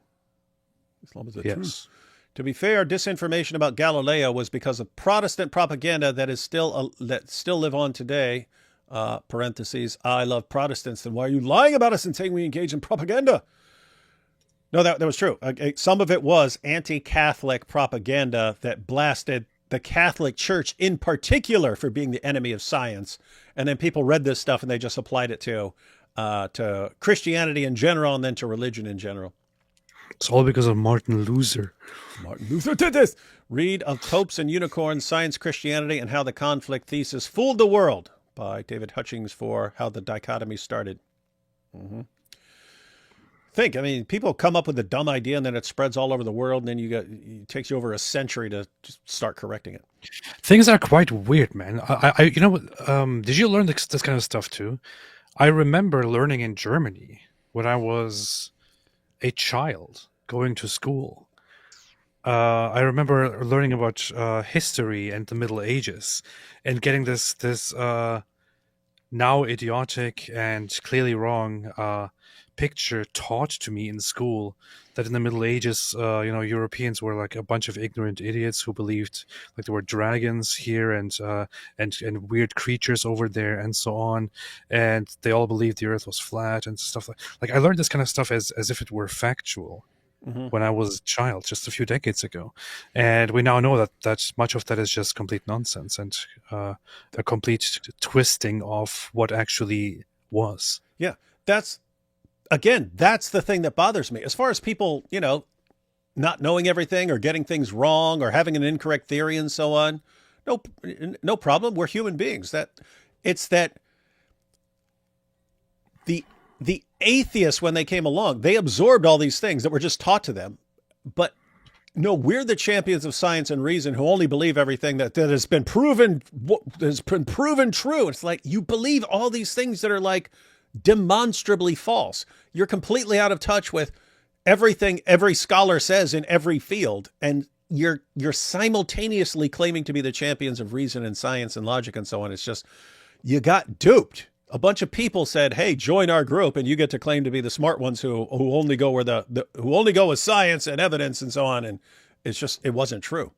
Islam is the truth. To be fair, disinformation about Galileo was because of Protestant propaganda that still live on today. Parentheses, I love Protestants. Then why are you lying about us and saying we engage in propaganda? No, that was true. Some of it was anti-Catholic propaganda that blasted the Catholic Church in particular for being the enemy of science. And then people read this stuff and they just applied it to Christianity in general and then to religion in general. It's all because of Martin Luther. Martin Luther did this. Read Of Popes and Unicorns, Science, Christianity, and How the Conflict Thesis Fooled the World by David Hutchings for How the Dichotomy Started. Mm-hmm. I mean, people come up with a dumb idea and then it spreads all over the world, and then it takes you over a century to just start correcting it. Things are quite weird, man. Did you learn this kind of stuff too? I remember learning in Germany when I was a child going to school. I remember learning about history and the Middle Ages and getting this now idiotic and clearly wrong picture taught to me in school that in the Middle Ages, Europeans were like a bunch of ignorant idiots who believed like there were dragons here and weird creatures over there and so on, and they all believed the Earth was flat and stuff like I learned this kind of stuff as if it were factual. Mm-hmm. When I was a child, just a few decades ago. And we now know that much of that is just complete nonsense and a complete twisting of what actually was. Yeah, that's the thing that bothers me. As far as people, not knowing everything or getting things wrong or having an incorrect theory and so on, no problem. We're human beings. The atheists, when they came along, they absorbed all these things that were just taught to them. But no, we're the champions of science and reason who only believe everything that has been proven true. It's like you believe all these things that are like demonstrably false. You're completely out of touch with everything every scholar says in every field, and you're simultaneously claiming to be the champions of reason and science and logic and so on. It's just you got duped. A bunch of people said, "Hey, join our group," and you get to claim to be the smart ones who only go where who only go with science and evidence and so on. And it wasn't true.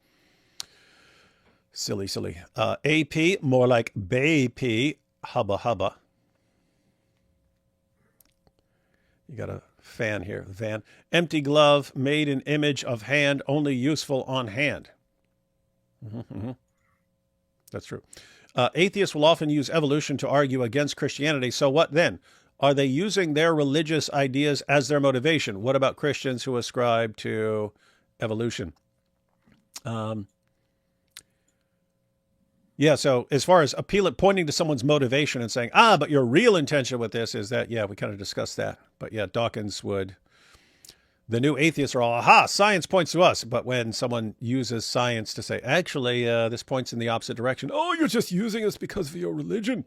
Silly. AP, more like BP, hubba hubba. You got a fan here, Van. Empty glove, made an image of hand, only useful on hand. Mm-hmm. That's true. Atheists will often use evolution to argue against Christianity. So what then? Are they using their religious ideas as their motivation? What about Christians who ascribe to evolution? So as far as pointing to someone's motivation and saying, but your real intention with this is that, we kind of discussed that. But Dawkins would... The new atheists are all, science points to us. But when someone uses science to say, actually, this points in the opposite direction. Oh, you're just using us because of your religion.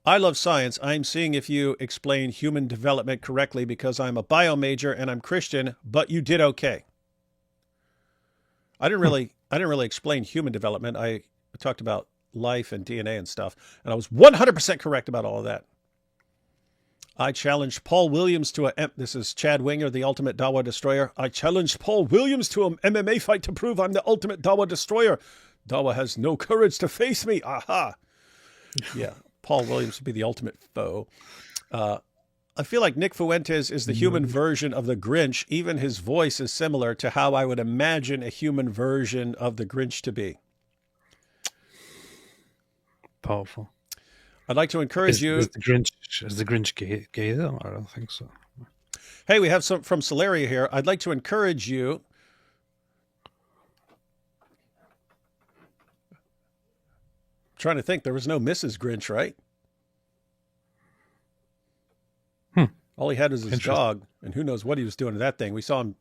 I love science. I'm seeing if you explain human development correctly because I'm a bio major and I'm Christian, but you did okay. I didn't really explain human development. I talked about life and DNA and stuff, and I was 100% correct about all of that. I challenged Paul Williams to this is Chad Winger, the ultimate Dawa destroyer. I challenged Paul Williams to an MMA fight to prove I'm the ultimate Dawa destroyer. Dawa has no courage to face me. Aha. Yeah, Paul Williams would be the ultimate foe. I feel like Nick Fuentes is the human version of the Grinch. Even his voice is similar to how I would imagine a human version of the Grinch to be. Powerful. I'd like to encourage you. Is the Grinch gay though? I don't think so. Hey, we have some from Solaria here. I'd like to encourage you. I'm trying to think. There was no Mrs. Grinch, right? All he had was his dog, and who knows what he was doing to that thing. We saw him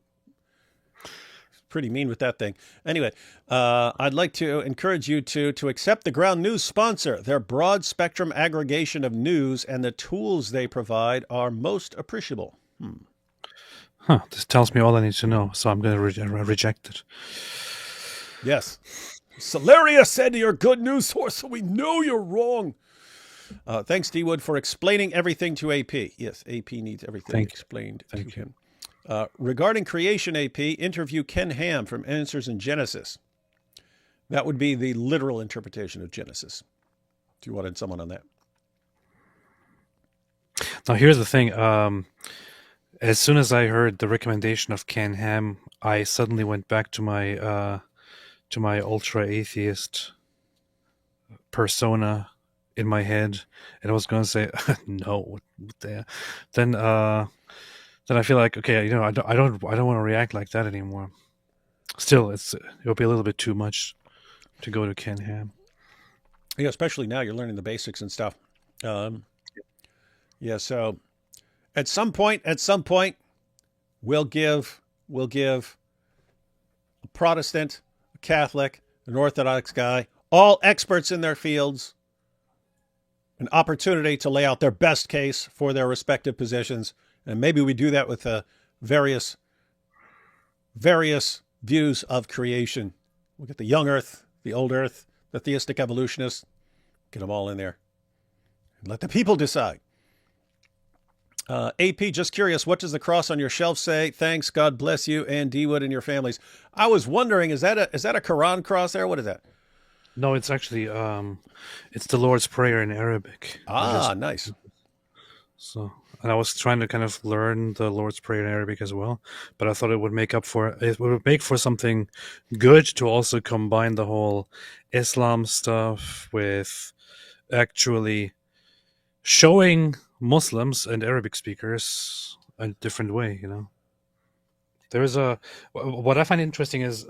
pretty mean with that thing. Anyway, I'd like to encourage you to accept the Ground News sponsor. Their broad spectrum aggregation of news and the tools they provide are most appreciable. This tells me all I need to know, so I'm going to reject it. Yes. Solaria said you're a good news source, so we know you're wrong. Thanks, D. Wood, for explaining everything to AP. Yes, AP needs everything explained to him. Regarding creation, AP, interview Ken Ham from Answers in Genesis. That would be the literal interpretation of Genesis. Do you want someone on that? Now, here's the thing. As soon as I heard the recommendation of Ken Ham, I suddenly went back to my ultra atheist persona in my head, and I was going to say no. Then I feel like, okay, I don't want to react like that anymore. Still, it'll be a little bit too much to go to Ken Ham. Yeah, especially now you're learning the basics and stuff. Yeah, so at some point, we'll give a Protestant, a Catholic, an Orthodox guy, all experts in their fields, an opportunity to lay out their best case for their respective positions. And maybe we do that with various views of creation. We'll get the young earth, the old earth, the theistic evolutionists, get them all in there. And let the people decide. AP, just curious, what does the cross on your shelf say? Thanks, God bless you, and D. Wood and your families. I was wondering, is that a Quran cross there? What is that? No, it's actually it's the Lord's Prayer in Arabic. Nice. So, and I was trying to kind of learn the Lord's Prayer in Arabic as well, but I thought it would make for something good to also combine the whole Islam stuff with actually showing Muslims and Arabic speakers a different way. There is what I find interesting is,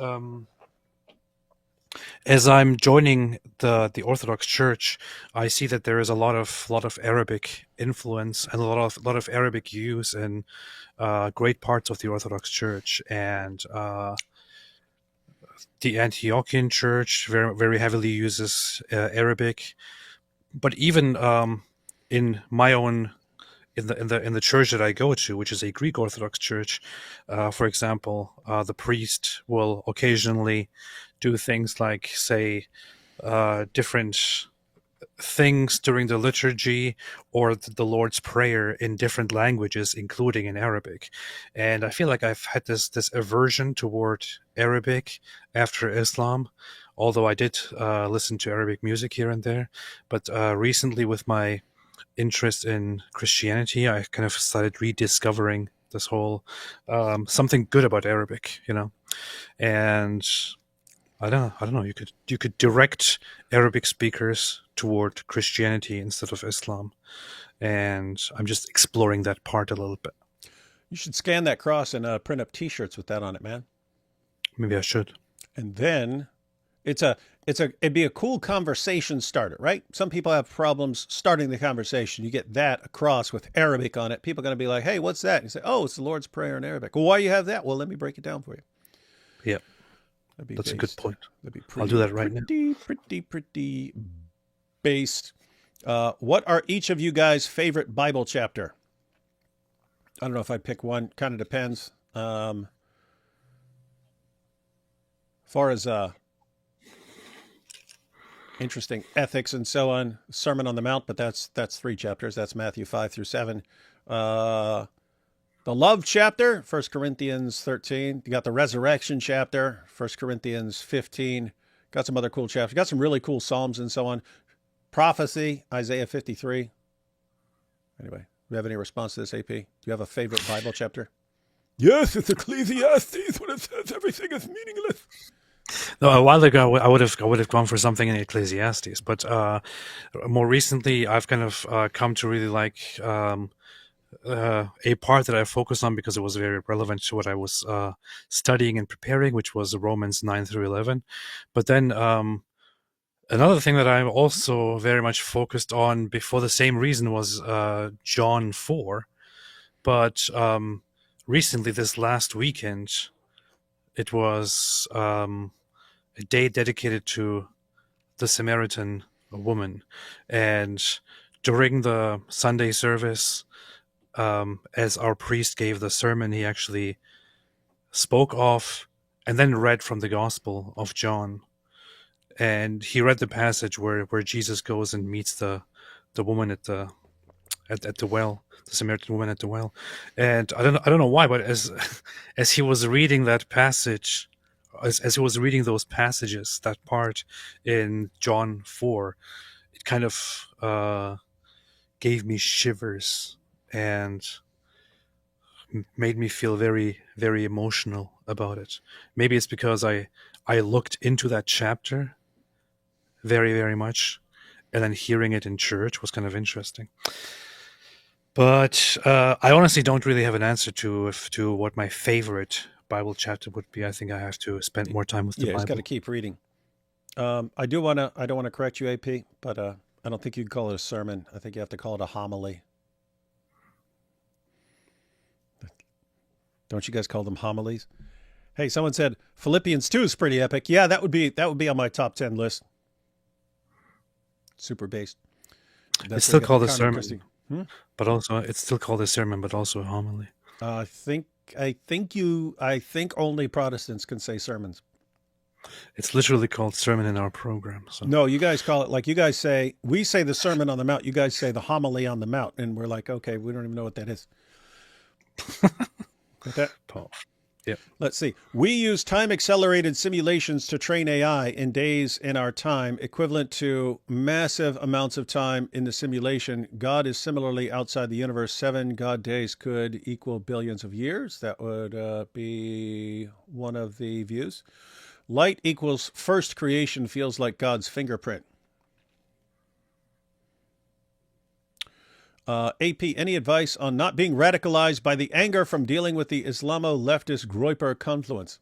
as I'm joining the Orthodox Church, I see that there is a lot of Arabic influence and a lot of Arabic use in great parts of the Orthodox Church, and the Antiochian Church very very heavily uses Arabic. But even in my own in the church that I go to, which is a Greek Orthodox church, for example, the priest will occasionally do things like say different things during the liturgy or the Lord's Prayer in different languages, including in Arabic. And I feel like I've had this aversion toward Arabic after Islam, although I did listen to Arabic music here and there. But recently, with my interest in Christianity, I kind of started rediscovering this whole something good about Arabic, and I don't know. You could direct Arabic speakers toward Christianity instead of Islam, and I'm just exploring that part a little bit. You should scan that cross and print up T-shirts with that on it, man. Maybe I should. And then it'd be a cool conversation starter, right? Some people have problems starting the conversation. You get that across with Arabic on it. People are going to be like, "Hey, what's that?" And you say, "Oh, it's the Lord's Prayer in Arabic." Well, why do you have that? Well, let me break it down for you. Yeah. That's a good point. I'll do that right now. Pretty based. What are each of you guys' favorite Bible chapter? I don't know if I'd pick one. Kind of depends. As far as interesting ethics and so on, Sermon on the Mount, but that's 3 chapters. That's Matthew 5 through 7. Uh, the love chapter, 1 Corinthians 13. You got the resurrection chapter, 1 Corinthians 15. Got some other cool chapters. Got some really cool Psalms and so on. Prophecy, Isaiah 53. Anyway, do you have any response to this, AP? Do you have a favorite Bible chapter? Yes, it's Ecclesiastes when it says everything is meaningless. No, a while ago I would have gone for something in Ecclesiastes, but more recently I've kind of come to really like a part that I focused on because it was very relevant to what I was studying and preparing, which was Romans 9 through 11. But then another thing that I'm also very much focused on for the same reason was John 4. But recently, this last weekend, it was a day dedicated to the Samaritan woman. And during the Sunday service, as our priest gave the sermon, he actually spoke of and then read from the Gospel of John. And he read the passage where Jesus goes and meets the woman at the well, the Samaritan woman at the well. And I don't know why, but as he was reading that passage, as he was reading those passages, that part in John 4, it kind of gave me shivers and made me feel very, very emotional about it. Maybe it's because I looked into that chapter very, very much, and then hearing it in church was kind of interesting. But I honestly don't really have an answer to what my favorite Bible chapter would be. I think I have to spend more time with the Yeah, Bible. just got to keep reading. I don't want to correct you, AP, but I don't think you can call it a sermon. I think you have to call it a homily. Don't you guys call them homilies? Hey, someone said Philippians 2 is pretty epic. Yeah, that would be on my top 10 list. Super based. It's still called a sermon, but also it's still called a sermon, but also a homily. I think only Protestants can say sermons. It's literally called sermon in our program. So. No, you guys call it like you guys say. We say the Sermon on the Mount. You guys say the homily on the Mount, and we're like, okay, we don't even know what that is. Got that? Paul. Yep. Let's see. We use time-accelerated simulations to train AI in days in our time, equivalent to massive amounts of time in the simulation. God is similarly outside the universe. 7 God days could equal billions of years. That would be one of the views. Light equals first creation feels like God's fingerprint. AP, any advice on not being radicalized by the anger from dealing with the Islamo-leftist Groyper confluence?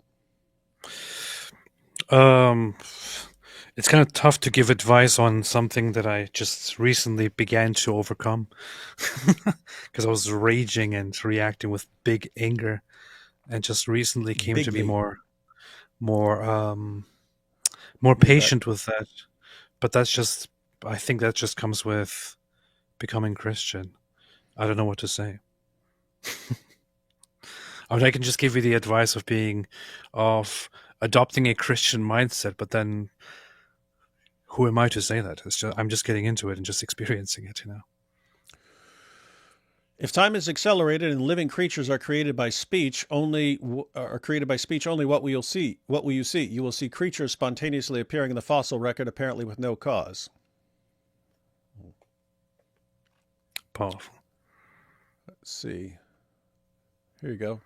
It's kind of tough to give advice on something that I just recently began to overcome because I was raging and reacting with big anger, and just recently came to be more patient with that. But I think that just comes with becoming Christian. I don't know what to say. I mean, I can just give you the advice of adopting a Christian mindset, but then who am I to say that? I'm just getting into it and just experiencing it, If time is accelerated and living creatures are created by speech only, what will you see? You will see creatures spontaneously appearing in the fossil record, apparently with no cause. Powerful. Let's see. Here you go.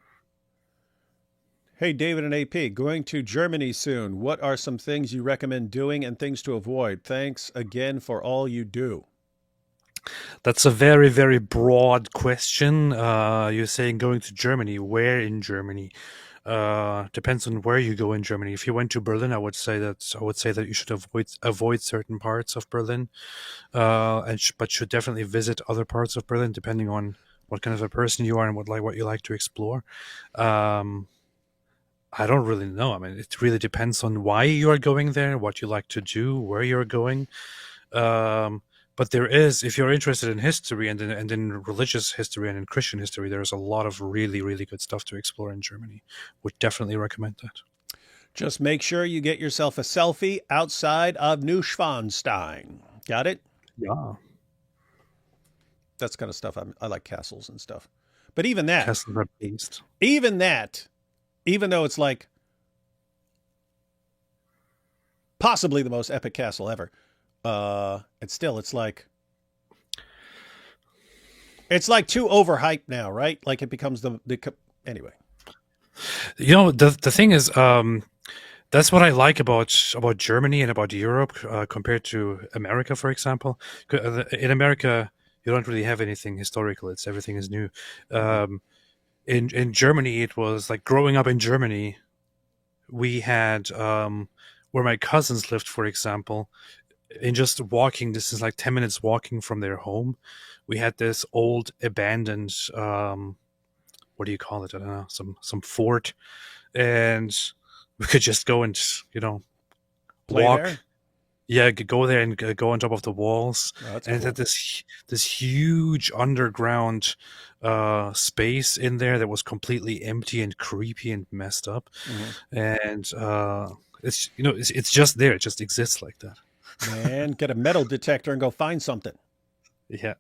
Hey, David and AP, going to Germany soon. What are some things you recommend doing and things to avoid? Thanks again for all you do. That's a very, very broad question. You're saying going to Germany. Where in Germany? Depends on where you go in Germany. If you went to Berlin, I would say that you should avoid certain parts of Berlin, but should definitely visit other parts of Berlin, depending on what kind of a person you are and what you like to explore. I don't really know. I mean, it really depends on why you are going there, what you like to do, where you're going. But there is, if you're interested in history and in religious history and in Christian history, there's a lot of really, really good stuff to explore in Germany. Would definitely recommend that. Just make sure you get yourself a selfie outside of Neuschwanstein. Got it? Yeah. That's kind of stuff I like, castles and stuff. But even that, Castles are based. even though it's like possibly the most epic castle ever, it's like too overhyped now, right? Like it becomes anyway. You know, the thing is, that's what I like about Germany and about Europe compared to America, for example. In America, you don't really have anything historical; everything is new. In Germany, it was like growing up in Germany. We had where my cousins lived, for example, in just walking. This is like 10 minutes walking from their home. We had this old abandoned. What do you call it? I don't know. Some fort, and we could just go and Play walk. there? Yeah, go there and go on top of the walls, Oh, that's and it cool. had this huge underground space in there that was completely empty and creepy and messed up, and it's just there. It just exists like that. Man, get a metal detector and go find something. Yeah,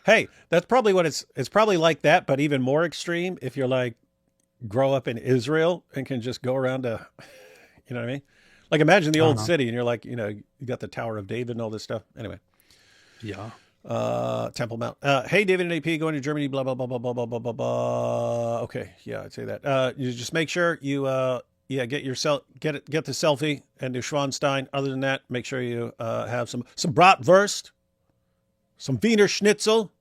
Hey, that's probably what it's probably like that, but even more extreme if you're like grow up in Israel and can just go around to, you know what I mean? Like imagine the I don't old know. city and you're like, you got the Tower of David and all this stuff. Anyway, Yeah. Temple Mount. Hey, David and AP going to Germany, blah, blah, blah, blah, blah, blah, blah, blah, blah. Okay. Yeah, I'd say that. You just make sure you, get the selfie and do Schwanstein. Other than that, make sure you, have some bratwurst, some Wiener Schnitzel,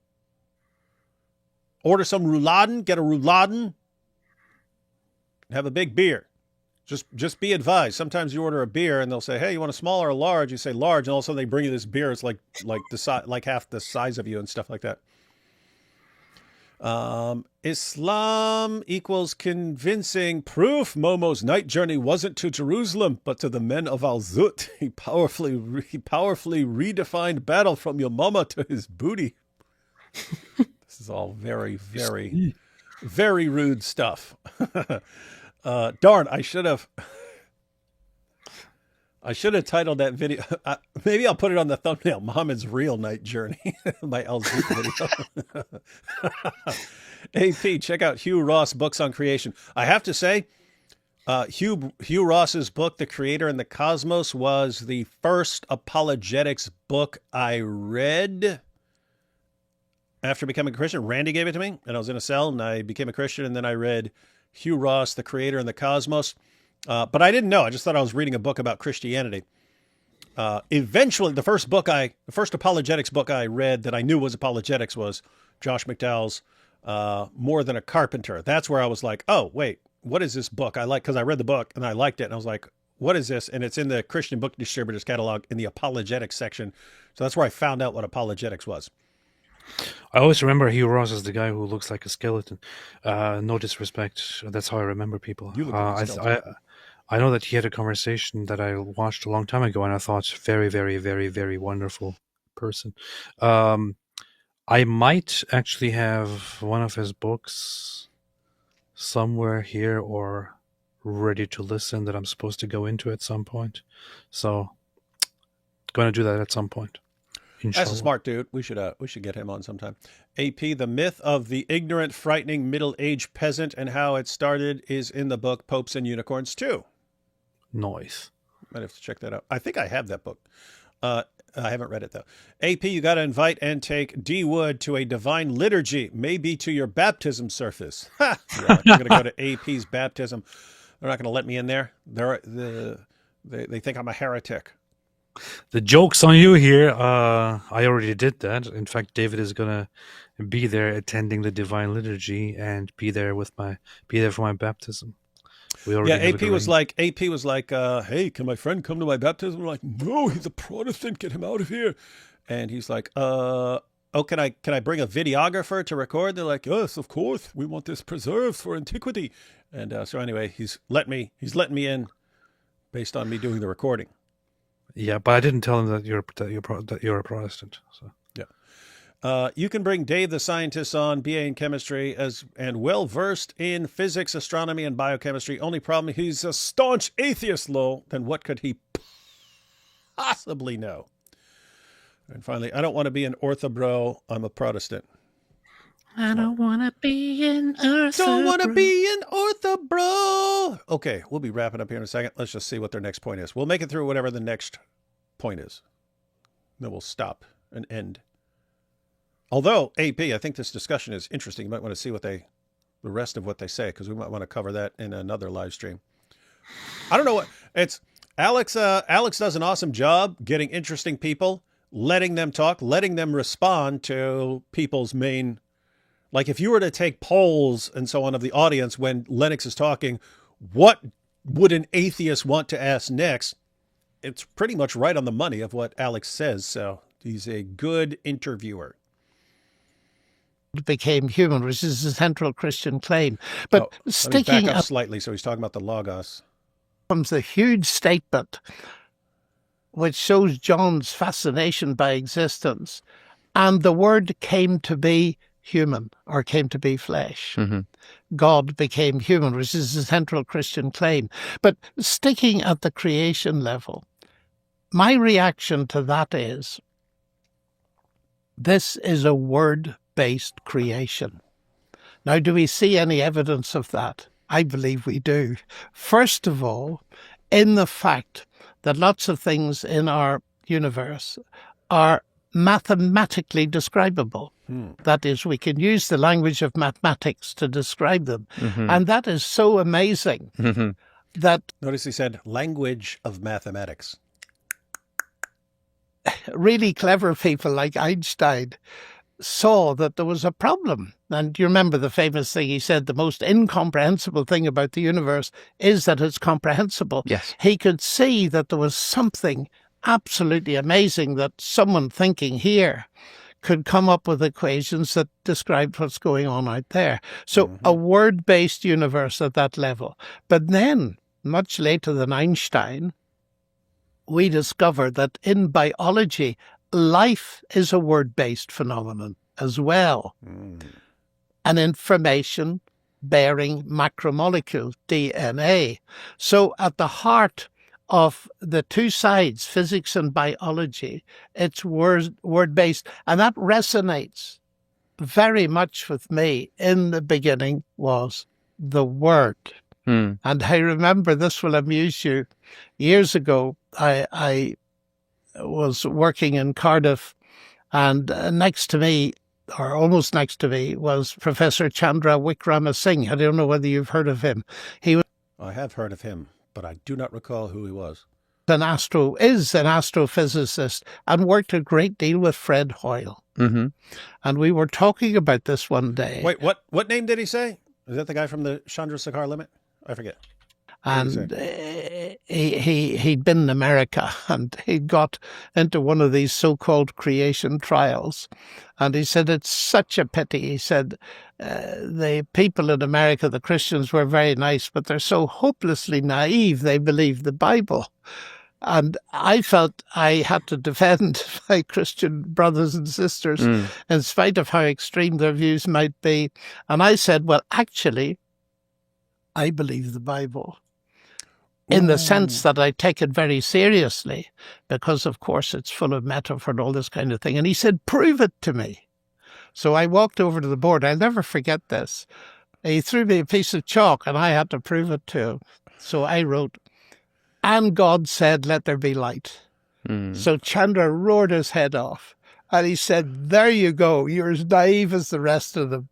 order some rouladen, get a rouladen, have a big beer. Just be advised. Sometimes you order a beer and they'll say, "Hey, you want a small or a large?" You say large, and all of a sudden they bring you this beer. It's like the size, like half the size of you, and stuff like that. Islam equals convincing proof. Momo's night journey wasn't to Jerusalem, but to the men of Al Zut. He powerfully redefined battle from your mama to his booty. This is all very, very, very rude stuff. Darn, I should have titled that video. Maybe I'll put it on the thumbnail. Muhammad's real night journey. My Al Zoot video. AP, check out Hugh Ross' books on creation. I have to say, Hugh Ross's book, The Creator and the Cosmos, was the first apologetics book I read after becoming a Christian. Randy gave it to me, and I was in a cell, and I became a Christian, and then I read Hugh Ross, The Creator and the Cosmos. But I didn't know. I just thought I was reading a book about Christianity. Eventually, the first apologetics book I read that I knew was apologetics was Josh McDowell's More Than a Carpenter. That's where I was like, oh, wait, what is this book? Because I read the book and I liked it. And I was like, what is this? And it's in the Christian Book Distributors catalog in the apologetics section. So that's where I found out what apologetics was. I always remember Hugh Ross as the guy who looks like a skeleton. No disrespect. That's how I remember people. You look like a skeleton. I know that he had a conversation that I watched a long time ago, and I thought very, very, very, very wonderful person. I might actually have one of his books somewhere here or ready to listen that I'm supposed to go into at some point. So, going to do that at some point. Inshallah. That's a smart dude. We should get him on sometime. AP, the myth of the ignorant, frightening middle-aged peasant and how it started is in the book Popes and Unicorns too. Nice. Might have to check that out. I think I have that book. I haven't read it though. AP, you got to invite and take D Wood to a divine liturgy, maybe to your baptism service. Ha! Yeah, I'm going to go to AP's baptism. They're not going to let me in there. They think I'm a heretic. The joke's on you here. I already did that. In fact, David is gonna be there attending the Divine Liturgy and be there for my baptism. We already have AP was like, hey, can my friend come to my baptism? We're like, no, he's a Protestant. Get him out of here. And he's like, can I bring a videographer to record? They're like, yes, of course. We want this preserved for antiquity. And so anyway, he's letting me in based on me doing the recording. Yeah, but I didn't tell him that you're a Protestant. So yeah. You can bring Dave the scientist on, BA in chemistry, and well versed in physics, astronomy, and biochemistry. Only problem, he's a staunch atheist, lol. Then what could he possibly know? And finally, I don't want to be an orthobro. I'm a Protestant. I don't want to be an Earth. Don't want to be an orthobro. Okay, we'll be wrapping up here in a second. Let's just see what their next point is. We'll make it through whatever the next point is. Then we'll stop and end. Although, AP, I think this discussion is interesting. You might want to see the rest of what they say, because we might want to cover that in another live stream. I don't know what it's. Alex does an awesome job getting interesting people, letting them talk, letting them respond to people's main. Like if you were to take polls and so on of the audience when Lennox is talking, what would an atheist want to ask next? It's pretty much right on the money of what Alex says. So he's a good interviewer. Became human, which is a central Christian claim. But sticking let me back up slightly. So he's talking about the Logos. Comes a huge statement which shows John's fascination by existence. And the Word came to be human, or came to be flesh. Mm-hmm. God became human, which is a central Christian claim. But sticking at the creation level, my reaction to that is, this is a word-based creation. Now, do we see any evidence of that? I believe we do. First of all, in the fact that lots of things in our universe are mathematically describable. That is, we can use the language of mathematics to describe them. Mm-hmm. And that is so amazing that... Notice he said language of mathematics. Really clever people like Einstein saw that there was a problem. And you remember the famous thing he said, the most incomprehensible thing about the universe is that it's comprehensible. Yes. He could see that there was something absolutely amazing, that someone thinking here could come up with equations that described what's going on out there. So a word-based universe at that level. But then, much later than Einstein, we discovered that in biology, life is a word-based phenomenon as well. An information bearing macromolecule, DNA. So at the heart of the two sides, physics and biology, it's word-based. And that resonates very much with me. In the beginning was the Word. And I remember, this will amuse you, years ago, I was working in Cardiff, and next to me, or almost next to me, was Professor Chandra Wickramasinghe. I don't know whether you've heard of him. I have heard of him, but I do not recall who he was. Is an astrophysicist and worked a great deal with Fred Hoyle. Mm-hmm. And we were talking about this one day. Wait, what name did he say? Is that the guy from the Chandrasekhar limit? I forget. And he'd been in America, and he'd got into one of these so-called creation trials. And he said, it's such a pity. He said, the people in America, the Christians, were very nice, but they're so hopelessly naive, they believe the Bible. And I felt I had to defend my Christian brothers and sisters, in spite of how extreme their views might be. And I said, well, actually, I believe the Bible, in the sense that I take it very seriously, because, of course, it's full of metaphor and all this kind of thing. And he said, prove it to me. So I walked over to the board. I'll never forget this. He threw me a piece of chalk, and I had to prove it to him. So I wrote, and God said, let there be light. So Chandra roared his head off. And he said, there you go. You're as naive as the rest of them.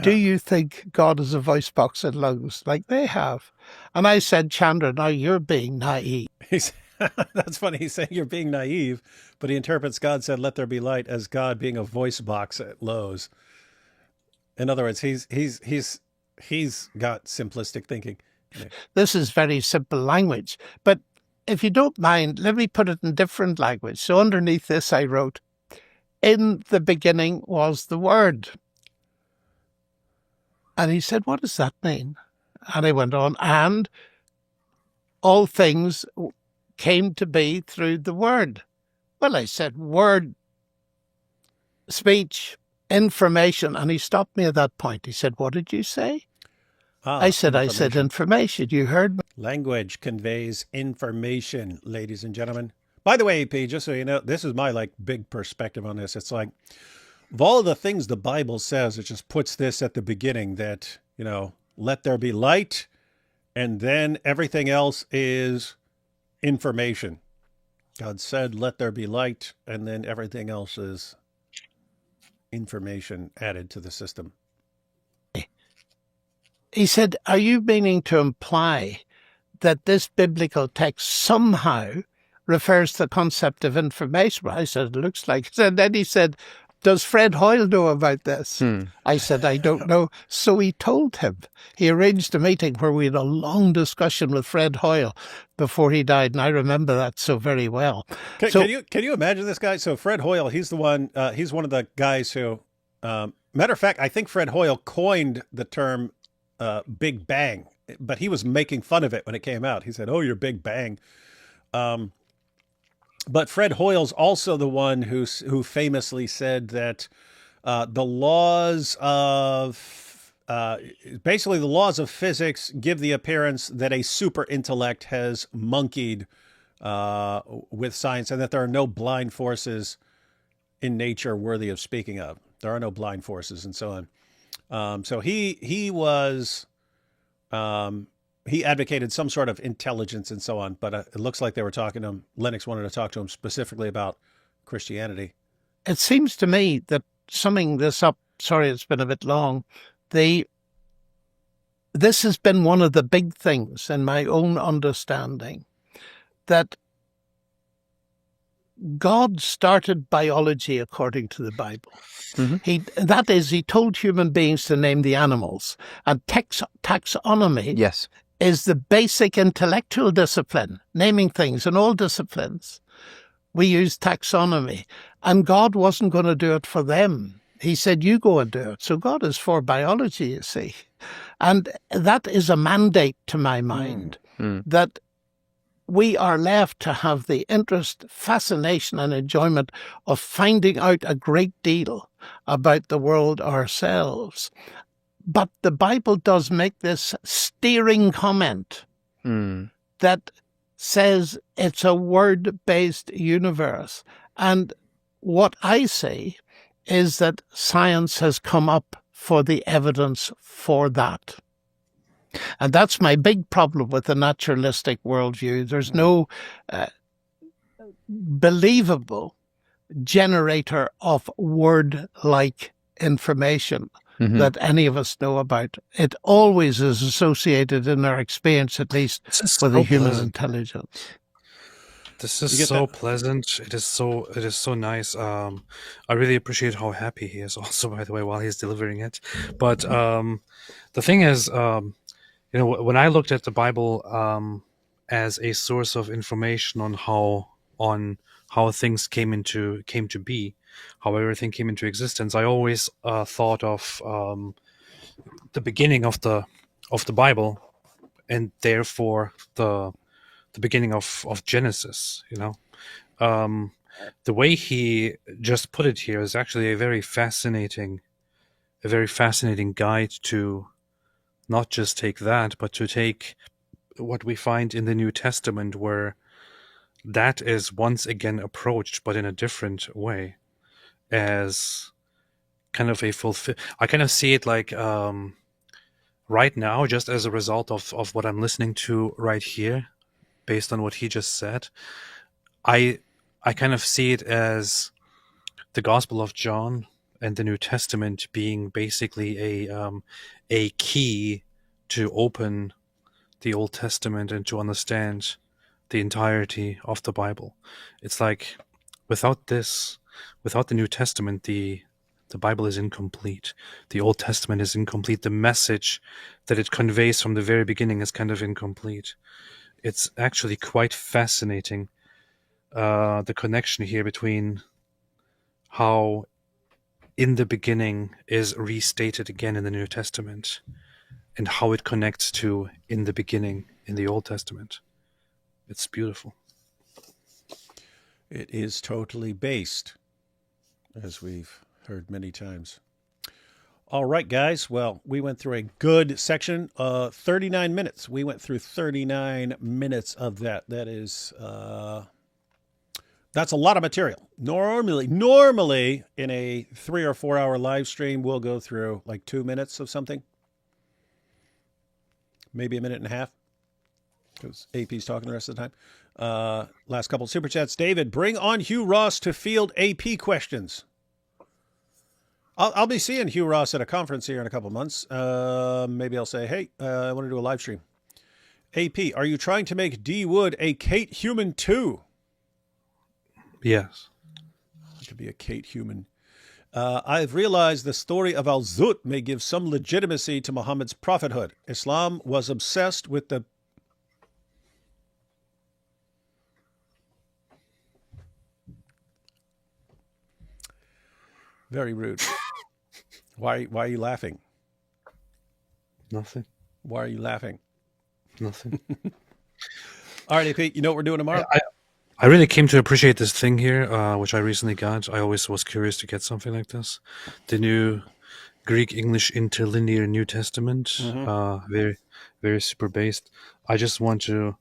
Do you think God has a voice box and lungs like they have? And I said, Chandra, now you're being naive. That's funny. He's saying you're being naive, but he interprets God said, let there be light, as God being a voice box at Lowe's. In other words, he's got simplistic thinking. This is very simple language. But if you don't mind, let me put it in different language. So underneath this, I wrote, in the beginning was the Word. And he said, what does that mean? And I went on, and all things came to be through the Word. Well, I said, word, speech, information. And he stopped me at that point. He said, what did you say? I said information. You heard me. Language conveys information, ladies and gentlemen. By the way, AP, just so you know, this is my like big perspective on this. It's like of all of the things the Bible says, it just puts this at the beginning that, let there be light, and then everything else is information. God said, let there be light, and then everything else is information added to the system. He said, are you meaning to imply that this biblical text somehow refers to the concept of information? I said, it looks like it. And then he said, does Fred Hoyle know about this? I said, I don't know. So he told him. He arranged a meeting where we had a long discussion with Fred Hoyle before he died, and I remember that so very well. Can you imagine this guy? So Fred Hoyle, he's the one. He's one of the guys who, matter of fact, I think Fred Hoyle coined the term "Big Bang," but he was making fun of it when it came out. He said, "Oh, you're Big Bang." But Fred Hoyle's also the one who famously said that the laws of basically the laws of physics give the appearance that a super intellect has monkeyed with science, and that there are no blind forces in nature worthy of speaking of. There are no blind forces, and so on. So he was. He advocated some sort of intelligence and so on, but it looks like they were talking to him. Lennox wanted to talk to him specifically about Christianity. It seems to me that summing this up, sorry, it's been a bit long, this has been one of the big things in my own understanding, that God started biology according to the Bible. Mm-hmm. That is, he told human beings to name the animals. And taxonomy Yes. is the basic intellectual discipline, naming things in all disciplines. We use taxonomy. And God wasn't going to do it for them. He said, you go and do it. So God is for biology, you see. And that is a mandate to my mind, that we are left to have the interest, fascination, and enjoyment of finding out a great deal about the world ourselves. But the Bible does make this steering comment that says it's a word-based universe. And what I say is that science has come up for the evidence for that. And that's my big problem with the naturalistic worldview. There's no believable generator of word-like information that any of us know about. It always is associated in our experience, at least, with the human intelligence. This is so pleasant. It is so nice. I really appreciate how happy he is also, by the way, while he's delivering it. But the thing is, when I looked at the Bible as a source of information on how things came to be, how everything came into existence, I always thought of the beginning of the Bible, and therefore the beginning of Genesis. The way he just put it here is actually a very fascinating guide to not just take that, but to take what we find in the New Testament, where that is once again approached, but in a different way, as kind of a I kind of see it like right now, just as a result of what I'm listening to right here, based on what he just said, I kind of see it as the Gospel of John and the New Testament being basically a key to open the Old Testament and to understand the entirety of the Bible. It's like without the New Testament, the Bible is incomplete. The Old Testament is incomplete. The message that it conveys from the very beginning is kind of incomplete. It's actually quite fascinating, the connection here between how in the beginning is restated again in the New Testament and how it connects to in the beginning in the Old Testament. It's beautiful. It is totally based, as we've heard many times. All right, guys. Well, we went through a good section, 39 minutes. We went through 39 minutes of that. That is That's a lot of material. Normally in a 3 or 4 hour live stream, we'll go through like 2 minutes of something, maybe a minute and a half, because AP's talking the rest of the time. Last couple of super chats. David, bring on Hugh Ross to field AP questions. I'll be seeing Hugh Ross at a conference here in a couple of months. Maybe I'll say, hey, I want to do a live stream. AP, are you trying to make D Wood a Kate Human too? Yes. It could be a Kate Human. I've realized the story of Al-Zut may give some legitimacy to Muhammad's prophethood. Islam was obsessed with the... Very rude. Why are you laughing? Nothing. Why are you laughing? Nothing. All right, AP, you know what we're doing tomorrow? I really came to appreciate this thing here, which I recently got. I always was curious to get something like this. The new Greek-English interlinear New Testament. Very, very super based. I just want to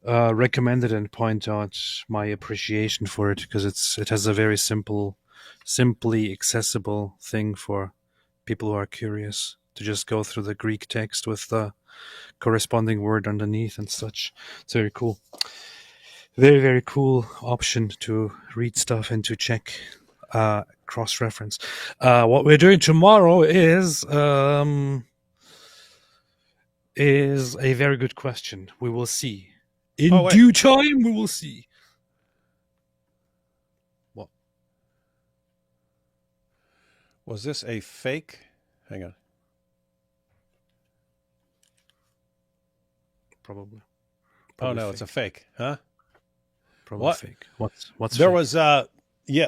recommend it and point out my appreciation for it, because it has a very simply accessible thing for people who are curious to just go through the Greek text with the corresponding word underneath and such. It's very cool. Very, very cool option to read stuff and to check cross-reference. What we're doing tomorrow is a very good question. We will see. In due time, we will see. What? Was this a fake? Hang on. Probably. Oh, no, it's a fake, huh? Probably what? Fake. What's there fake? was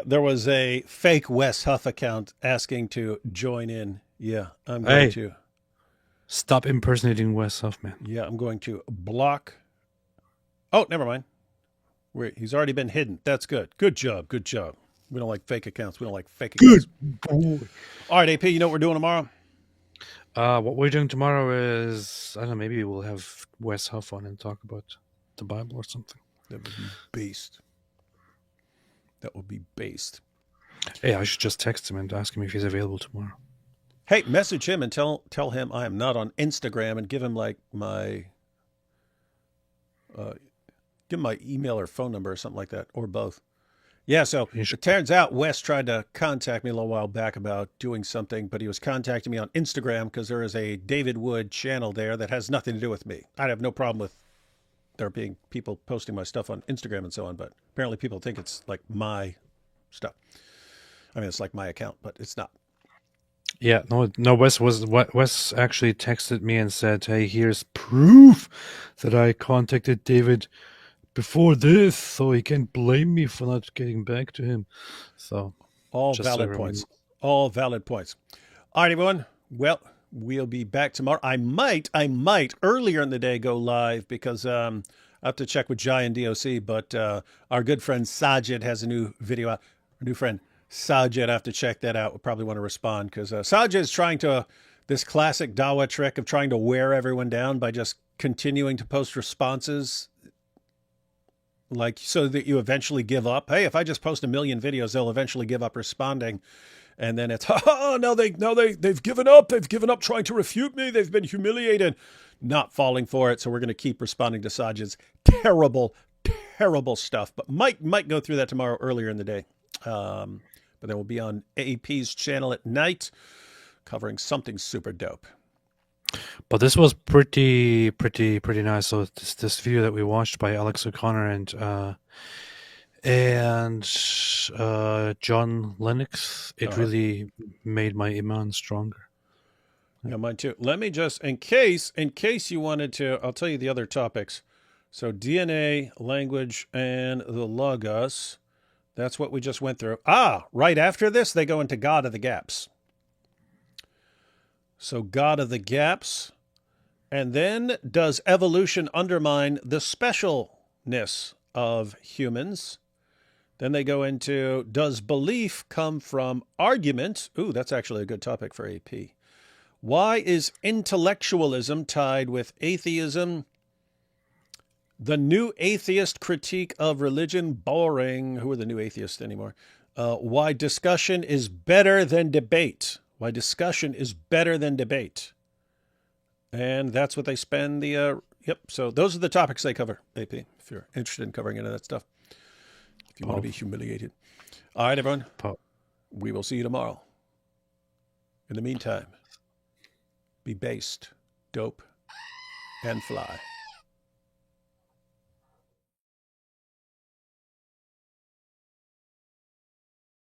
there was a fake Wes Huff account asking to join in. Yeah, I'm going to stop impersonating Wes Huff, man. Yeah, I'm going to block. Oh, never mind. He's already been hidden. That's good. Good job. Good job. We don't like fake accounts. We don't like fake accounts. Good. All right, AP, you know what we're doing tomorrow? What we're doing tomorrow is, I don't know, maybe we'll have Wes Huff on and talk about the Bible or something. That would be based. That would be based. Hey, I should just text him and ask him if he's available tomorrow. Hey, message him and tell him I am not on Instagram, and give him like my give him my email or phone number or something like that, or both. Yeah, so it turns out Wes tried to contact me a little while back about doing something, but he was contacting me on Instagram because there is a David Wood channel there that has nothing to do with me. I have no problem with there being people posting my stuff on Instagram and so on, but apparently people think it's like my stuff. I mean, it's like my account, but it's not. Yeah, no. Wes actually texted me and said, "Hey, here's proof that I contacted David before this, so he can't blame me for not getting back to him." So all valid points. All valid points. All right, everyone. Well, we'll be back tomorrow. I might earlier in the day go live because I have to check with Jai and DOC, but our good friend Sajid has a new video out. Our new friend Sajid, I have to check that out. We'll probably want to respond because Sajid is trying to, this classic Dawa trick of trying to wear everyone down by just continuing to post responses, like so that you eventually give up. Hey, if I just post 1 million videos, they'll eventually give up responding. And then it's, they've given up. They've given up trying to refute me. They've been humiliated, not falling for it. So we're going to keep responding to Sajid's terrible, terrible stuff. But might go through that tomorrow earlier in the day. But then we'll be on AP's channel at night covering something super dope. But this was pretty nice. So this video that we watched by Alex O'Connor and John Lennox, it really made my iman stronger. Yeah, mine too. Let me just, in case you wanted to, I'll tell you the other topics. So DNA, language, and the Logos. That's what we just went through. Right after this, they go into God of the Gaps. So God of the Gaps. And then, does evolution undermine the specialness of humans? Then they go into, does belief come from argument? Ooh, that's actually a good topic for AP. Why is intellectualism tied with atheism? The New Atheist Critique of Religion. Boring. Who are the new atheists anymore? Why discussion is better than debate. Why discussion is better than debate. And that's what they spend the... Yep, so those are the topics they cover, AP, if you're interested in covering any of that stuff. If you want to be humiliated. All right, everyone. We will see you tomorrow. In the meantime, be based, dope, and fly.